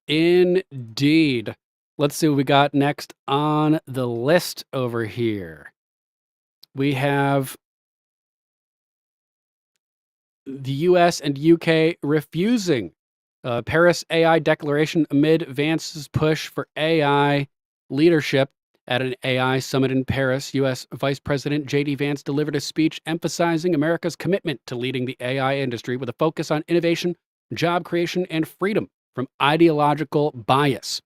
Indeed. Let's see what we got next on the list over here. We have the US and UK refusing Paris AI declaration amid Vance's push for AI leadership. At an AI summit in Paris, U.S. Vice President J.D. Vance delivered a speech emphasizing America's commitment to leading the AI industry with a focus on innovation, job creation, and freedom from ideological bias.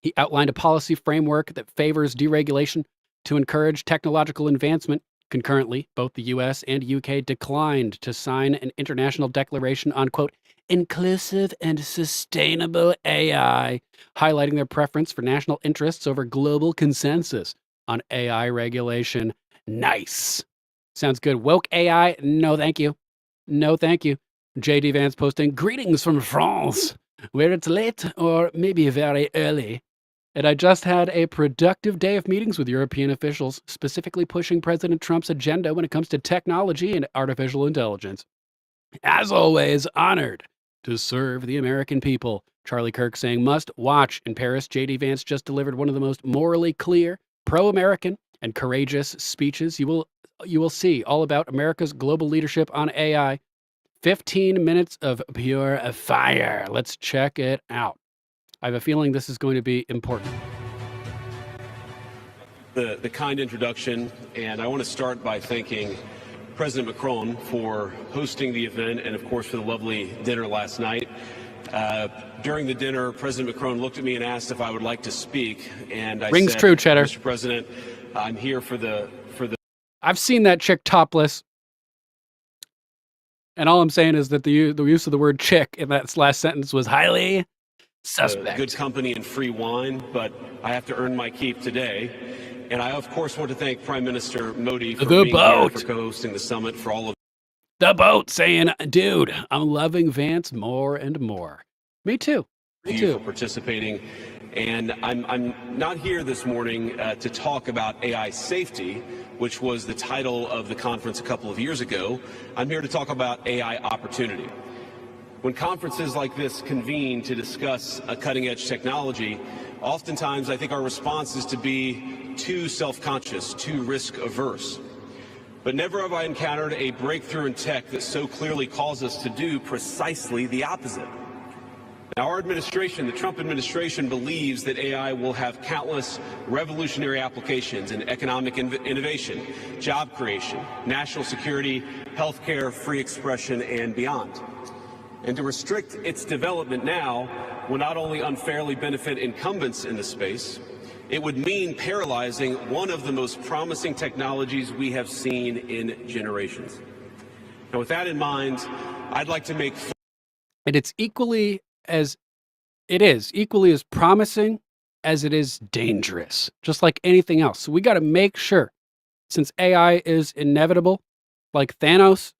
He outlined a policy framework that favors deregulation to encourage technological advancement Concurrently, both the US and UK declined to sign an international declaration on, quote, inclusive and sustainable AI, highlighting their preference for national interests over global consensus on AI regulation. Nice. Sounds good. Woke AI? No, thank you. No, thank you. JD Vance posting, greetings from France, where it's late or maybe very early. And I just had a productive day of meetings with European officials, specifically pushing President Trump's agenda when it comes to technology and artificial intelligence. As always, honored to serve the American people. Charlie Kirk saying, must watch in Paris. JD Vance just delivered one of the most morally clear, pro-American, and courageous speeches you will see all about America's global leadership on AI. 15 minutes of pure fire. Let's check it out. I have a feeling this is going to be important. The kind introduction, and I want to start by thanking President Macron for hosting the event and, of course, for the lovely dinner last night. During the dinner, President Macron looked at me and asked if I would like to speak, and I Rings said, true, Cheddar. Mr. President, I'm here for the. I've seen that chick topless. And all I'm saying is that the use of the word chick in that last sentence was highly suspect. Good company and free wine, but I have to earn my keep today. And I, of course, want to thank Prime Minister Modi for being here, for co-hosting the summit, for all of the boat saying, dude, I'm loving Vance more and more. Me too. Me you too. for participating. And I'm not here this morning to talk about AI safety, which was the title of the conference a couple of years ago. I'm here to talk about AI opportunity. When conferences like this convene to discuss a cutting-edge technology, oftentimes I think our response is to be too self-conscious, too risk-averse. But never have I encountered a breakthrough in tech that so clearly calls us to do precisely the opposite. Now, our administration, the Trump administration, believes that AI will have countless revolutionary applications in economic innovation, job creation, national security, healthcare, free expression, and beyond. And to restrict its development now will not only unfairly benefit incumbents in the space, it would mean paralyzing one of the most promising technologies we have seen in generations. Now, with that in mind, I'd like to make... And it's equally as promising as it is dangerous, just like anything else. So we got to make sure, since AI is inevitable, like Thanos,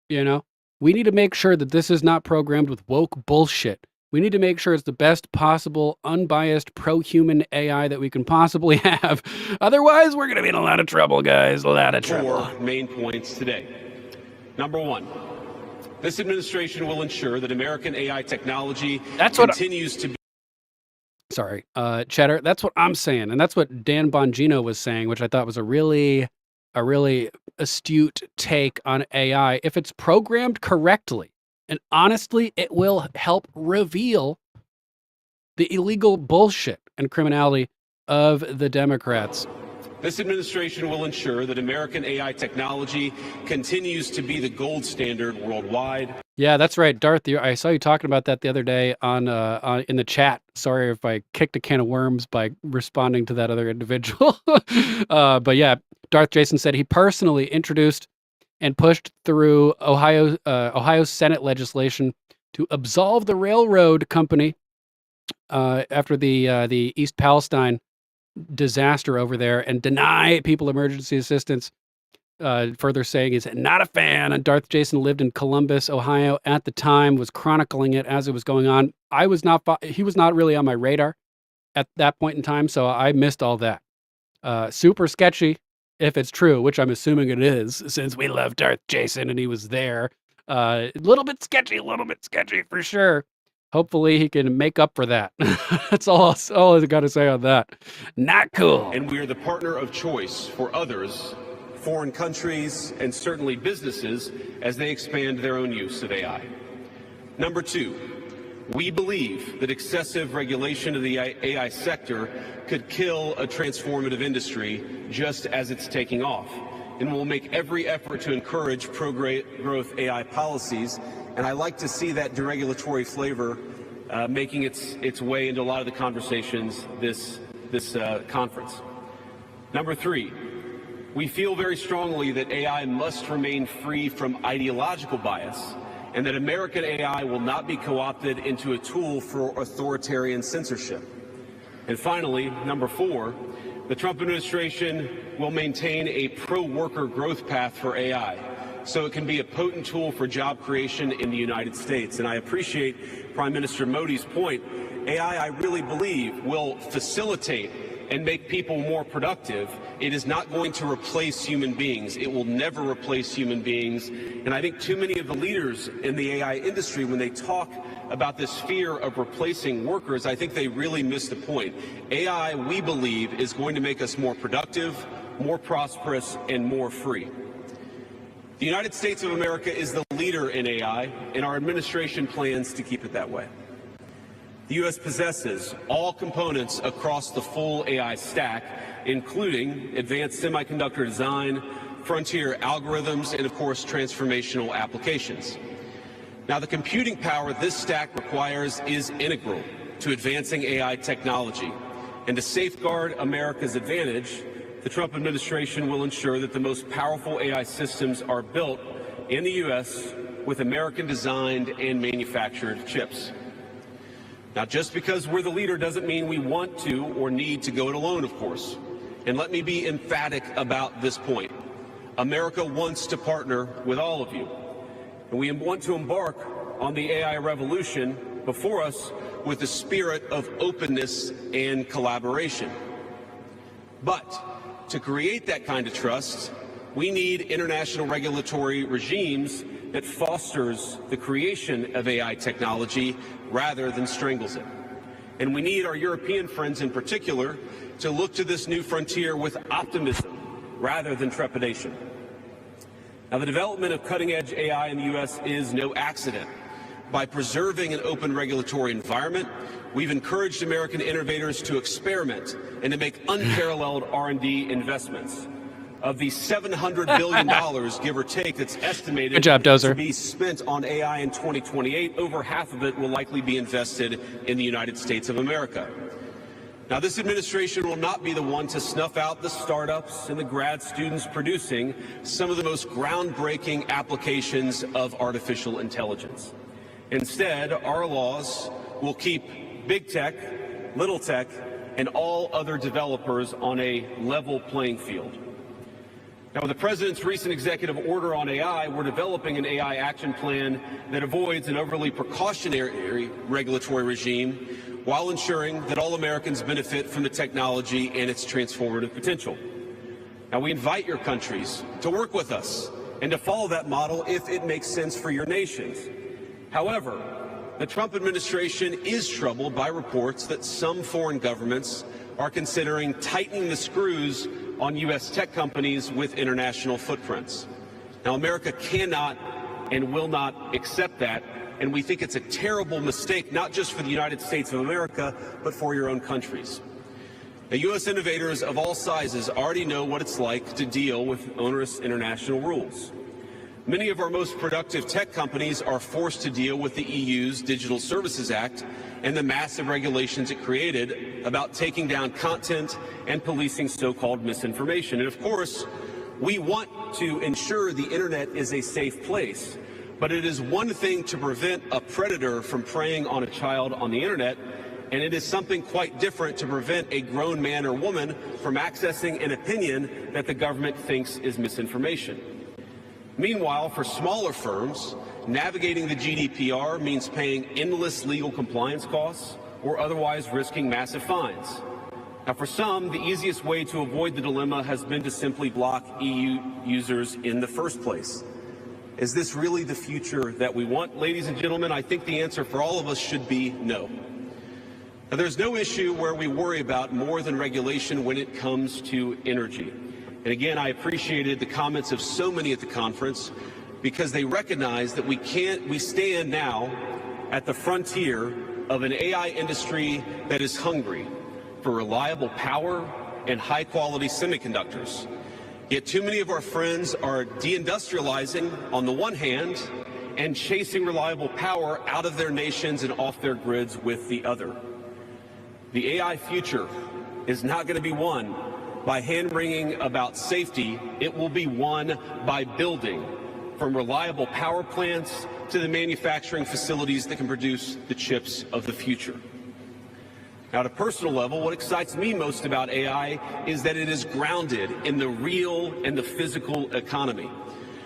we need to make sure that this is not programmed with woke bullshit. We need to make sure it's the best possible, unbiased, pro-human AI that we can possibly have. Otherwise, we're going to be in a lot of trouble, guys. A lot of trouble. 4 main points today. Number 1, this administration will ensure that American AI technology continues to be... Sorry, Cheddar, that's what I'm saying. And that's what Dan Bongino was saying, which I thought was a really astute take on AI. If it's programmed correctly, and honestly, it will help reveal the illegal bullshit and criminality of the Democrats. This administration will ensure that American AI technology continues to be the gold standard worldwide. Yeah, that's right, Darth. I saw you talking about that the other day on in the chat. Sorry if I kicked a can of worms by responding to that other individual. But yeah, Darth Jason said he personally introduced and pushed through Ohio Senate legislation to absolve the railroad company after the East Palestine disaster over there and deny people emergency assistance. Further saying he's not a fan. And Darth Jason lived in Columbus, Ohio at the time, was chronicling it as it was going on. He was not really on my radar at that point in time, so I missed all that. Super sketchy if it's true, which I'm assuming it is, since we love Darth Jason and he was there. A little bit sketchy for sure. Hopefully he can make up for that. That's all I got to say on that. Not cool. And we are the partner of choice for others, foreign countries, and certainly businesses as they expand their own use of AI. Number 2, we believe that excessive regulation of the AI sector could kill a transformative industry just as it's taking off. And we'll make every effort to encourage pro-growth AI policies. And I like to see that deregulatory flavor making its way into a lot of the conversations this conference. Number 3, We feel very strongly that AI must remain free from ideological bias and that American AI will not be co-opted into a tool for authoritarian censorship. And finally, number 4, the Trump administration will maintain a pro-worker growth path for AI, so it can be a potent tool for job creation in the United States. And I appreciate Prime Minister Modi's point. AI, I really believe, will facilitate and make people more productive. It is not going to replace human beings. It will never replace human beings. And I think too many of the leaders in the AI industry, when they talk about this fear of replacing workers, I think they really miss the point. AI, we believe, is going to make us more productive, more prosperous, and more free. The United States of America is the leader in AI, and our administration plans to keep it that way. The U.S. possesses all components across the full AI stack, including advanced semiconductor design, frontier algorithms, and of course, transformational applications. Now, the computing power this stack requires is integral to advancing AI technology. And to safeguard America's advantage, the Trump administration will ensure that the most powerful AI systems are built in the U.S. with American-designed and manufactured chips. Now, just because we're the leader doesn't mean we want to or need to go it alone, of course. And let me be emphatic about this point. America wants to partner with all of you. And we want to embark on the AI revolution before us with the spirit of openness and collaboration. But to create that kind of trust, we need international regulatory regimes that fosters the creation of AI technology rather than strangles it. And we need our European friends in particular to look to this new frontier with optimism rather than trepidation. Now, the development of cutting-edge AI in the U.S. is no accident. By preserving an open regulatory environment, we've encouraged American innovators to experiment and to make unparalleled R&D investments. Of the $700 billion, give or take, that's estimated Good job, Dozer. to be spent on AI in 2028, over half of it will likely be invested in the United States of America. Now, this administration will not be the one to snuff out the startups and the grad students producing some of the most groundbreaking applications of artificial intelligence. Instead, our laws will keep big tech, little tech, and all other developers on a level playing field. Now, with the President's recent executive order on AI, we're developing an AI action plan that avoids an overly precautionary regulatory regime while ensuring that all Americans benefit from the technology and its transformative potential. Now, we invite your countries to work with us and to follow that model if it makes sense for your nations. However, the Trump administration is troubled by reports that some foreign governments are considering tightening the screws on U.S. tech companies with international footprints. Now, America cannot and will not accept that, and we think it's a terrible mistake, not just for the United States of America, but for your own countries. Now, U.S. innovators of all sizes already know what it's like to deal with onerous international rules. Many of our most productive tech companies are forced to deal with the EU's Digital Services Act and the massive regulations it created about taking down content and policing so-called misinformation. And of course, we want to ensure the internet is a safe place, but it is one thing to prevent a predator from preying on a child on the internet, and it is something quite different to prevent a grown man or woman from accessing an opinion that the government thinks is misinformation. Meanwhile, for smaller firms, navigating the GDPR means paying endless legal compliance costs or otherwise risking massive fines. Now, for some, the easiest way to avoid the dilemma has been to simply block EU users in the first place. Is this really the future that we want? Ladies and gentlemen, I think the answer for all of us should be no. Now, there's no issue where we worry about more than regulation when it comes to energy. And again, I appreciated the comments of so many at the conference because they recognize that we stand now at the frontier of an AI industry that is hungry for reliable power and high-quality semiconductors. Yet too many of our friends are deindustrializing on the one hand and chasing reliable power out of their nations and off their grids with the other. The AI future is not going to be won by hand-wringing about safety. It will be won by building, from reliable power plants to the manufacturing facilities that can produce the chips of the future. Now, at a personal level, what excites me most about AI is that it is grounded in the real and the physical economy.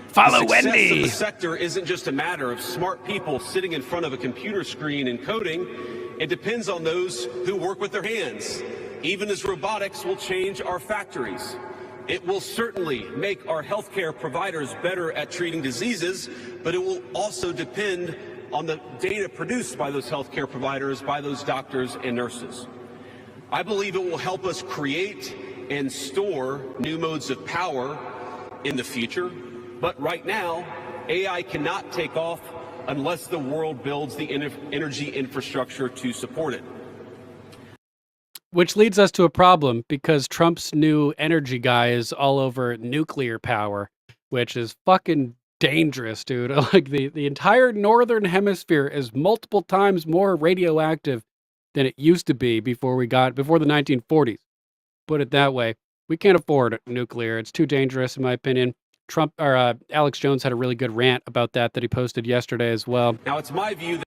Follow the success Wendy. of the sector isn't just a matter of smart people sitting in front of a computer screen and coding. It depends on those who work with their hands. Even as robotics will change our factories, it will certainly make our healthcare providers better at treating diseases, but it will also depend on the data produced by those healthcare providers, by those doctors and nurses. I believe it will help us create and store new modes of power in the future, but right now, AI cannot take off unless the world builds the energy infrastructure to support it. Which leads us to a problem, because Trump's new energy guy is all over nuclear power, which is fucking dangerous, dude. Like the entire northern hemisphere is multiple times more radioactive than it used to be before the 1940s. Put it that way. We can't afford nuclear. It's too dangerous, in my opinion. Alex Jones had a really good rant about that he posted yesterday as well. Now, it's my view that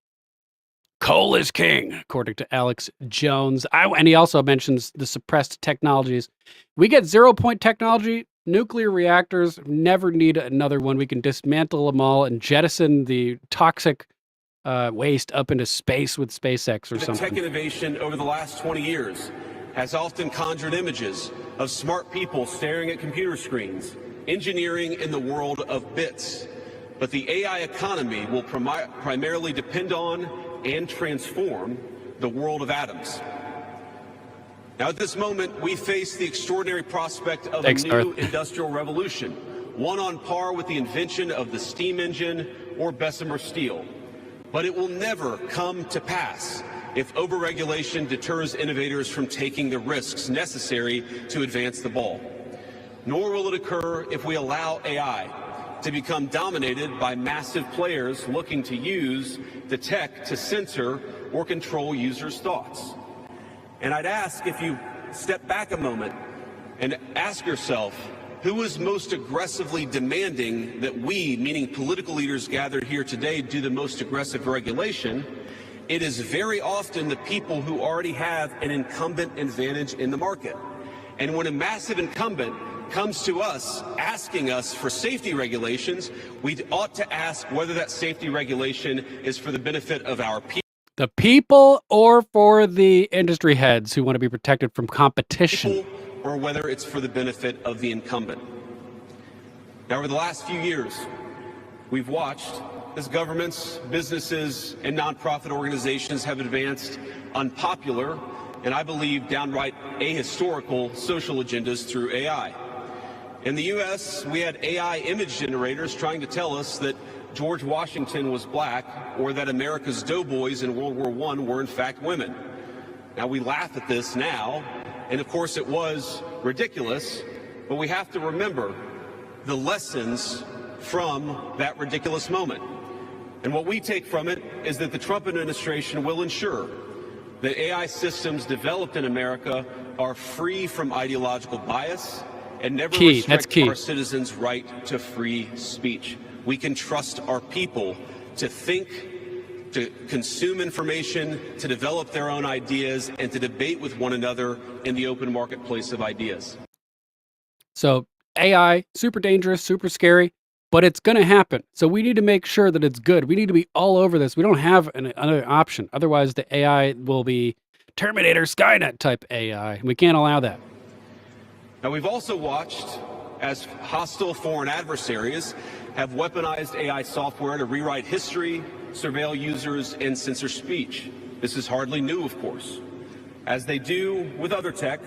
coal is king, according to Alex Jones. And he also mentions the suppressed technologies. We get 0-point technology. Nuclear reactors never need another one. We can dismantle them all and jettison the toxic waste up into space with SpaceX or something. Tech innovation over the last 20 years has often conjured images of smart people staring at computer screens, engineering in the world of bits. But the AI economy will primarily depend on and transform the world of atoms. Now, at this moment, we face the extraordinary prospect of a new industrial revolution, one on par with the invention of the steam engine or Bessemer steel. But it will never come to pass if overregulation deters innovators from taking the risks necessary to advance the ball. Nor will it occur if we allow AI to become dominated by massive players looking to use the tech to censor or control users' thoughts. And I'd ask, if you step back a moment and ask yourself, who is most aggressively demanding that we, meaning political leaders gathered here today, do the most aggressive regulation? It is very often the people who already have an incumbent advantage in the market. And when a massive incumbent comes to us asking us for safety regulations, we ought to ask whether that safety regulation is for the benefit of our people. The people, or for the industry heads who want to be protected from competition, or whether it's for the benefit of the incumbent. Now, over the last few years, we've watched as governments, businesses, and nonprofit organizations have advanced unpopular and, I believe, downright ahistorical social agendas through AI. In the U.S., we had AI image generators trying to tell us that George Washington was black, or that America's doughboys in World War I were in fact women. Now, we laugh at this now, and of course it was ridiculous, but we have to remember the lessons from that ridiculous moment. And what we take from it is that the Trump administration will ensure that AI systems developed in America are free from ideological bias and never restrict our citizens' right to free speech. We can trust our people to think, to consume information, to develop their own ideas, and to debate with one another in the open marketplace of ideas. So AI, super dangerous, super scary, but it's going to happen. So we need to make sure that it's good. We need to be all over this. We don't have another option. Otherwise, the AI will be Terminator, Skynet type AI. We can't allow that. Now, we've also watched as hostile foreign adversaries have weaponized AI software to rewrite history, surveil users, and censor speech. This is hardly new, of course. As they do with other tech,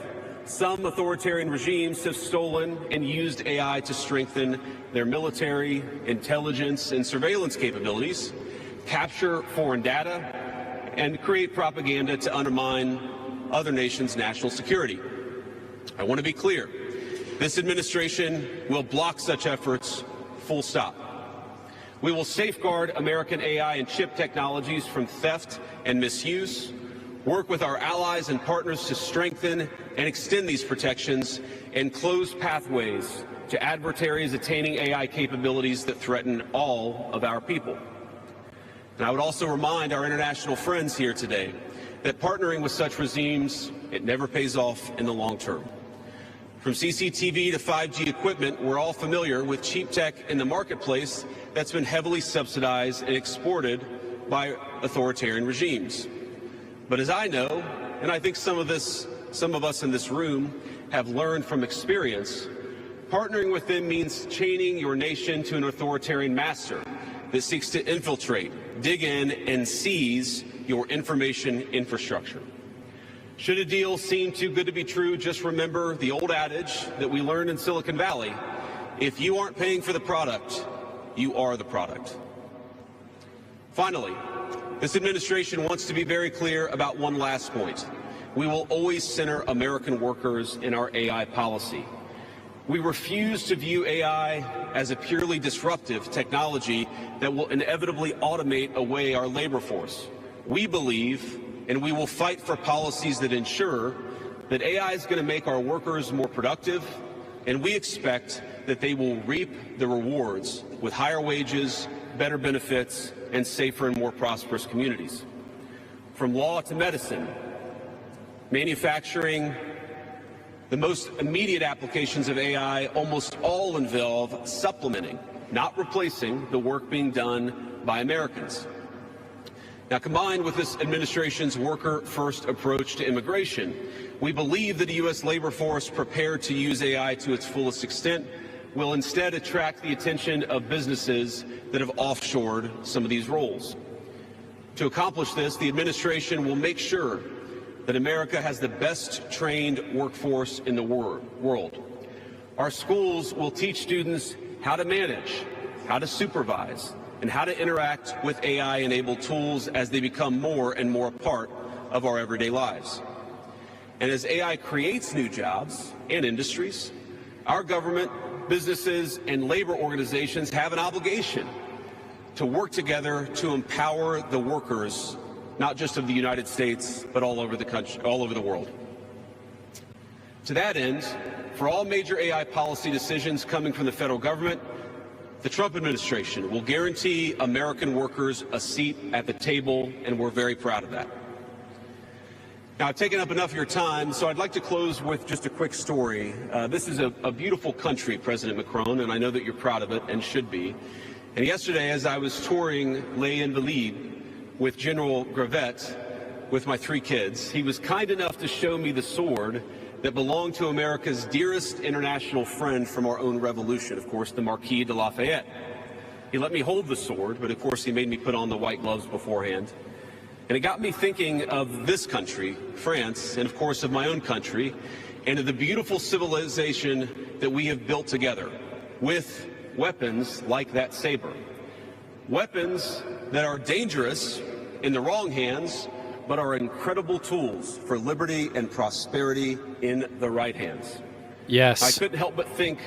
some authoritarian regimes have stolen and used AI to strengthen their military, intelligence, and surveillance capabilities, capture foreign data, and create propaganda to undermine other nations' national security. I want to be clear. This administration will block such efforts, full stop. We will safeguard American AI and chip technologies from theft and misuse. work with our allies and partners to strengthen and extend these protections, and close pathways to adversaries attaining AI capabilities that threaten all of our people. And I would also remind our international friends here today that partnering with such regimes, it never pays off in the long term. From CCTV to 5G equipment, we're all familiar with cheap tech in the marketplace that's been heavily subsidized and exported by authoritarian regimes. But as I know, and I think some of us in this room have learned from experience, partnering with them means chaining your nation to an authoritarian master that seeks to infiltrate, dig in, and seize your information infrastructure. Should a deal seem too good to be true, just remember the old adage that we learned in Silicon Valley: if you aren't paying for the product, you are the product. Finally, this administration wants to be very clear about one last point. We will always center American workers in our AI policy. We refuse to view AI as a purely disruptive technology that will inevitably automate away our labor force. We believe, and we will fight for policies that ensure that AI is going to make our workers more productive, and we expect that they will reap the rewards with higher wages, better benefits, and safer and more prosperous communities. From law to medicine, manufacturing, the most immediate applications of AI almost all involve supplementing, not replacing, the work being done by Americans. Now, combined with this administration's worker-first approach to immigration, we believe that a U.S. labor force prepared to use AI to its fullest extent will instead attract the attention of businesses that have offshored some of these roles. To accomplish this, the administration will make sure that America has the best trained workforce in the world. Our schools will teach students how to manage, how to supervise, and how to interact with AI-enabled tools as they become more and more a part of our everyday lives. And as AI creates new jobs and industries, our government, businesses, and labor organizations have an obligation to work together to empower the workers, not just of the United States, but all over the country, all over the world. To that end, for all major AI policy decisions coming from the federal government, the Trump administration will guarantee American workers a seat at the table, and we're very proud of that. Now, I've taken up enough of your time, so I'd like to close with just a quick story. This is a beautiful country, President Macron, and I know that you're proud of it and should be. And yesterday, as I was touring Les Invalides with General Gravette with my 3 kids, he was kind enough to show me the sword that belonged to America's dearest international friend from our own revolution, of course, the Marquis de Lafayette. He let me hold the sword, but of course he made me put on the white gloves beforehand. And it got me thinking of this country, France, and of course of my own country, and of the beautiful civilization that we have built together with weapons like that saber. Weapons that are dangerous in the wrong hands, but are incredible tools for liberty and prosperity in the right hands. Yes. I couldn't help but think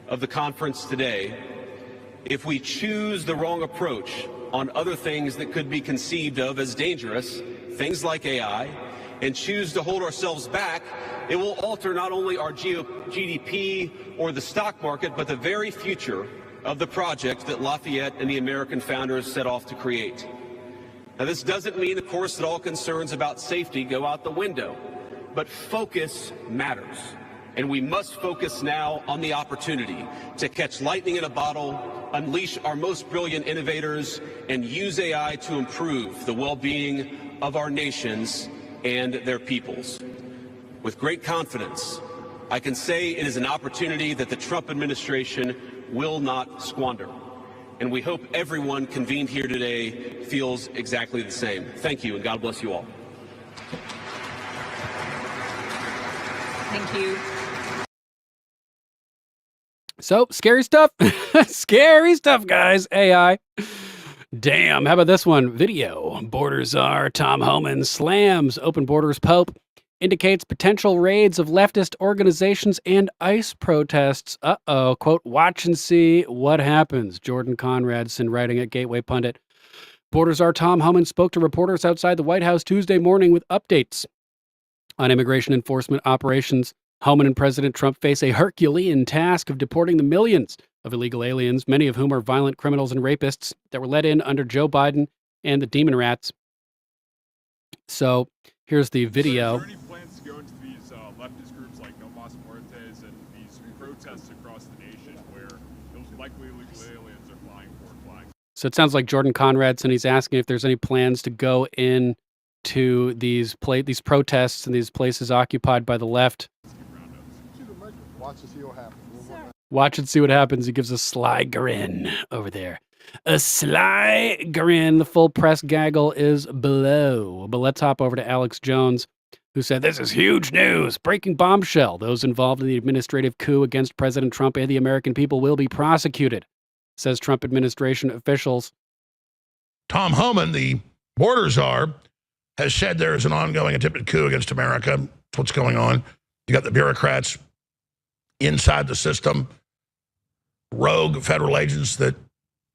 of the conference today. If we choose the wrong approach on other things that could be conceived of as dangerous, things like AI, and choose to hold ourselves back, it will alter not only our GDP or the stock market, but the very future of the project that Lafayette and the American founders set off to create. Now, this doesn't mean, of course, that all concerns about safety go out the window, but focus matters. And we must focus now on the opportunity to catch lightning in a bottle, unleash our most brilliant innovators, and use AI to improve the well-being of our nations and their peoples. With great confidence, I can say it is an opportunity that the Trump administration will not squander. And we hope everyone convened here today feels exactly the same. Thank you, and God bless you all. Thank you. So, scary stuff. Scary stuff, guys. AI. Damn. How about this one? Video. Border czar Tom Homan slams open borders Pope. Indicates potential raids of leftist organizations and ICE protests. Uh-oh. Quote, watch and see what happens. Jordan Conradson writing at Gateway Pundit. Reporter czar Tom Homan spoke to reporters outside the White House Tuesday morning with updates on immigration enforcement operations. Homan and President Trump face a Herculean task of deporting the millions of illegal aliens, many of whom are violent criminals and rapists that were let in under Joe Biden and the Demon Rats. So here's the video. Are there any plans to go into these leftist groups like No Mas Muertes and these protests across the nation where those likely illegal aliens are flying foreign flags? So it sounds like Jordan Conradson. He's asking if there's any plans to go in to these protests and these places occupied by the left. Watch and see what happens. Watch and see what happens. He gives a sly grin over there. A sly grin. The full press gaggle is below. But let's hop over to Alex Jones, who said, "This is huge news. Breaking bombshell. Those involved in the administrative coup against President Trump and the American people will be prosecuted," says Trump administration officials. Tom Homan, the border czar, has said there is an ongoing attempted coup against America. That's what's going on. You got the bureaucrats inside the system, rogue federal agents that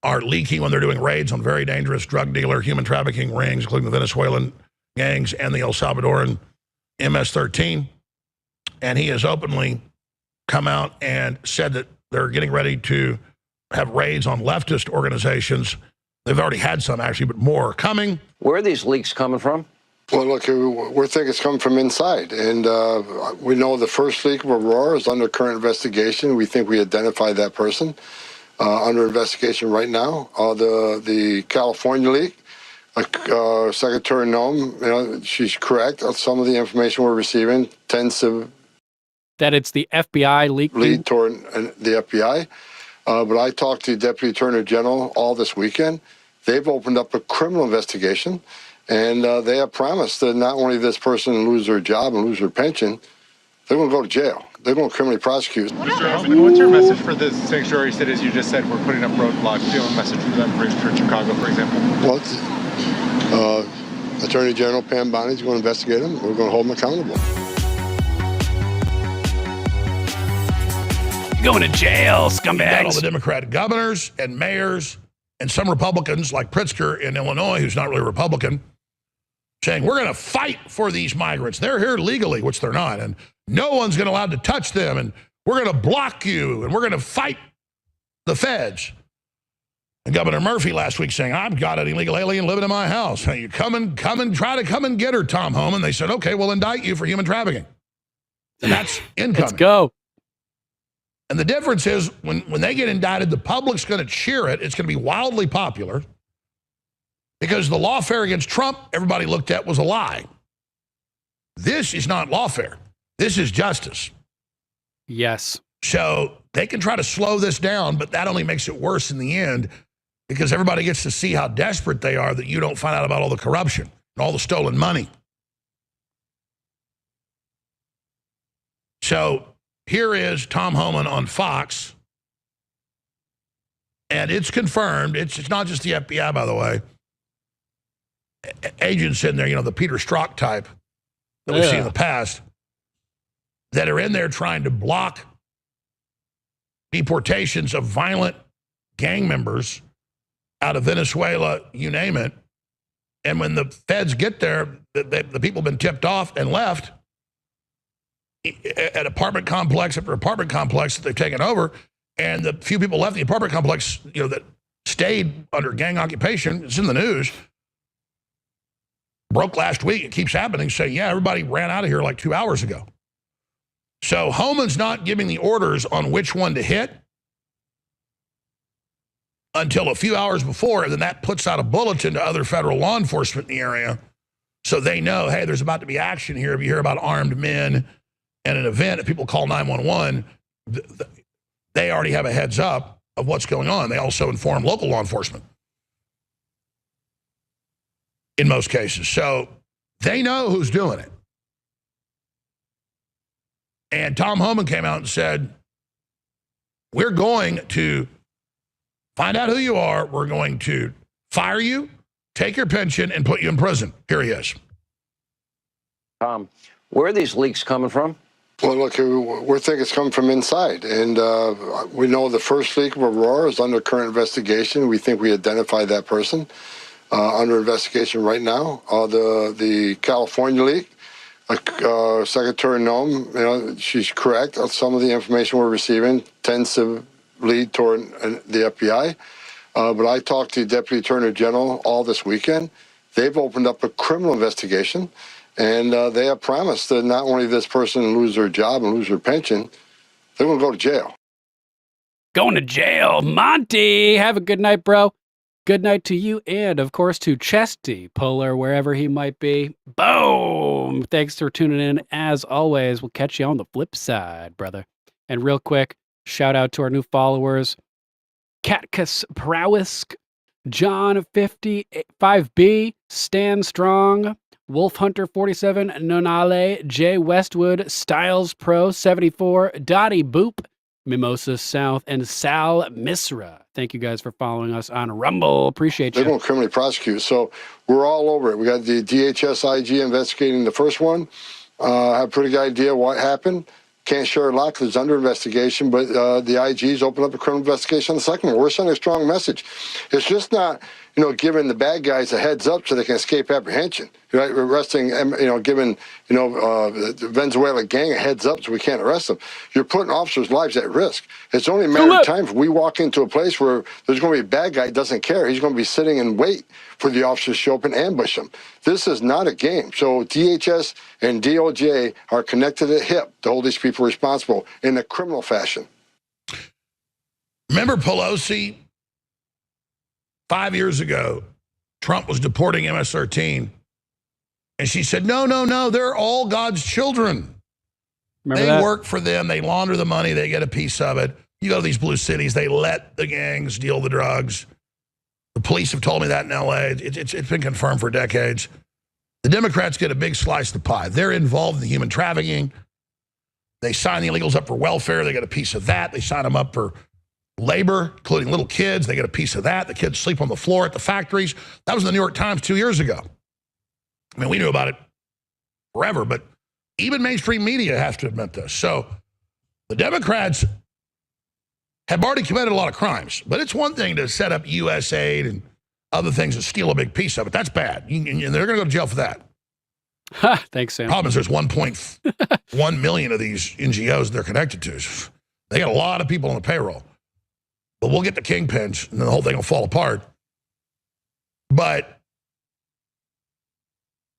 are leaking when they're doing raids on very dangerous drug dealer, human trafficking rings, including the Venezuelan gangs and the El Salvadoran MS-13. And he has openly come out and said that they're getting ready to have raids on leftist organizations. They've already had some, actually, but more are coming. Where are these leaks coming from? Well, look, we think it's coming from inside. And we know the first leak of Aurora is under current investigation. We think we identified that person under investigation right now. The California leak, Secretary Noem, she's correct. Some of the information we're receiving tends to... That it's the FBI leak? Lead toward the FBI. But I talked to the Deputy Attorney General all this weekend. They've opened up a criminal investigation, and they have promised that not only this person lose their job and lose their pension, they're going to go to jail. They're going to criminally prosecute. Mr. Homan, what's your message for the sanctuary cities you just said we're putting up roadblocks? Do you have a message for them for Chicago, for example? Well, Attorney General Pam Bondi is going to investigate them. We're going to hold them accountable. Going to jail, scumbags. You got all the Democratic governors and mayors and some Republicans like Pritzker in Illinois, who's not really a Republican, saying we're going to fight for these migrants. They're here legally, which they're not, and no one's going to allow to touch them, and we're going to block you, and we're going to fight the feds. And Governor Murphy last week saying, I've got an illegal alien living in my house. You try to come and get her, Tom Homan. They said, okay, we'll indict you for human trafficking. And that's incoming. Let's go. And the difference is when they get indicted, the public's going to cheer it. It's going to be wildly popular because the lawfare against Trump, everybody looked at was a lie. This is not lawfare. This is justice. Yes. So they can try to slow this down, but that only makes it worse in the end because everybody gets to see how desperate they are that you don't find out about all the corruption and all the stolen money. So here is Tom Homan on Fox, and it's confirmed. It's not just the FBI, by the way. Agents in there, the Peter Strzok type that we've seen in the past, that are in there trying to block deportations of violent gang members out of Venezuela, you name it. And when the feds get there, the people have been tipped off and left at apartment complex after apartment complex that they've taken over, and the few people left the apartment complex, that stayed under gang occupation, it's in the news, broke last week, it keeps happening, say, yeah, everybody ran out of here like 2 hours ago. So Homan's not giving the orders on which one to hit until a few hours before, and then that puts out a bulletin to other federal law enforcement in the area so they know, hey, there's about to be action here. If you hear about armed men and an event, if people call 911, they already have a heads up of what's going on. They also inform local law enforcement in most cases. So they know who's doing it. And Tom Homan came out and said, we're going to find out who you are. We're going to fire you, take your pension, and put you in prison. Here he is. Tom, where are these leaks coming from? Well, look, we think it's coming from inside. And we know the first leak of Aurora is under current investigation. We think we identified that person. under investigation right now. The California leak, Secretary Noem, she's correct. Some of the information we're receiving tends to lead toward the FBI. But I talked to the Deputy Attorney General all this weekend. They've opened up a criminal investigation, and they have promised that not only this person lose their job and lose their pension, they're going to go to jail. Going to jail. Monty, have a good night, bro. Good night to you and, of course, to Chesty Polar, wherever he might be. Boom! Thanks for tuning in. As always, we'll catch you on the flip side, brother. And real quick, shout out to our new followers. Katkus Prowisk, John 55B, Stan Strong, Wolf Hunter 47, Nonale, Jay Westwood, Styles Pro 74, Dottie Boop, Mimosa South, and Sal Misra. Thank you guys for following us on Rumble. Appreciate you. They're going to criminally prosecute. So we're all over it. We got the DHS IG investigating the first one. Have a pretty good idea what happened. Can't share a lot because it's under investigation, but the IG's opened up a criminal investigation on the second one. We're sending a strong message. It's just not, giving the bad guys a heads up so they can escape apprehension. Right? We're arresting, giving, the Venezuela gang a heads up so we can't arrest them. You're putting officers' lives at risk. It's only a matter of time if we walk into a place where there's going to be a bad guy who doesn't care. He's going to be sitting and wait for the officers to show up and ambush them. This is not a game. So DHS and DOJ are connected at hip to hold these people responsible in a criminal fashion. Remember Pelosi? 5 years ago, Trump was deporting MS-13. And she said, no, they're all God's children. Remember they that? work for them. They launder the money. They get a piece of it. You go to these blue cities. They let the gangs deal the drugs. The police have told me that in L.A. It's been confirmed for decades. The Democrats get a big slice of the pie. They're involved in the human trafficking. They sign the illegals up for welfare. They get a piece of that. They sign them up for labor, including little kids. They get a piece of that. The kids sleep on the floor at the factories. That was in the New York Times 2 years ago. I mean, we knew about it forever, but even mainstream media has to admit this. So the Democrats have already committed a lot of crimes, but it's one thing to set up USAID and other things and steal a big piece of it. That's bad. And they're going to go to jail for that. Thanks, Sam. Problem is there's 1.1 million of these NGOs they're connected to. They got a lot of people on the payroll. But we'll get the kingpins, and the whole thing will fall apart. But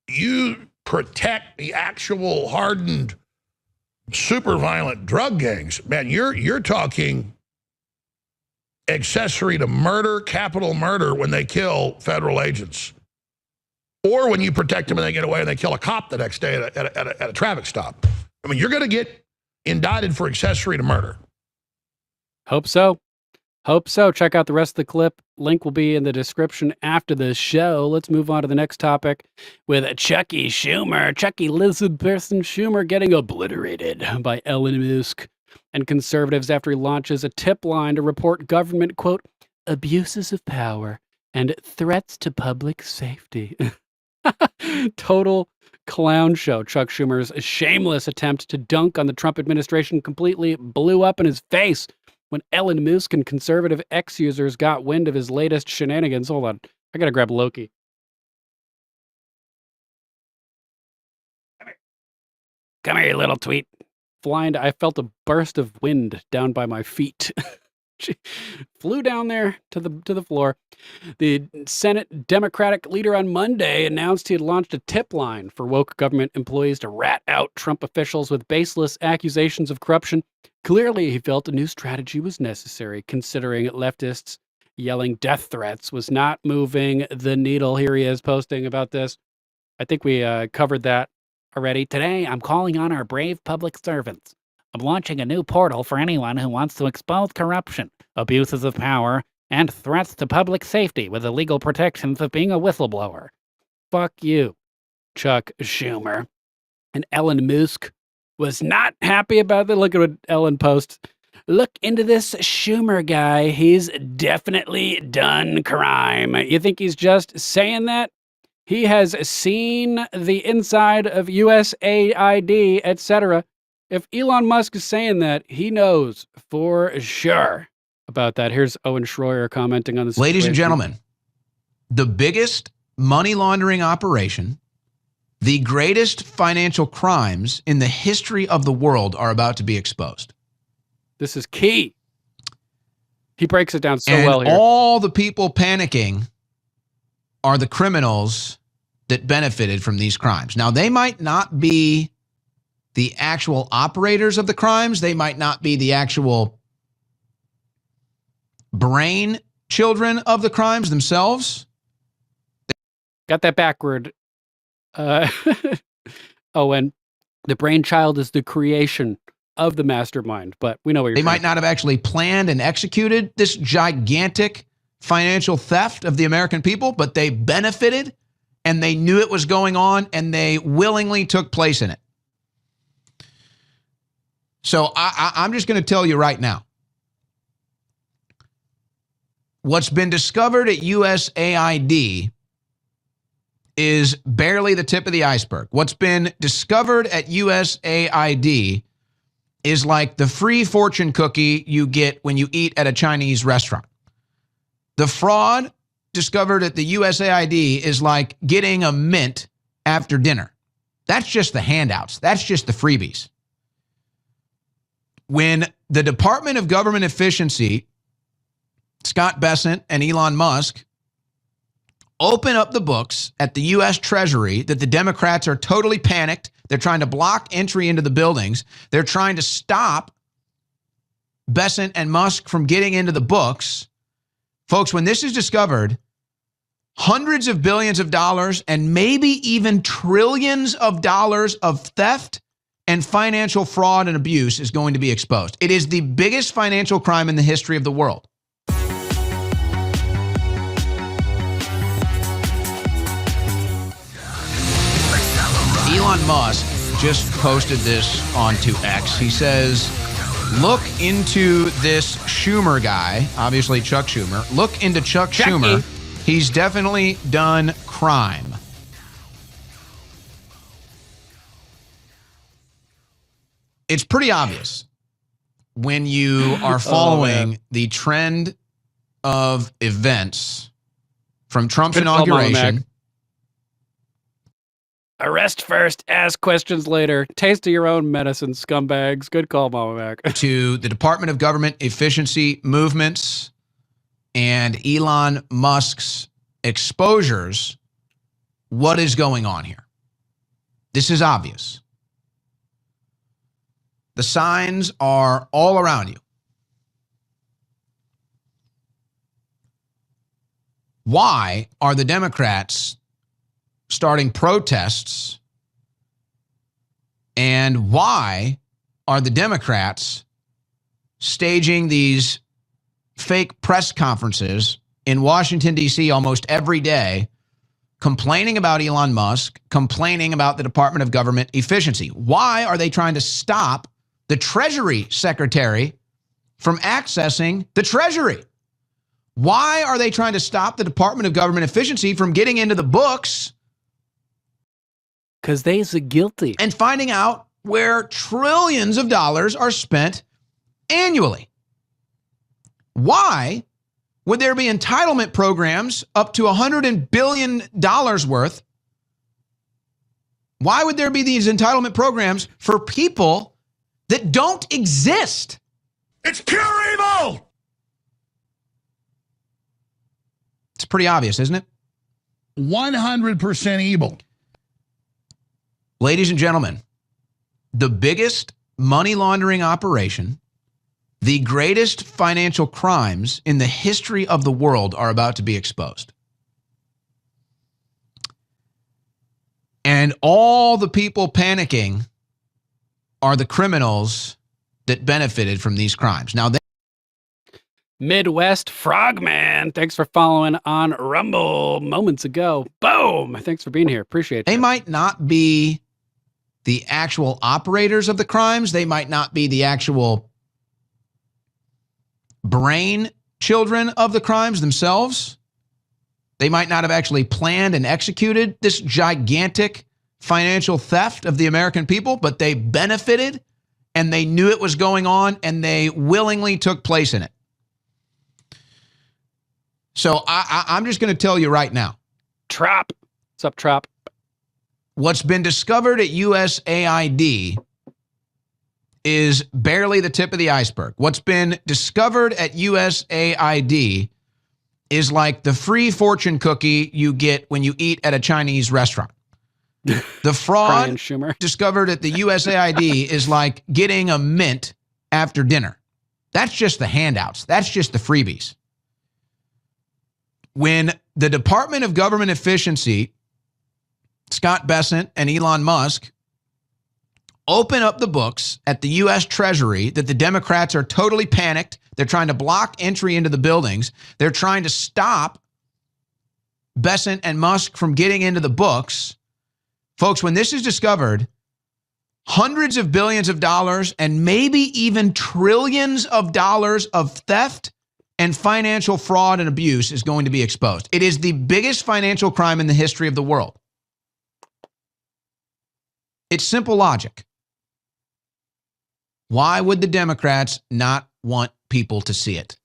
you protect the actual hardened, super violent drug gangs. Man, you're talking accessory to murder, capital murder when they kill federal agents. Or when you protect them and they get away and they kill a cop the next day at a traffic stop. I mean, you're going to get indicted for accessory to murder. Hope so. Hope so. Check out the rest of the clip. Link will be in the description after the show. Let's move on to the next topic with Chucky Schumer. Chucky Lizard Person Schumer getting obliterated by Elon Musk and conservatives after he launches a tip line to report government, quote, abuses of power and threats to public safety. Total clown show. Chuck Schumer's shameless attempt to dunk on the Trump administration completely blew up in his face when Elon Musk and conservative X-users got wind of his latest shenanigans. Hold on. I gotta grab Loki. Come here, you little tweet. Flying, I felt a burst of wind down by my feet. She flew down there to the floor. The Senate Democratic leader on Monday announced he had launched a tip line for woke government employees to rat out Trump officials with baseless accusations of corruption. Clearly, he felt a new strategy was necessary, considering leftists yelling death threats was not moving the needle. Here he is posting about this. I think we covered that already. Today, I'm calling on our brave public servants. I'm launching a new portal for anyone who wants to expose corruption, abuses of power, and threats to public safety with the legal protections of being a whistleblower. Fuck you, Chuck Schumer. And Elon Musk was not happy about that. Look at what Ellen posts. Look into this Schumer guy. He's definitely done crime. You think he's just saying that? He has seen the inside of USAID, etc. If Elon Musk is saying that, he knows for sure about that. Here's Owen Schroyer commenting on this. Ladies and gentlemen, the biggest money laundering operation, the greatest financial crimes in the history of the world are about to be exposed. This is key. He breaks it down so and well here. All the people panicking are the criminals that benefited from these crimes. Now, they might not be the actual operators of the crimes. They might not be the actual brain children of the crimes themselves. Got that backward. And the brainchild is the creation of the mastermind, but we know what you're They saying. might not have actually planned and executed this gigantic financial theft of the American people, but they benefited and they knew it was going on and they willingly took place in it. So I'm just going to tell you right now, what's been discovered at USAID is barely the tip of the iceberg. What's been discovered at USAID is like the free fortune cookie you get when you eat at a Chinese restaurant. The fraud discovered at the USAID is like getting a mint after dinner. That's just the handouts. That's just the freebies. When the Department of Government Efficiency, Scott Bessent and Elon Musk, open up the books at the U.S. Treasury that the Democrats are totally panicked. They're trying to block entry into the buildings. They're trying to stop Bessent and Musk from getting into the books. Folks, when this is discovered, hundreds of billions of dollars and maybe even trillions of dollars of theft and financial fraud and abuse is going to be exposed. It is the biggest financial crime in the history of the world. Elon Musk just posted this onto X. He says, look into this Schumer guy, obviously Chuck Schumer. Look into Chuck Schumer. He's definitely done crime. It's pretty obvious when you are following the trend of events from Trump's inauguration. Arrest first, ask questions later. Taste of your own medicine, scumbags. Good call, Mama Mac. To the Department of Government Efficiency movements and Elon Musk's exposures, what is going on here? This is obvious. The signs are all around you. Why are the Democrats starting protests, and why are the Democrats staging these fake press conferences in Washington, D.C. almost every day, complaining about Elon Musk, complaining about the Department of Government Efficiency? Why are they trying to stop the Treasury Secretary from accessing the Treasury? Why are they trying to stop the Department of Government Efficiency from getting into the books? Because they's guilty. And finding out where trillions of dollars are spent annually. Why would there be entitlement programs up to $100 billion worth? Why would there be these entitlement programs for people that don't exist? It's pure evil! It's pretty obvious, isn't it? 100% evil. Ladies and gentlemen, the biggest money laundering operation, the greatest financial crimes in the history of the world are about to be exposed. And all the people panicking are the criminals that benefited from these crimes. Now, Midwest Frogman, thanks for following on Rumble moments ago. Boom! Thanks for being here. Appreciate it. They might not be the actual operators of the crimes. They might not be the actual brain children of the crimes themselves. They might not have actually planned and executed this gigantic financial theft of the American people, but they benefited and they knew it was going on and they willingly took place in it. So I'm just going to tell you right now. Trop. What's up, Trop? What's been discovered at USAID is barely the tip of the iceberg. What's been discovered at USAID is like the free fortune cookie you get when you eat at a Chinese restaurant. The fraud discovered at the USAID is like getting a mint after dinner. That's just the handouts. That's just the freebies. When the Department of Government Efficiency, Scott Bessent and Elon Musk, open up the books at the U.S. Treasury that the Democrats are totally panicked. They're trying to block entry into the buildings. They're trying to stop Bessent and Musk from getting into the books. Folks, when this is discovered, hundreds of billions of dollars and maybe even trillions of dollars of theft and financial fraud and abuse is going to be exposed. It is the biggest financial crime in the history of the world. It's simple logic. Why would the Democrats not want people to see it?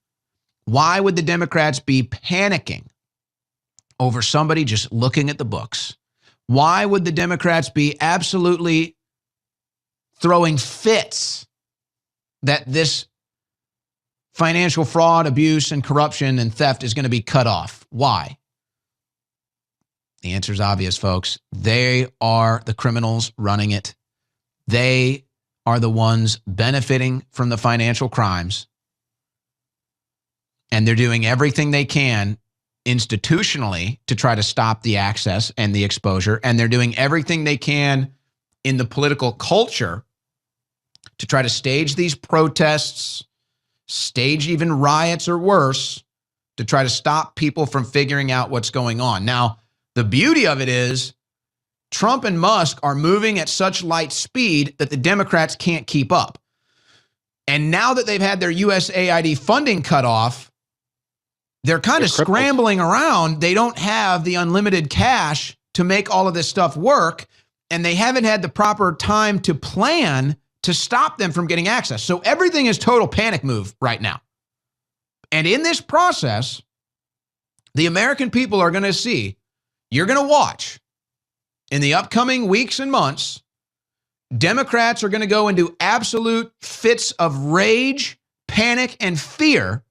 Why would the Democrats be panicking over somebody just looking at the books? Why would the Democrats be absolutely throwing fits that this financial fraud, abuse, and corruption and theft is going to be cut off? Why? The answer is obvious, folks. They are the criminals running it. They are the ones benefiting from the financial crimes. And they're doing everything they can institutionally to try to stop the access and the exposure. And they're doing everything they can in the political culture to try to stage these protests, stage even riots or worse, to try to stop people from figuring out what's going on. Now, the beauty of it is Trump and Musk are moving at such light speed that the Democrats can't keep up. And now that they've had their USAID funding cut off, they're kind of scrambling around. They don't have the unlimited cash to make all of this stuff work, and they haven't had the proper time to plan to stop them from getting access. So everything is total panic move right now. And in this process, the American people are going to see, you're going to watch in the upcoming weeks and months, Democrats are going to go into absolute fits of rage, panic, and fear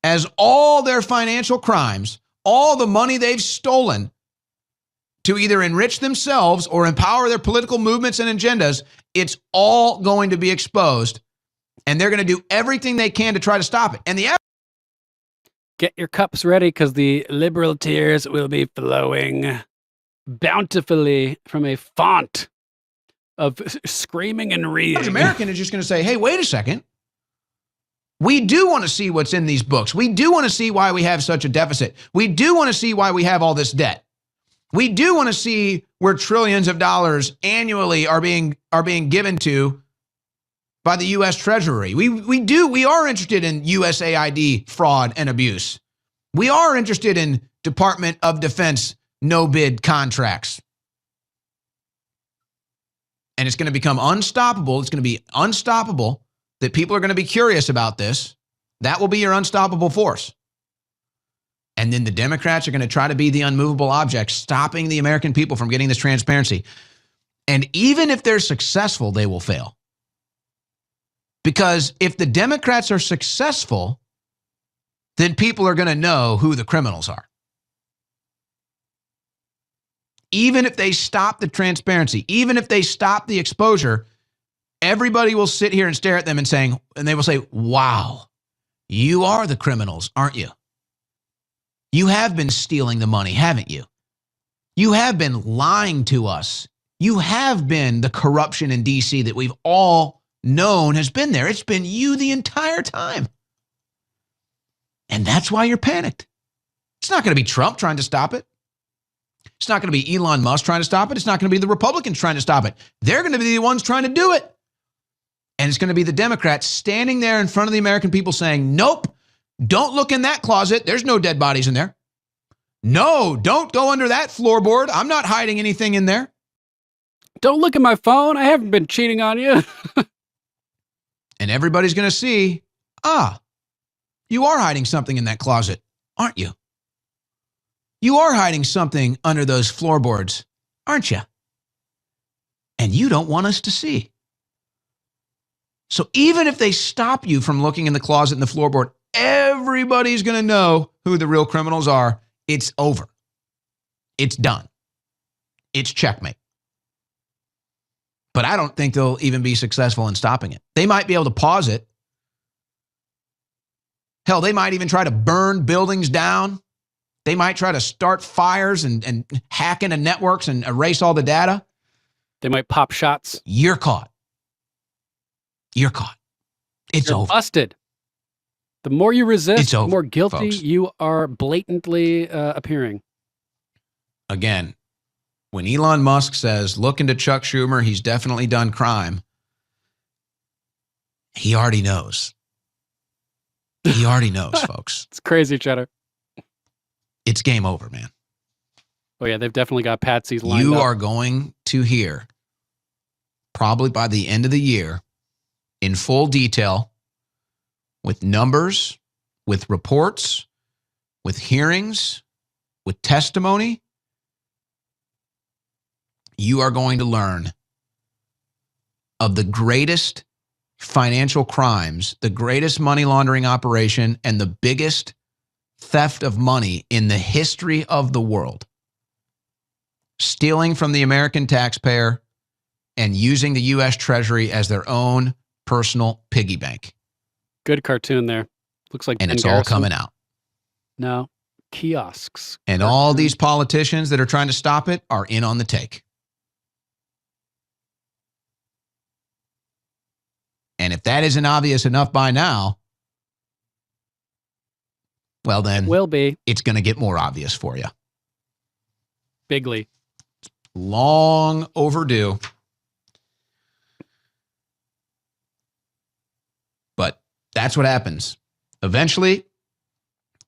as all their financial crimes, all the money they've stolen to either enrich themselves or empower their political movements and agendas, it's all going to be exposed. And they're going to do everything they can to try to stop it. And get your cups ready, because the liberal tears will be flowing bountifully from a font of screaming and reading. The American is just going to say, hey, wait a second. We do want to see what's in these books. We do want to see why we have such a deficit. We do want to see why we have all this debt. We do want to see where trillions of dollars annually are being given to by the U.S. Treasury. We are interested in USAID fraud and abuse. We are interested in Department of Defense no-bid contracts. And it's going to become unstoppable. It's going to be unstoppable that people are going to be curious about this. That will be your unstoppable force. And then the Democrats are going to try to be the unmovable object, stopping the American people from getting this transparency. And even if they're successful, they will fail. Because if the Democrats are successful, then people are going to know who the criminals are. Even if they stop the transparency, even if they stop the exposure, everybody will sit here and stare at them and they will say, wow, you are the criminals, aren't you? You have been stealing the money, haven't you? You have been lying to us. You have been the corruption in D.C. that we've all known has been there. It's been you the entire time. And that's why you're panicked. It's not going to be Trump trying to stop it. It's not going to be Elon Musk trying to stop it. It's not going to be the Republicans trying to stop it. They're going to be the ones trying to do it. And it's going to be the Democrats standing there in front of the American people saying, nope, don't look in that closet. There's no dead bodies in there. No, don't go under that floorboard. I'm not hiding anything in there. Don't look at my phone. I haven't been cheating on you. And everybody's going to see, you are hiding something in that closet. aren't you? You are hiding something under those floorboards, aren't you? And you don't want us to see. So even if they stop you from looking in the closet and the floorboard, everybody's going to know who the real criminals are. It's over. It's done. It's checkmate. But I don't think they'll even be successful in stopping it. They might be able to pause it. Hell, they might even try to burn buildings down. They might try to start fires and hack into networks and erase all the data. They might pop shots. You're caught. You're caught. It's You're over. Busted. The more you resist, It's over, the more guilty folks. you are blatantly appearing. Again, when Elon Musk says, look into Chuck Schumer, he's definitely done crime, he already knows. He already knows, folks. It's crazy, Cheddar. It's game over, man. Oh, yeah, they've definitely got patsies lined up. You are going to hear, probably by the end of the year, in full detail, with numbers, with reports, with hearings, with testimony, you are going to learn of the greatest financial crimes, the greatest money laundering operation, and the biggest theft of money in the history of the world. Stealing from the American taxpayer and using the U.S. Treasury as their own personal piggy bank. Good cartoon there. Looks like And Ben it's all Garrison. coming out. No. Kiosks. And all these politicians that are trying to stop it are in on the take. And if that isn't obvious enough by now, well then, will be. It's going to get more obvious for you. Bigly. Long overdue. But that's what happens. Eventually,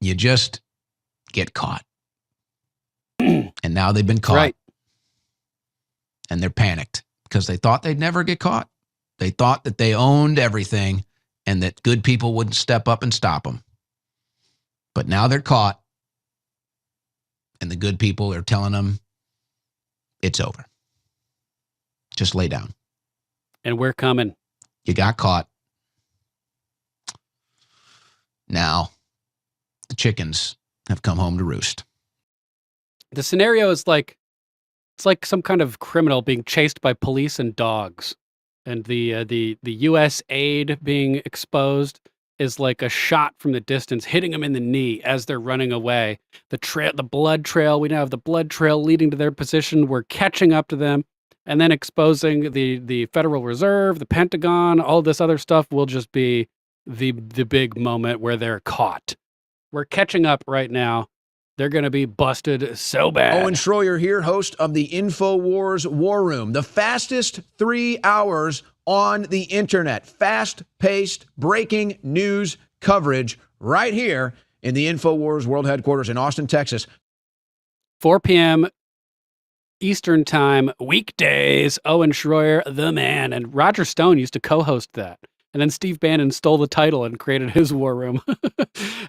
you just get caught. And now they've been caught. Right. And they're panicked because they thought they'd never get caught. They thought that they owned everything and that good people wouldn't step up and stop them. But now they're caught. And the good people are telling them it's over. Just lay down. And we're coming. You got caught. Now, the chickens have come home to roost. The scenario is like, it's like some kind of criminal being chased by police and dogs. And the U.S. aid being exposed is like a shot from the distance, hitting them in the knee as they're running away. The blood trail, we now have the blood trail leading to their position. We're catching up to them and then exposing the Federal Reserve, the Pentagon, all this other stuff will just be the big moment where they're caught. We're catching up right now. They're going to be busted so bad. Owen Schroyer here, host of the InfoWars War Room, the fastest 3 hours on the internet. Fast-paced, breaking news coverage right here in the InfoWars World Headquarters in Austin, Texas. 4 p.m. Eastern Time, weekdays. Owen Schroyer, the man. And Roger Stone used to co-host that. And then Steve Bannon stole the title and created his War Room.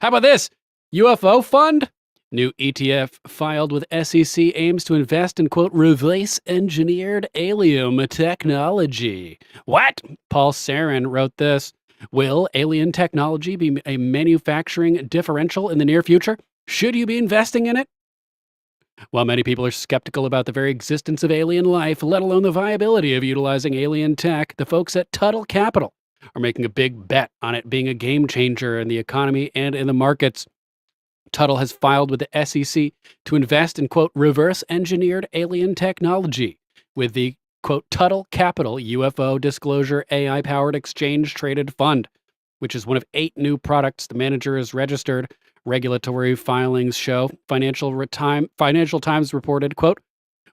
How about this? UFO Fund? New ETF filed with SEC aims to invest in, quote, reverse-engineered alien technology. What? Paul Sarin wrote this. Will alien technology be a manufacturing differential in the near future? Should you be investing in it? While many people are skeptical about the very existence of alien life, let alone the viability of utilizing alien tech, the folks at Tuttle Capital are making a big bet on it being a game changer in the economy and in the markets. Tuttle has filed with the SEC to invest in, quote, reverse-engineered alien technology with the, quote, Tuttle Capital UFO Disclosure AI-powered exchange-traded fund, which is one of 8 new products the manager has registered. Regulatory filings show. Financial Times reported, quote,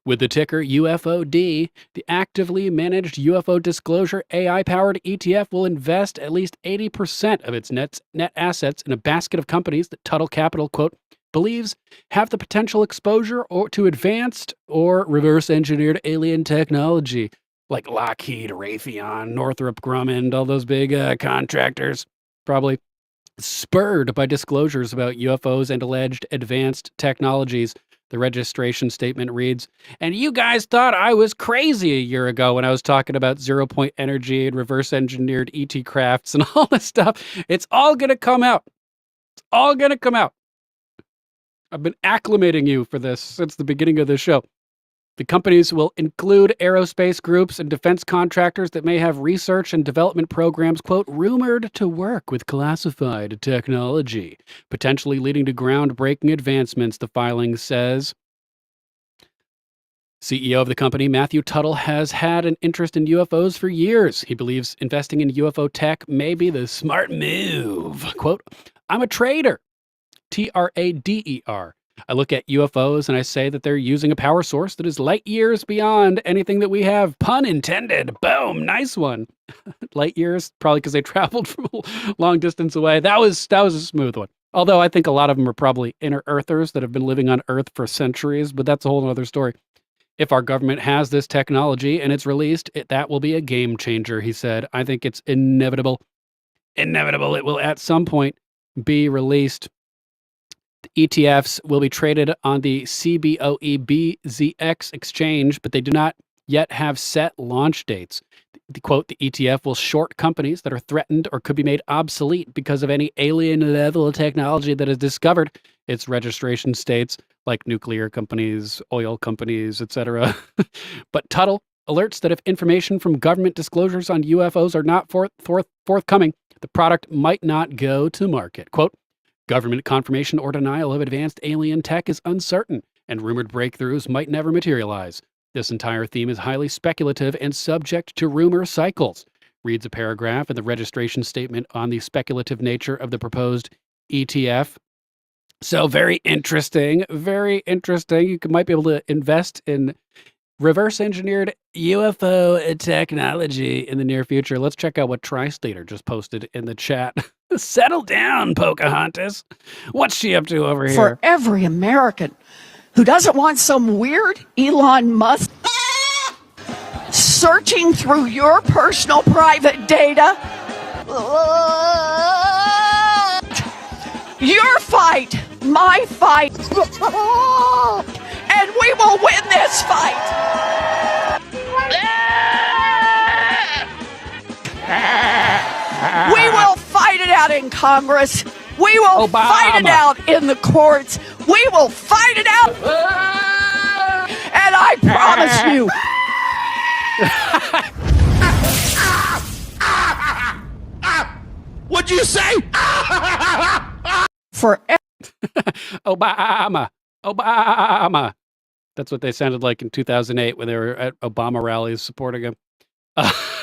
with the ticker UFOD, the actively managed UFO disclosure AI-powered ETF will invest at least 80% of its net assets in a basket of companies that Tuttle Capital, quote, believes have the potential exposure to advanced or reverse-engineered alien technology, like Lockheed, Raytheon, Northrop Grumman, all those big contractors, probably. spurred by disclosures about UFOs and alleged advanced technologies. The registration statement reads, and you guys thought I was crazy a year ago when I was talking about zero-point energy and reverse engineered ET crafts and all this stuff. It's all going to come out. It's all going to come out. I've been acclimating you for this since the beginning of the show. The companies will include aerospace groups and defense contractors that may have research and development programs, quote, rumored to work with classified technology, potentially leading to groundbreaking advancements, the filing says. CEO of the company, Matthew Tuttle, has had an interest in UFOs for years. He believes investing in UFO tech may be the smart move. Quote, I'm a trader, Trader. I look at UFOs and I say that they're using a power source that is light years beyond anything that we have. Pun intended. Boom. Nice one. Light years, probably because they traveled from a long distance away. That was a smooth one. Although I think a lot of them are probably inner earthers that have been living on Earth for centuries, but that's a whole other story. If our government has this technology and it's released, that will be a game changer, he said. I think it's inevitable. Inevitable. It will at some point be released. The ETFs will be traded on the CBOE BZX exchange, but they do not yet have set launch dates. Quote, the ETF will short companies that are threatened or could be made obsolete because of any alien-level technology that is discovered. Its registration states, like nuclear companies, oil companies, etc. But Tuttle alerts that if information from government disclosures on UFOs are not forthcoming, the product might not go to market. Quote, government confirmation or denial of advanced alien tech is uncertain, and rumored breakthroughs might never materialize. This entire theme is highly speculative and subject to rumor cycles, reads a paragraph in the registration statement on the speculative nature of the proposed ETF. So very interesting, very interesting. You might be able to invest in reverse engineered UFO technology in the near future. Let's check out what Tri-Stater just posted in the chat. Settle down, Pocahontas. What's she up to over here? For every American who doesn't want some weird Elon Musk searching through your personal private data, your fight, my fight, and we will win this fight. We will fight it out in Congress. We will fight it out in the courts. We will fight it out. And I promise you. What'd you say? For Obama. That's what they sounded like in 2008 when they were at Obama rallies supporting him.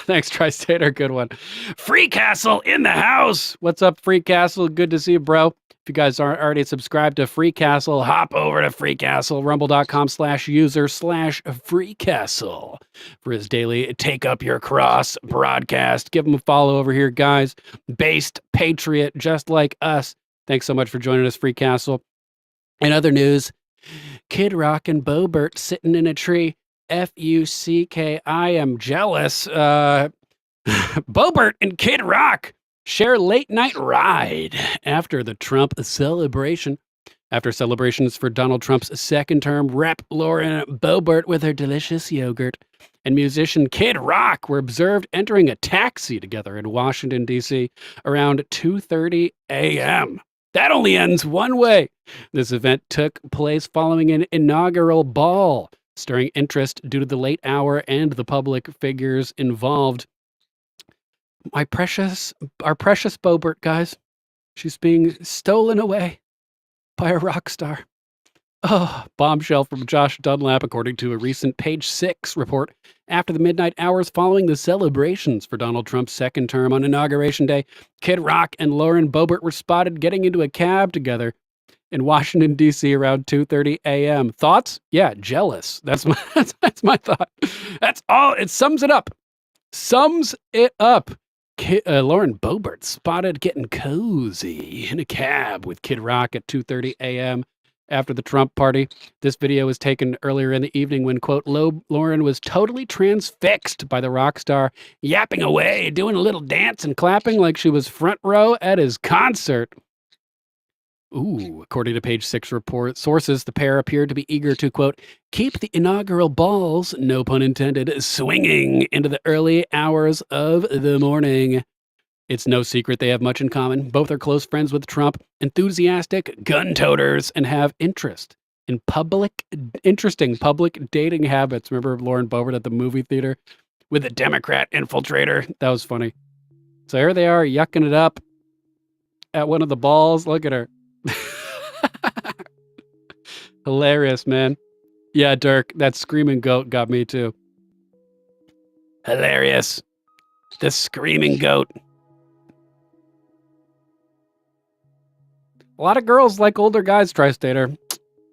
Thanks, Tri-Stater. Good one. Free Castle in the house. What's up, Free Castle? Good to see you, bro. If you guys aren't already subscribed to Free Castle, hop over to Free Castle, rumble.com/user/Free Castle for his daily Take Up Your Cross broadcast. Give him a follow over here, guys. Based patriot, just like us. Thanks so much for joining us, Free Castle. In other news, Kid Rock and Bobert sitting in a tree. F-U-C-K, I am jealous. Bobert and Kid Rock share late night ride after the Trump celebration. After celebrations for Donald Trump's second term, Rep. Lauren Boebert with her delicious yogurt and musician Kid Rock were observed entering a taxi together in Washington, D.C. around 2:30 a.m. That only ends one way. This event took place following an inaugural ball, stirring interest due to the late hour and the public figures involved. Our precious Boebert, guys. She's being stolen away by a rock star. Oh, bombshell from Josh Dunlap, according to a recent Page 6 report. After the midnight hours following the celebrations for Donald Trump's second term on Inauguration Day, Kid Rock and Lauren Boebert were spotted getting into a cab together in Washington, D.C. around 2:30 a.m. Thoughts? Yeah, jealous. That's my thought. That's all. It sums it up. Lauren Boebert spotted getting cozy in a cab with Kid Rock at 2:30 a.m. after the Trump party. This video was taken earlier in the evening when, quote, Lauren was totally transfixed by the rock star, yapping away, doing a little dance and clapping like she was front row at his concert. Ooh, according to Page 6 report sources, the pair appeared to be eager to, quote, keep the inaugural balls, no pun intended, swinging into the early hours of the morning. It's no secret they have much in common. Both are close friends with Trump, enthusiastic gun toters, and have interesting public dating habits. Remember Lauren Boebert at the movie theater with a Democrat infiltrator? That was funny. So here they are yucking it up at one of the balls. Look at her. Hilarious, man. Yeah, Dirk, that screaming goat got me too. Hilarious. The screaming goat. A lot of girls like older guys, Tri-Stater.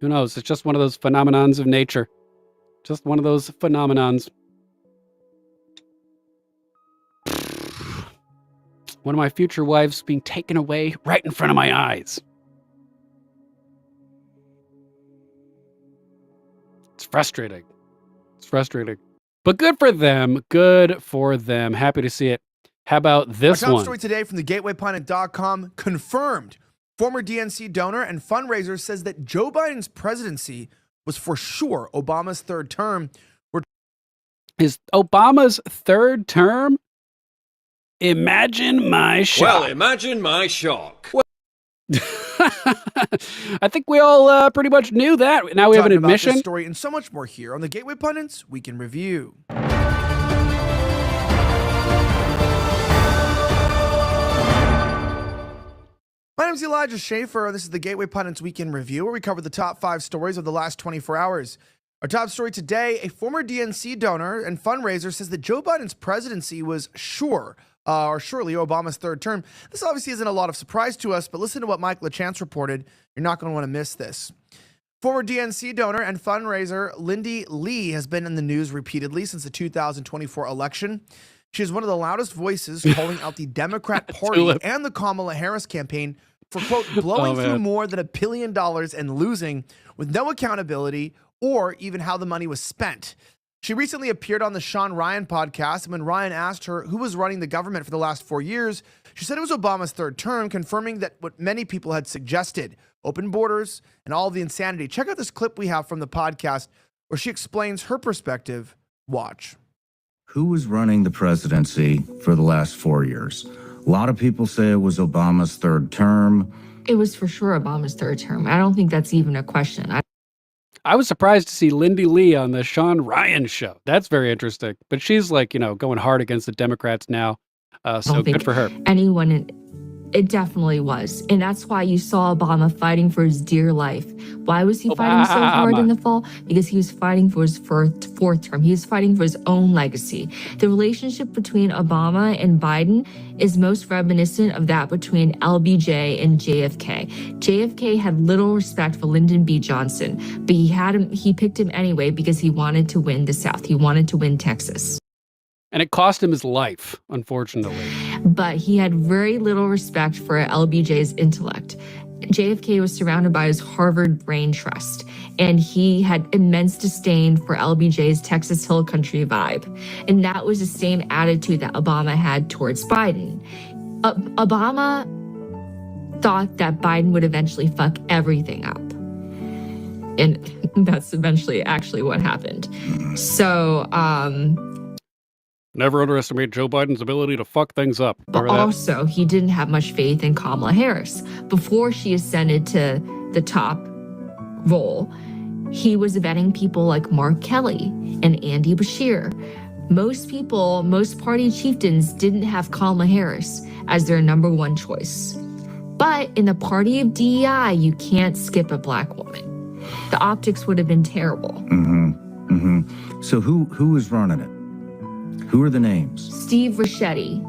Who knows? It's just one of those phenomenons of nature. Just one of those phenomenons. One of my future wives being taken away right in front of my eyes. It's frustrating. It's frustrating. But good for them. Good for them. Happy to see it. How about this Our top one? story today from thegatewaypundit.com confirmed. Former DNC donor and fundraiser says that Joe Biden's presidency was for sure Obama's third term. Is Obama's third term? Imagine my shock. Well, imagine my shock. I think we all pretty much knew that. Now we have an Talking about admission. this story and so much more here on the Gateway Pundits Week in Review. My name is Elijah Schaefer. This is the Gateway Pundits Week in Review, where we cover the top 5 stories of the last 24 hours. Our top story today, a former DNC donor and fundraiser says that Joe Biden's presidency was surely Obama's third term. This obviously isn't a lot of surprise to us, but listen to what Mike LaChance reported. You're not going to want to miss this. Former DNC donor and fundraiser Lindy Lee has been in the news repeatedly since the 2024 election. She is one of the loudest voices calling out the Democrat Party and the Kamala Harris campaign for, quote, blowing through more than $1 billion and losing with no accountability or even how the money was spent. She recently appeared on the Sean Ryan podcast, and when Ryan asked her who was running the government for the last 4 years, she said it was Obama's third term, confirming that what many people had suggested, open borders and all of the insanity. Check out this clip we have from the podcast where she explains her perspective. Watch. Who was running the presidency for the last 4 years? A lot of people say it was Obama's third term. It was for sure Obama's third term. I don't think that's even a question. I was surprised to see Lindy Lee on the Sean Ryan show. That's very interesting. But she's like, going hard against the Democrats now. So good for her. It definitely was. And that's why you saw Obama fighting for his dear life. Why was he fighting so hard in the fall? Because he was fighting for his fourth term. He was fighting for his own legacy. The relationship between Obama and Biden is most reminiscent of that between LBJ and JFK. JFK had little respect for Lyndon B. Johnson, but he picked him anyway because he wanted to win the South. He wanted to win Texas. And it cost him his life, unfortunately. But he had very little respect for LBJ's intellect. JFK was surrounded by his Harvard brain trust, and he had immense disdain for LBJ's Texas Hill Country vibe. And that was the same attitude that Obama had towards Biden. Obama thought that Biden would eventually fuck everything up. And that's eventually actually what happened. So, never underestimate Joe Biden's ability to fuck things up. but also, he didn't have much faith in Kamala Harris. Before she ascended to the top role, he was vetting people like Mark Kelly and Andy Bashir. Most party chieftains didn't have Kamala Harris as their number one choice. But in the party of DEI, you can't skip a black woman. The optics would have been terrible. So who is running it? Who are the names? Steve Ricchetti,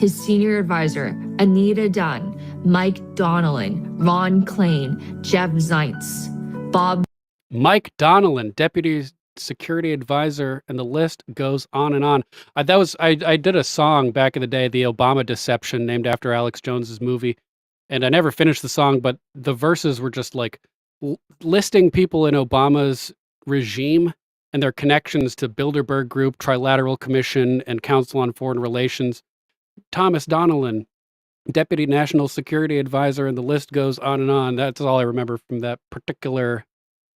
his senior advisor, Anita Dunn, Mike Donnellan, Ron Klain, Jeb Zients, Bob. Mike Donnellan, Deputy Security Advisor, and the list goes on and on. I did a song back in the day, The Obama Deception, named after Alex Jones's movie. And I never finished the song, but the verses were just like listing people in Obama's regime and their connections to Bilderberg Group, Trilateral Commission, and Council on Foreign Relations. Thomas Donnellan, Deputy National Security Advisor, and the list goes on and on. That's all I remember from that particular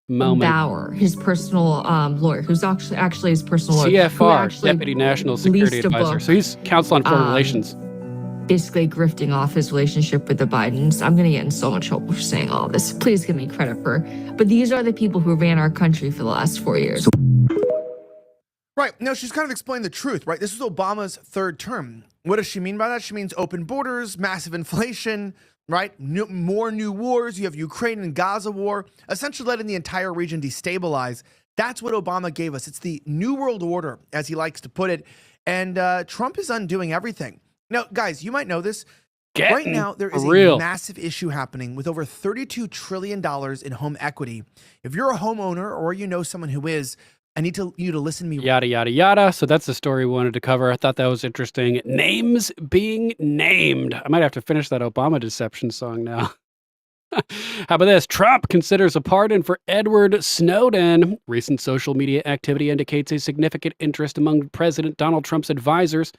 moment. Bauer, his personal lawyer, who's actually his personal lawyer. who CFR, actually Deputy National Security released a Advisor. book, So he's Council on Foreign Relations. basically grifting off his relationship with the Bidens. I'm going to get in so much trouble for saying all this. Please give me credit for. But these are the people who ran our country for the last 4 years. Right. No, she's kind of explained the truth, right? This is Obama's third term. What does she mean by that? She means open borders, massive inflation, right? More new wars. You have Ukraine and Gaza war, essentially letting the entire region destabilize. That's what Obama gave us. It's the New World Order, as he likes to put it. And Trump is undoing everything. Now, guys, you might know this. Right now, there is a massive issue happening with over $32 trillion in home equity. If you're a homeowner or you know someone who is, I need you to listen to me. Yada, yada, yada. So that's the story we wanted to cover. I thought that was interesting. Names being named. I might have to finish that Obama deception song now. How about this? Trump considers a pardon for Edward Snowden. Recent social media activity indicates a significant interest among President Donald Trump's advisors.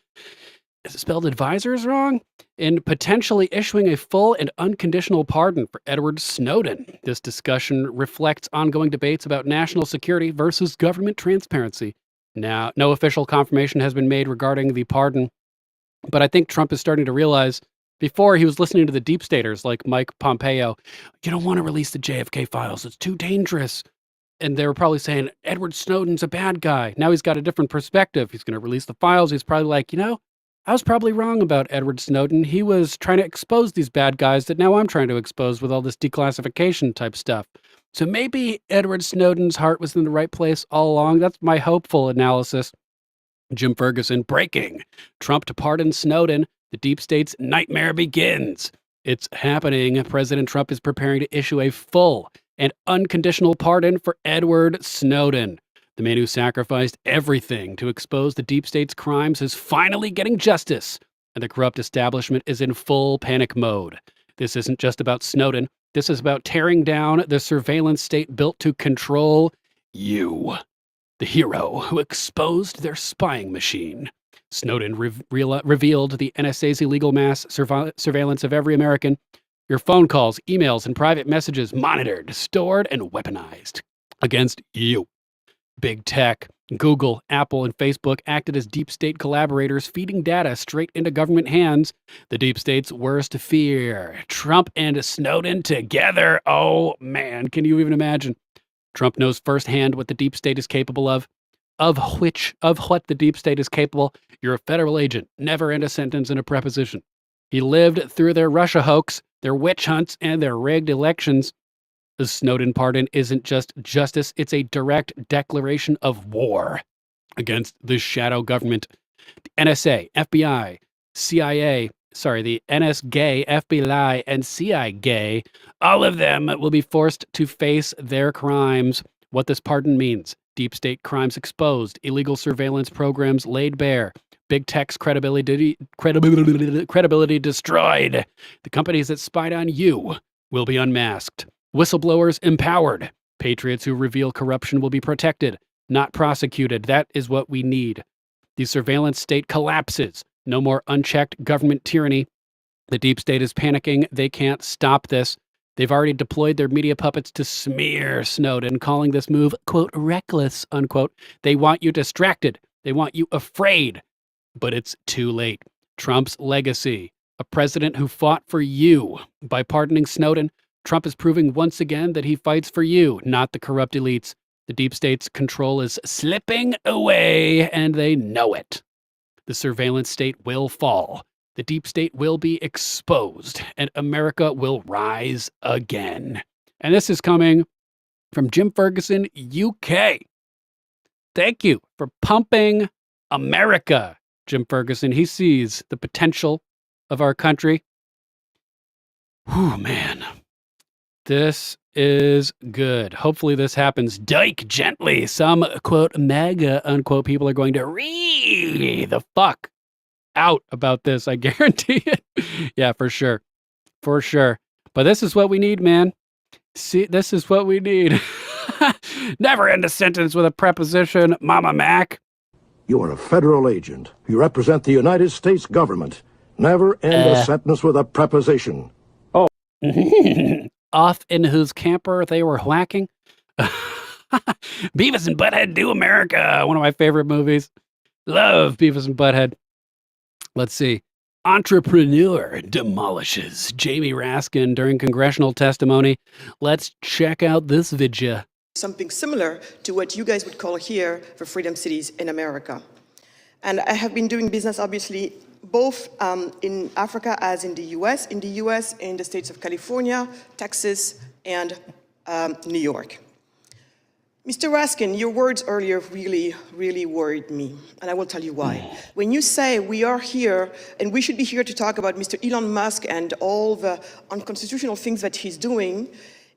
Is it spelled advisors wrong? In potentially issuing a full and unconditional pardon for Edward Snowden. This discussion reflects ongoing debates about national security versus government transparency. Now, no official confirmation has been made regarding the pardon, but I think Trump is starting to realize, before he was listening to the deep staters like Mike Pompeo, you don't want to release the JFK files, it's too dangerous. And they were probably saying, Edward Snowden's a bad guy. Now he's got a different perspective. He's going to release the files. He's probably like, I was probably wrong about Edward Snowden. He was trying to expose these bad guys that now I'm trying to expose with all this declassification type stuff. So maybe Edward Snowden's heart was in the right place all along. That's my hopeful analysis. Jim Ferguson, breaking. Trump to pardon Snowden. The deep state's nightmare begins. It's happening. President Trump is preparing to issue a full and unconditional pardon for Edward Snowden. The man who sacrificed everything to expose the deep state's crimes is finally getting justice, and the corrupt establishment is in full panic mode. This isn't just about Snowden. This is about tearing down the surveillance state built to control you, the hero who exposed their spying machine. Snowden revealed the NSA's illegal mass surveillance of every American. Your phone calls, emails, and private messages monitored, stored, and weaponized against you. Big tech, Google, Apple, and Facebook acted as deep state collaborators, feeding data straight into government hands. The deep state's worst fear. Trump and Snowden together. Oh, man, can you even imagine? Trump knows firsthand what the deep state is capable of. Of what the deep state is capable. You're a federal agent. Never end a sentence in a preposition. He lived through their Russia hoax, their witch hunts, and their rigged elections. The Snowden pardon isn't just justice, it's a direct declaration of war against the shadow government. The NSA, FBI, CIA, the NSGay, FBI, and CIA, all of them will be forced to face their crimes. What this pardon means: deep state crimes exposed, illegal surveillance programs laid bare, big tech's credibility destroyed. The companies that spied on you will be unmasked. Whistleblowers empowered. Patriots who reveal corruption will be protected, not prosecuted. That is what we need. The surveillance state collapses. No more unchecked government tyranny. The deep state is panicking. They can't stop this. They've already deployed their media puppets to smear Snowden, calling this move, quote, reckless, unquote. They want you distracted. They want you afraid. But it's too late. Trump's legacy. A president who fought for you. By pardoning Snowden, Trump is proving once again that he fights for you, not the corrupt elites. The deep state's control is slipping away, and they know it. The surveillance state will fall. The deep state will be exposed, and America will rise again. And this is coming from Jim Ferguson, UK. Thank you for pumping America, Jim Ferguson. He sees the potential of our country. Whew, man. This is good. Hopefully this happens. Dike gently. Some, quote, MAGA, unquote, people are going to read the fuck out about this. I guarantee it. Yeah, for sure. For sure. But this is what we need, man. See, this is what we need. Never end a sentence with a preposition, Mama Mac. You are a federal agent. You represent the United States government. Never end a sentence with a preposition. Oh. Off in whose camper they were whacking. Beavis and Butthead Do America. One of my favorite movies. Love Beavis and Butthead. Let's see. Entrepreneur demolishes Jamie Raskin during congressional testimony. Let's check out this video. Something similar to what you guys would call here the Freedom Cities in America. And I have been doing business, obviously, both in Africa as in the US. In the US, in the states of California, Texas, and New York. Mr. Raskin, your words earlier really, really worried me, and I will tell you why. When you say we are here, and we should be here to talk about Mr. Elon Musk and all the unconstitutional things that he's doing,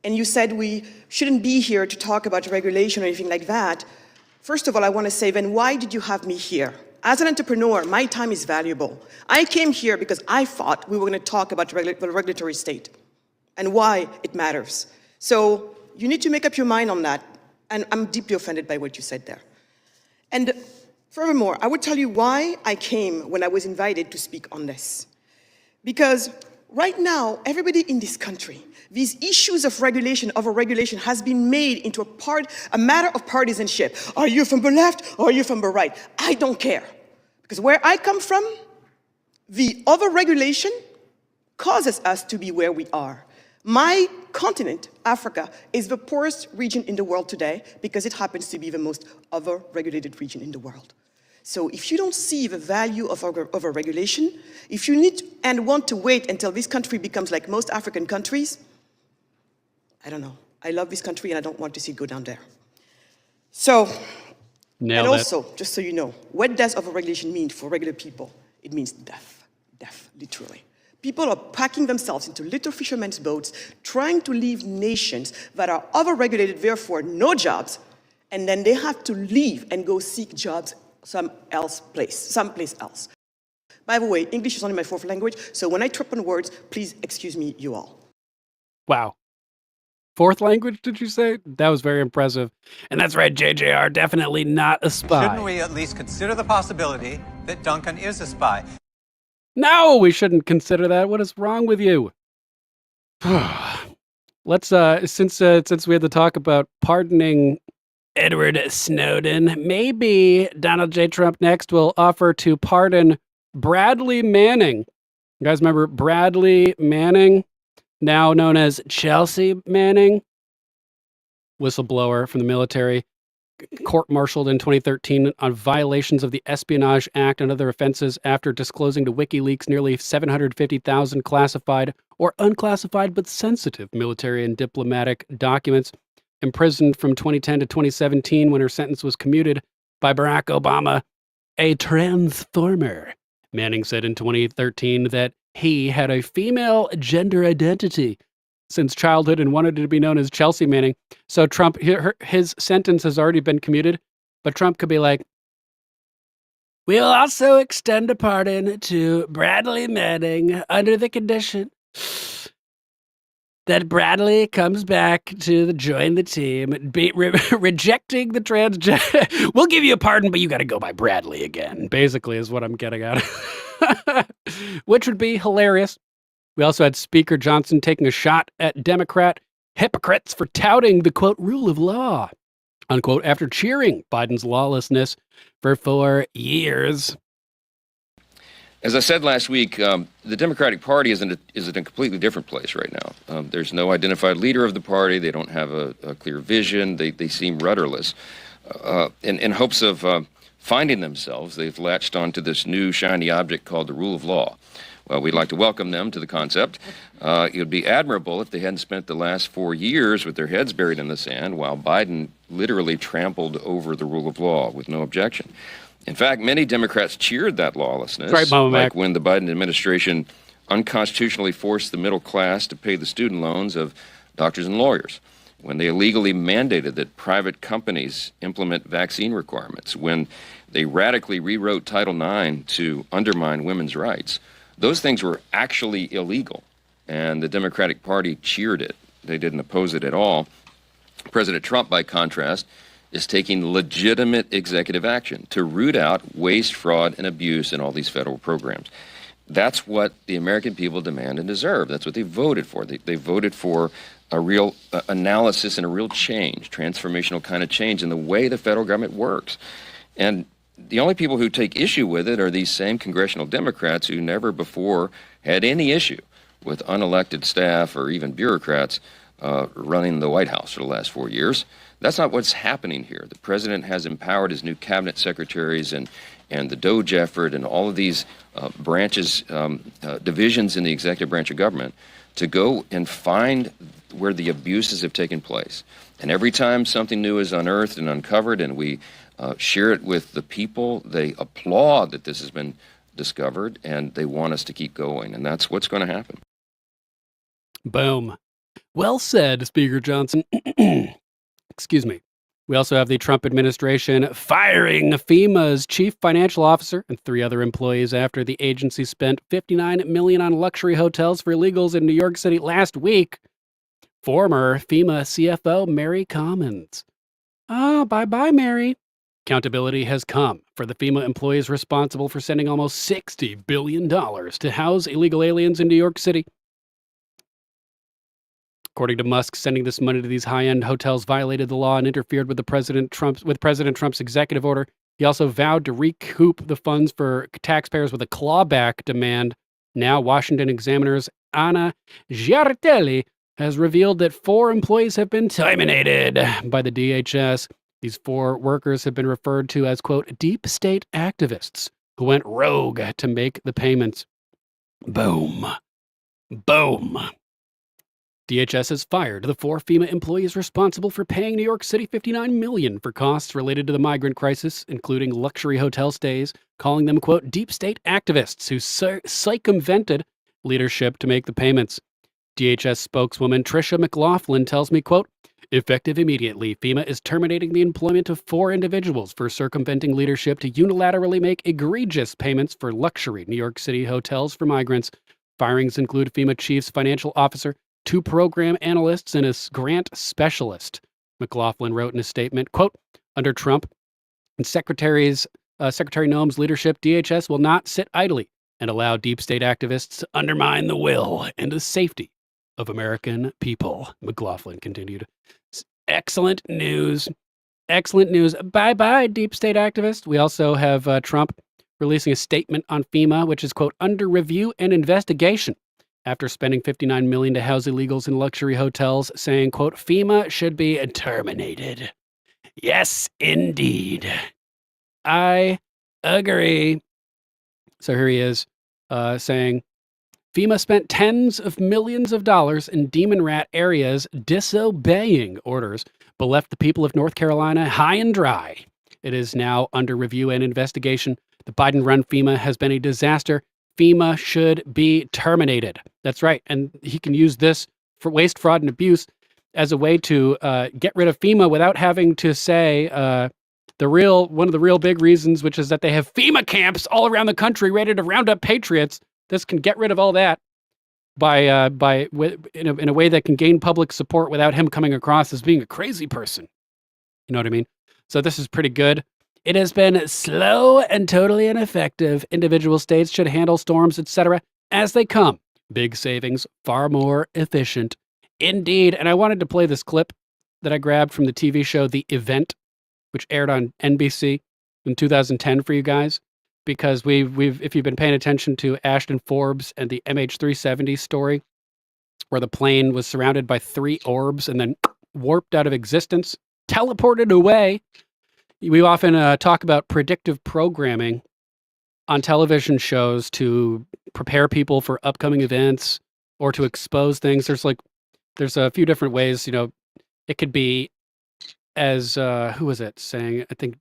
and you said we shouldn't be here to talk about regulation or anything like that, first of all, I want to say, then why did you have me here? As an entrepreneur, my time is valuable. I came here because I thought we were going to talk about the regulatory state and why it matters. So you need to make up your mind on that. And I'm deeply offended by what you said there. And furthermore, I would tell you why I came when I was invited to speak on this. Because right now, everybody in this country, these issues of regulation, overregulation, has been made into a matter of partisanship. Are you from the left or are you from the right? I don't care. Because where I come from, the overregulation causes us to be where we are. My continent, Africa, is the poorest region in the world today because it happens to be the most overregulated region in the world. So if you don't see the value of overregulation, if you need and want to wait until this country becomes like most African countries, I don't know. I love this country and I don't want to see it go down there. So, Nailed and it. also, just so you know, what does overregulation mean for regular people? It means death, literally. People are packing themselves into little fishermen's boats, trying to leave nations that are overregulated, therefore no jobs, and then they have to leave and go seek jobs someplace else. By the way, English is only my fourth language, so when I trip on words, please excuse me, you all. Wow. Fourth language, did you say? That was very impressive. And that's right, JJR, definitely not a spy. Shouldn't we at least consider the possibility that Duncan is a spy? No, we shouldn't consider that. What is wrong with you? Let's since we had to talk about pardoning Edward Snowden, maybe Donald J. Trump next will offer to pardon Bradley Manning. You guys remember Bradley Manning, now known as Chelsea Manning, whistleblower from the military, court-martialed in 2013 on violations of the Espionage Act and other offenses after disclosing to WikiLeaks nearly 750,000 classified or unclassified but sensitive military and diplomatic documents. Imprisoned from 2010 to 2017 when her sentence was commuted by Barack Obama, a transformer. Manning said in 2013 that he had a female gender identity since childhood and wanted to be known as Chelsea Manning. So Trump, his sentence has already been commuted, but Trump could be like, we'll also extend a pardon to Bradley Manning under the condition that Bradley comes back to join the team, rejecting the transgender. We'll give you a pardon, but you got to go by Bradley again, basically is what I'm getting at. Which would be hilarious. We also had Speaker Johnson taking a shot at Democrat hypocrites for touting the, quote, rule of law, unquote, after cheering Biden's lawlessness for 4 years. As I said last week, the Democratic Party is in a completely different place right now. There's no identified leader of the party. They don't have a clear vision. They seem rudderless. In hopes of finding themselves, they've latched onto this new shiny object called the rule of law. Well, we'd like to welcome them to the concept. It would be admirable if they hadn't spent the last 4 years with their heads buried in the sand while Biden literally trampled over the rule of law with no objection. In fact, many Democrats cheered that lawlessness, right, Mama like Mac. when the Biden administration unconstitutionally forced the middle class to pay the student loans of doctors and lawyers, when they illegally mandated that private companies implement vaccine requirements, when they radically rewrote Title IX to undermine women's rights. Those things were actually illegal, and the Democratic Party cheered it. They didn't oppose it at all. President Trump, by contrast, is taking legitimate executive action to root out waste, fraud, and abuse in all these federal programs. That's what the American people demand and deserve. That's what they voted for. They voted for a real analysis and a real change, transformational kind of change in the way the federal government works. And the only people who take issue with it are these same congressional Democrats who never before had any issue with unelected staff or even bureaucrats running the White House for the last 4 years. That's not what's happening here. The president has empowered his new cabinet secretaries and the DOJ effort and all of these branches, divisions in the executive branch of government to go and find where the abuses have taken place. And every time something new is unearthed and uncovered and we share it with the people, they applaud that this has been discovered and they want us to keep going. And that's what's going to happen. Boom. Well said, Speaker Johnson. Excuse me. We also have the Trump administration firing FEMA's chief financial officer and 3 other employees after the agency spent $59 million on luxury hotels for illegals in New York City last week. Former FEMA CFO Mary Commons. Bye-bye, Mary. Accountability has come for the FEMA employees responsible for sending almost $60 billion to house illegal aliens in New York City. According to Musk, sending this money to these high-end hotels violated the law and interfered with President Trump's executive order. He also vowed to recoup the funds for taxpayers with a clawback demand. Now, Washington Examiner's Anna Giardelli has revealed that 4 employees have been terminated by the DHS. These 4 workers have been referred to as, quote, deep state activists who went rogue to make the payments. Boom. Boom. DHS has fired the 4 FEMA employees responsible for paying New York City $59 million for costs related to the migrant crisis, including luxury hotel stays, calling them, quote, deep state activists who circumvented leadership to make the payments. DHS spokeswoman Tricia McLaughlin tells me, quote, effective immediately, FEMA is terminating the employment of 4 individuals for circumventing leadership to unilaterally make egregious payments for luxury New York City hotels for migrants. Firings include FEMA chief's financial officer, 2 program analysts, and a grant specialist. McLaughlin wrote in a statement, quote, under Trump and Secretary Noem's leadership, DHS will not sit idly and allow deep state activists to undermine the will and the safety of American people. McLaughlin continued. Excellent news. Excellent news. Bye-bye, deep state activists. We also have Trump releasing a statement on FEMA, which is, quote, under review and investigation after spending $59 million to house illegals in luxury hotels, saying, quote, FEMA should be terminated. Yes, indeed. I agree. So here he is saying, FEMA spent tens of millions of dollars in demon rat areas disobeying orders, but left the people of North Carolina high and dry. It is now under review and investigation. The Biden-run FEMA has been a disaster. FEMA should be terminated. That's right. And he can use this for waste, fraud, and abuse as a way to get rid of FEMA without having to say one of the real big reasons, which is that they have FEMA camps all around the country ready to round up patriots. This can get rid of all that in a way that can gain public support without him coming across as being a crazy person. You know what I mean? So this is pretty good. It has been slow and totally ineffective. Individual states should handle storms, etc., as they come. Big savings, far more efficient. Indeed. And I wanted to play this clip that I grabbed from the TV show The Event, which aired on NBC in 2010 for you guys, because if you've been paying attention to Ashton Forbes and the MH370 story, where the plane was surrounded by 3 orbs and then warped out of existence, teleported away. We often talk about predictive programming on television shows to prepare people for upcoming events or to expose things. There's a few different ways, it could be as, who was it saying? I think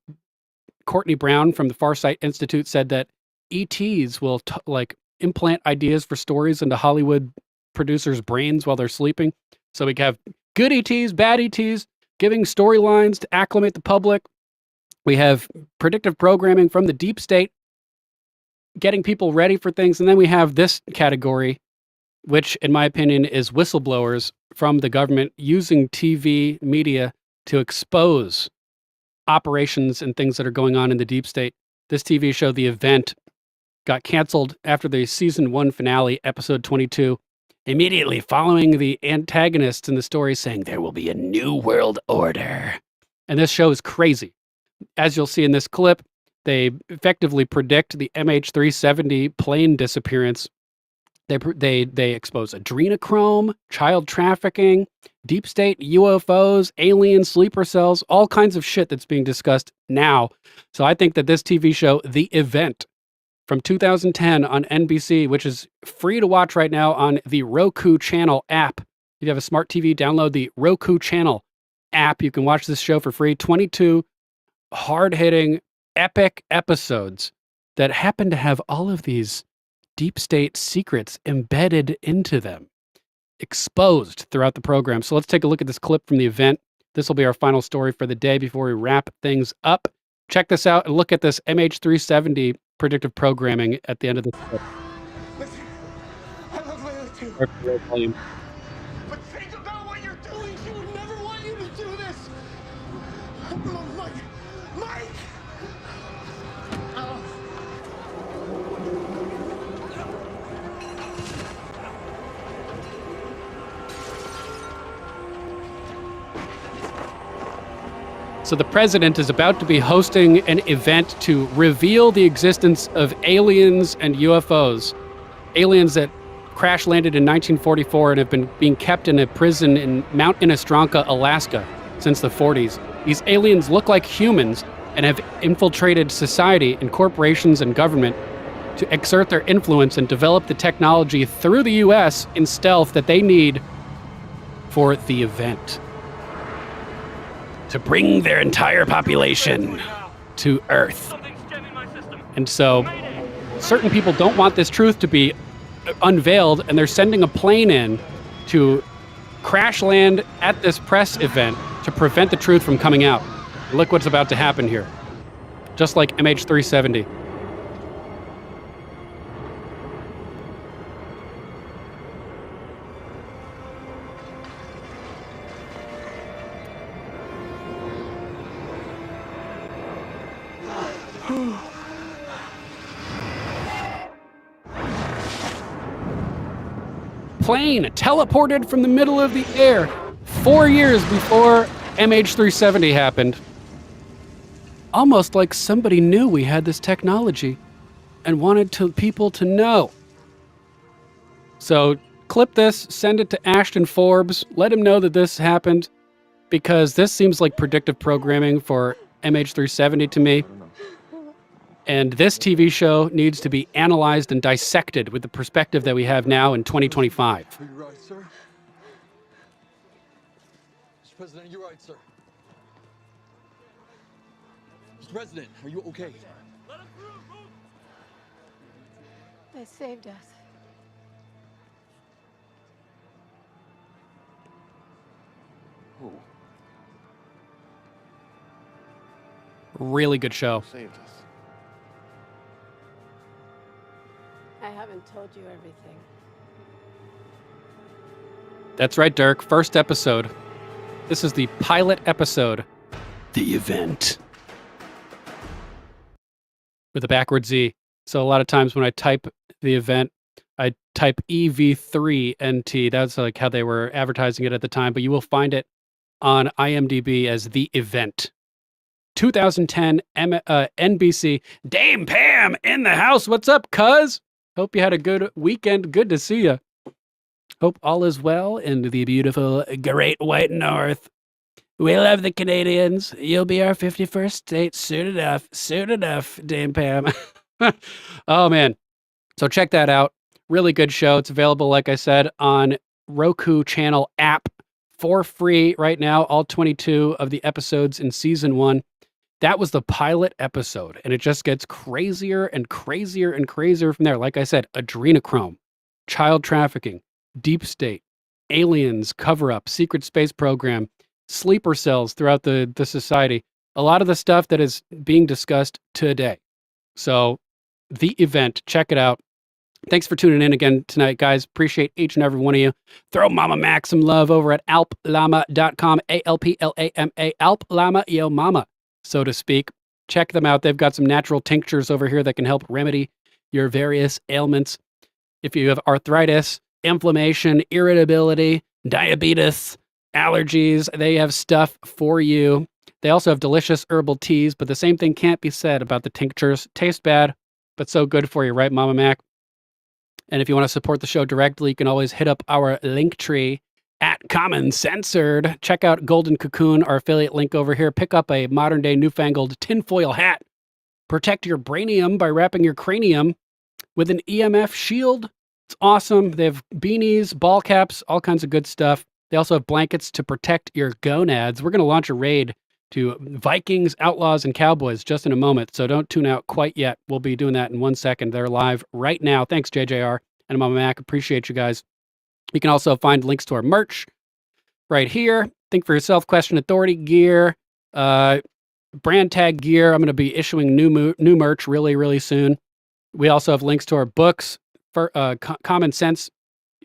Courtney Brown from the Farsight Institute said that ETs will implant ideas for stories into Hollywood producers' brains while they're sleeping. So we have good ETs, bad ETs, giving storylines to acclimate the public. We have predictive programming from the deep state, getting people ready for things. And then we have this category which in my opinion is whistleblowers from the government using TV media to expose operations and things that are going on in the deep state. This TV show, The Event, got canceled after the season 1 finale, episode 22, immediately following the antagonists in the story saying there will be a new world order. And this show is crazy. As you'll see in this clip, they effectively predict the MH370 plane disappearance. They expose adrenochrome, child trafficking, deep state UFOs, alien sleeper cells, all kinds of shit that's being discussed now. So I think that this TV show, The Event, from 2010 on NBC, which is free to watch right now on the Roku channel app. If you have a smart TV, download the Roku channel app. You can watch this show for free. 22 hard-hitting, epic episodes that happen to have all of these deep state secrets embedded into them, exposed throughout the program. So let's take a look at this clip from The Event. This will be our final story for the day before we wrap things up. Check this out and look at this MH370 predictive programming at the end of the clip. I love Layla too. But think about what you're doing. She would never want you to do this. Mike! Mike! Oh. So the president is about to be hosting an event to reveal the existence of aliens and UFOs. Aliens that crash landed in 1944 and have been being kept in a prison in Mount Inostranka, Alaska since the 40s. These aliens look like humans and have infiltrated society and corporations and government to exert their influence and develop the technology through the US in stealth that they need for the event, to bring their entire population to Earth. And so certain people don't want this truth to be unveiled, and they're sending a plane in to crash land at this press event to prevent the truth from coming out. Look what's about to happen here. Just like MH370. Plane teleported from the middle of the air 4 years before MH370 happened. Almost like somebody knew we had this technology and wanted people to know. So clip this, send it to Ashton Forbes, let him know that this happened, because this seems like predictive programming for MH370 to me. And this TV show needs to be analyzed and dissected with the perspective that we have now in 2025. Are you right, sir? Mr. President, you're right, sir. Mr. President, are you okay? They saved us. Who? Really good show. Saved us. I haven't told you everything. That's right, Dirk. First episode. This is the pilot episode. The Event. With a backward Z. So a lot of times when I type The Event, I type EV3NT. That's like how they were advertising it at the time, but you will find it on IMDb as The Event. 2010 NBC. Dame Pam in the house. What's up, cuz? Hope you had a good weekend. Good to see you. Hope all is well in the beautiful Great White North. We love the Canadians. You'll be our 51st state soon enough. Soon enough, Dame Pam. Oh, man. So check that out. Really good show. It's available, like I said, on Roku channel app for free right now. All 22 of the episodes in season 1. That was the pilot episode, and it just gets crazier and crazier and crazier from there. Like I said, adrenochrome, child trafficking, deep state, aliens, cover-up, secret space program, sleeper cells throughout the society. A lot of the stuff that is being discussed today. So, The Event, check it out. Thanks for tuning in again tonight, guys. Appreciate each and every one of you. Throw Mama Mac some love over at alplama.com, ALPLAMA, alplama, yo mama, so to speak. Check them out. They've got some natural tinctures over here that can help remedy your various ailments. If you have arthritis, inflammation, irritability, diabetes, allergies, they have stuff for you. They also have delicious herbal teas, but the same thing can't be said about the tinctures. Taste bad, but so good for you, right, Mama Mac? And if you want to support the show directly, you can always hit up our link tree at Common Censored. Check out Golden Cocoon, our affiliate link over here. Pick up a modern day newfangled tinfoil hat. Protect your brainium by wrapping your cranium with an EMF shield. It's awesome. They have beanies, ball caps, all kinds of good stuff. They also have blankets to protect your gonads. We're going to launch a raid to Vikings, Outlaws, and Cowboys just in a moment, so don't tune out quite yet. We'll be doing that in 1 second. They're live right now. Thanks, JJR and Mama Mac. Appreciate you guys. You can also find links to our merch right here. Think for yourself, Question Authority gear, brand tag gear. I'm going to be issuing new merch really, really soon. We also have links to our books, for Common Sense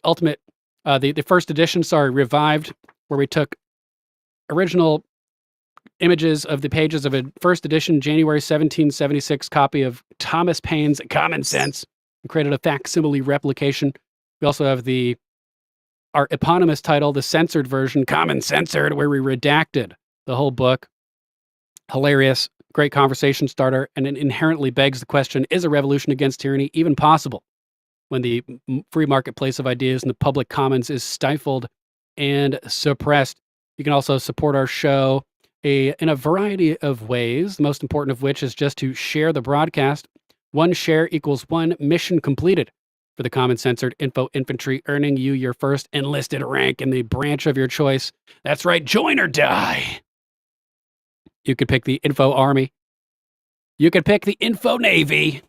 Ultimate, the first edition, revived, where we took original images of the pages of a first edition January 1776 copy of Thomas Paine's Common Sense and created a facsimile replication. We also have our eponymous title, the censored version, Common Censored, where we redacted the whole book. Hilarious, great conversation starter, and it inherently begs the question, is a revolution against tyranny even possible when the free marketplace of ideas and the public commons is stifled and suppressed? You can also support our show in a variety of ways, the most important of which is just to share the broadcast. 1 share equals 1 mission completed for the Common Censored Info Infantry, earning you your first enlisted rank in the branch of your choice. That's right, join or die. You could pick the Info Army. You could pick the Info Navy.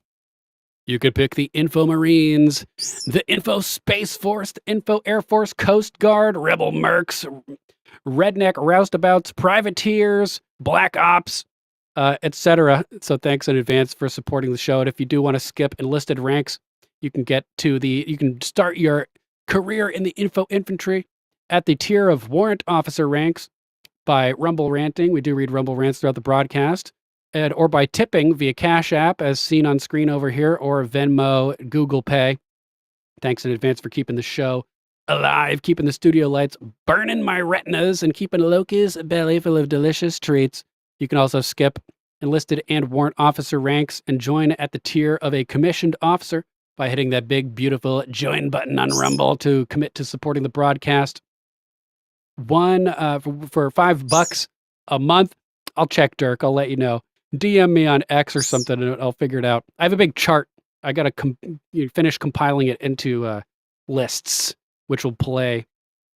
You could pick the Info Marines, the Info Space Force, the Info Air Force, Coast Guard, Rebel Mercs, redneck roustabouts, privateers, black ops, etc. So thanks in advance for supporting the show. And if you do want to skip enlisted ranks, you can you can start your career in the Info Infantry at the tier of warrant officer ranks by Rumble Ranting. We do read Rumble Rants throughout the broadcast. Or by tipping via Cash App, as seen on screen over here, or Venmo, Google Pay. Thanks in advance for keeping the show alive, keeping the studio lights burning my retinas, and keeping Loki's belly full of delicious treats. You can also skip enlisted and warrant officer ranks and join at the tier of a commissioned officer by hitting that big, beautiful join button on Rumble to commit to supporting the broadcast. For $5 a month. I'll check, Dirk. I'll let you know. DM me on X or something, and I'll figure it out. I have a big chart. I got to finish compiling it into lists, which will play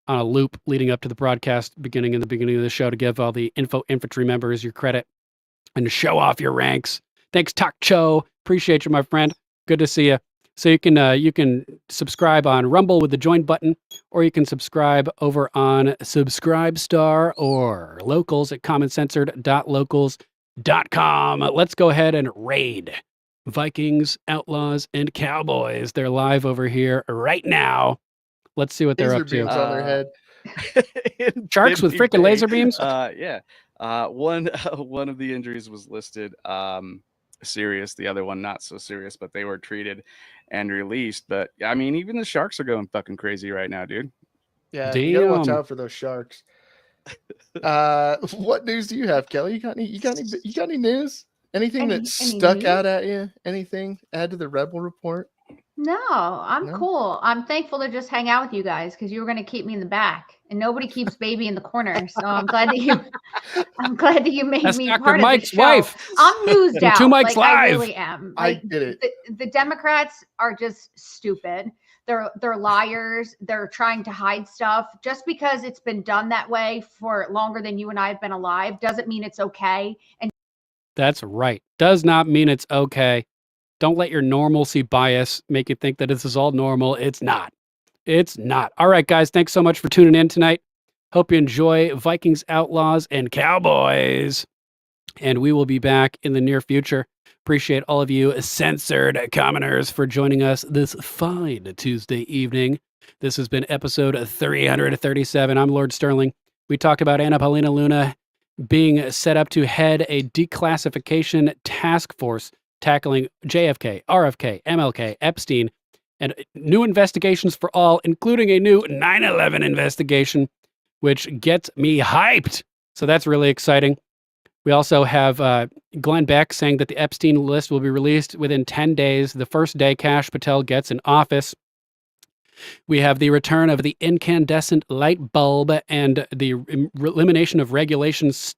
on a loop leading up to the broadcast beginning of the show to give all the Info Infantry members your credit and to show off your ranks. Thanks, Tak Cho. Appreciate you, my friend. Good to see you. So you can subscribe on Rumble with the join button, or you can subscribe over on Subscribestar or locals at commoncensored.locals.com. Let's go ahead and raid Vikings, Outlaws, and Cowboys. They're live over here right now. Let's see what they're up to. Beams on their head. Sharks with freaking laser beams? Yeah. One of the injuries was listed serious, the other one not so serious, but they were treated and released. But I mean, even the Sharks are going fucking crazy right now, dude. Yeah, you gotta watch out for those Sharks. What news do you have, Kelly? You got any news? Anything that stuck out at you? Anything add to the Rebel report? No, I'm cool. I'm thankful to just hang out with you guys because you were going to keep me in the back, and nobody keeps baby in the corner. So I'm glad that you made That's me Dr. part Mike's of the show. wife. I'm moozed out. Two Mike's live. I really am. I get it. The Democrats are just stupid. They're liars. They're trying to hide stuff. Just because it's been done that way for longer than you and I have been alive doesn't mean it's okay. And that's right. Does not mean it's okay. Don't let your normalcy bias make you think that this is all normal. It's not. It's not. All right, guys. Thanks so much for tuning in tonight. Hope you enjoy Vikings, Outlaws, and Cowboys. And we will be back in the near future Appreciate all of you censored commoners for joining us this fine Tuesday evening. This has been episode 337. I'm Lord Sterling. We talked about Anna Paulina Luna being set up to head a declassification task force tackling JFK, RFK, MLK, Epstein, and new investigations for all, including a new 9/11 investigation, which gets me hyped. So that's really exciting. We also have Glenn Beck saying that the Epstein list will be released within 10 days, the first day Kash Patel gets in office. We have the return of the incandescent light bulb and the elimination of regulations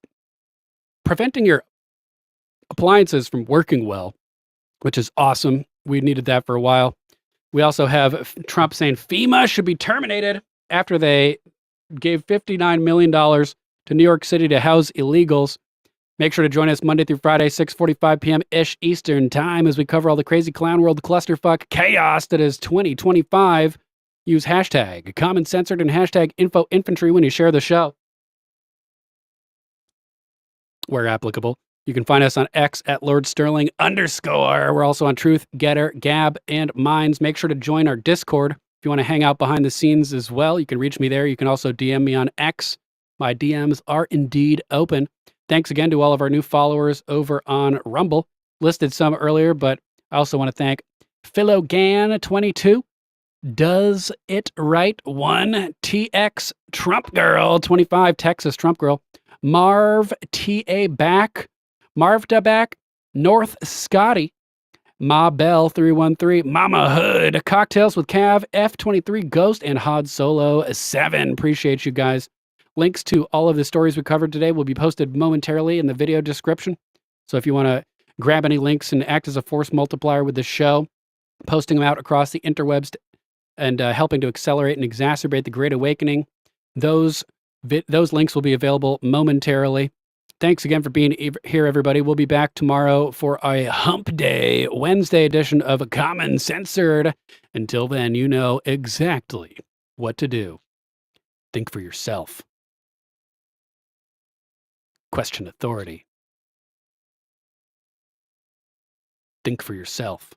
preventing your appliances from working well, which is awesome. We needed that for a while. We also have Trump saying FEMA should be terminated after they gave $59 million to New York City to house illegals. Make sure to join us Monday through Friday, 6:45 p.m.-ish Eastern time as we cover all the crazy clown world clusterfuck chaos that is 2025. Use hashtag CommonCensored and hashtag InfoInfantry when you share the show, where applicable. You can find us on X at Lord Sterling _. We're also on Truth, Getter, Gab, and Minds. Make sure to join our Discord. If you want to hang out behind the scenes as well, you can reach me there. You can also DM me on X. My DMs are indeed open. Thanks again to all of our new followers over on Rumble. Listed some earlier, but I also want to thank Philogan22, Does It Right 1, TX Trump Girl 25, Texas Trump Girl, Marv TA Back, Marv Da Back, North Scotty, Ma Bell 313, Mama Hood, Cocktails with Cav, F23 Ghost, and Hod Solo 7. Appreciate you guys. Links to all of the stories we covered today will be posted momentarily in the video description. So if you want to grab any links and act as a force multiplier with the show, posting them out across the interwebs and helping to accelerate and exacerbate the Great Awakening, those links will be available momentarily. Thanks again for being here, everybody. We'll be back tomorrow for a Hump Day Wednesday edition of Common Censored. Until then, you know exactly what to do. Think for yourself. Question authority. Think for yourself.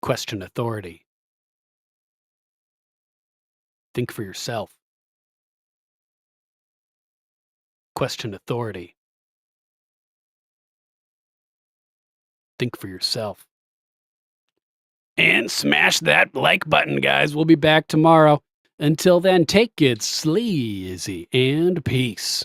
Question authority. Think for yourself. Question authority. Think for yourself. And smash that like button, guys. We'll be back tomorrow. Until then, take it sleazy and peace.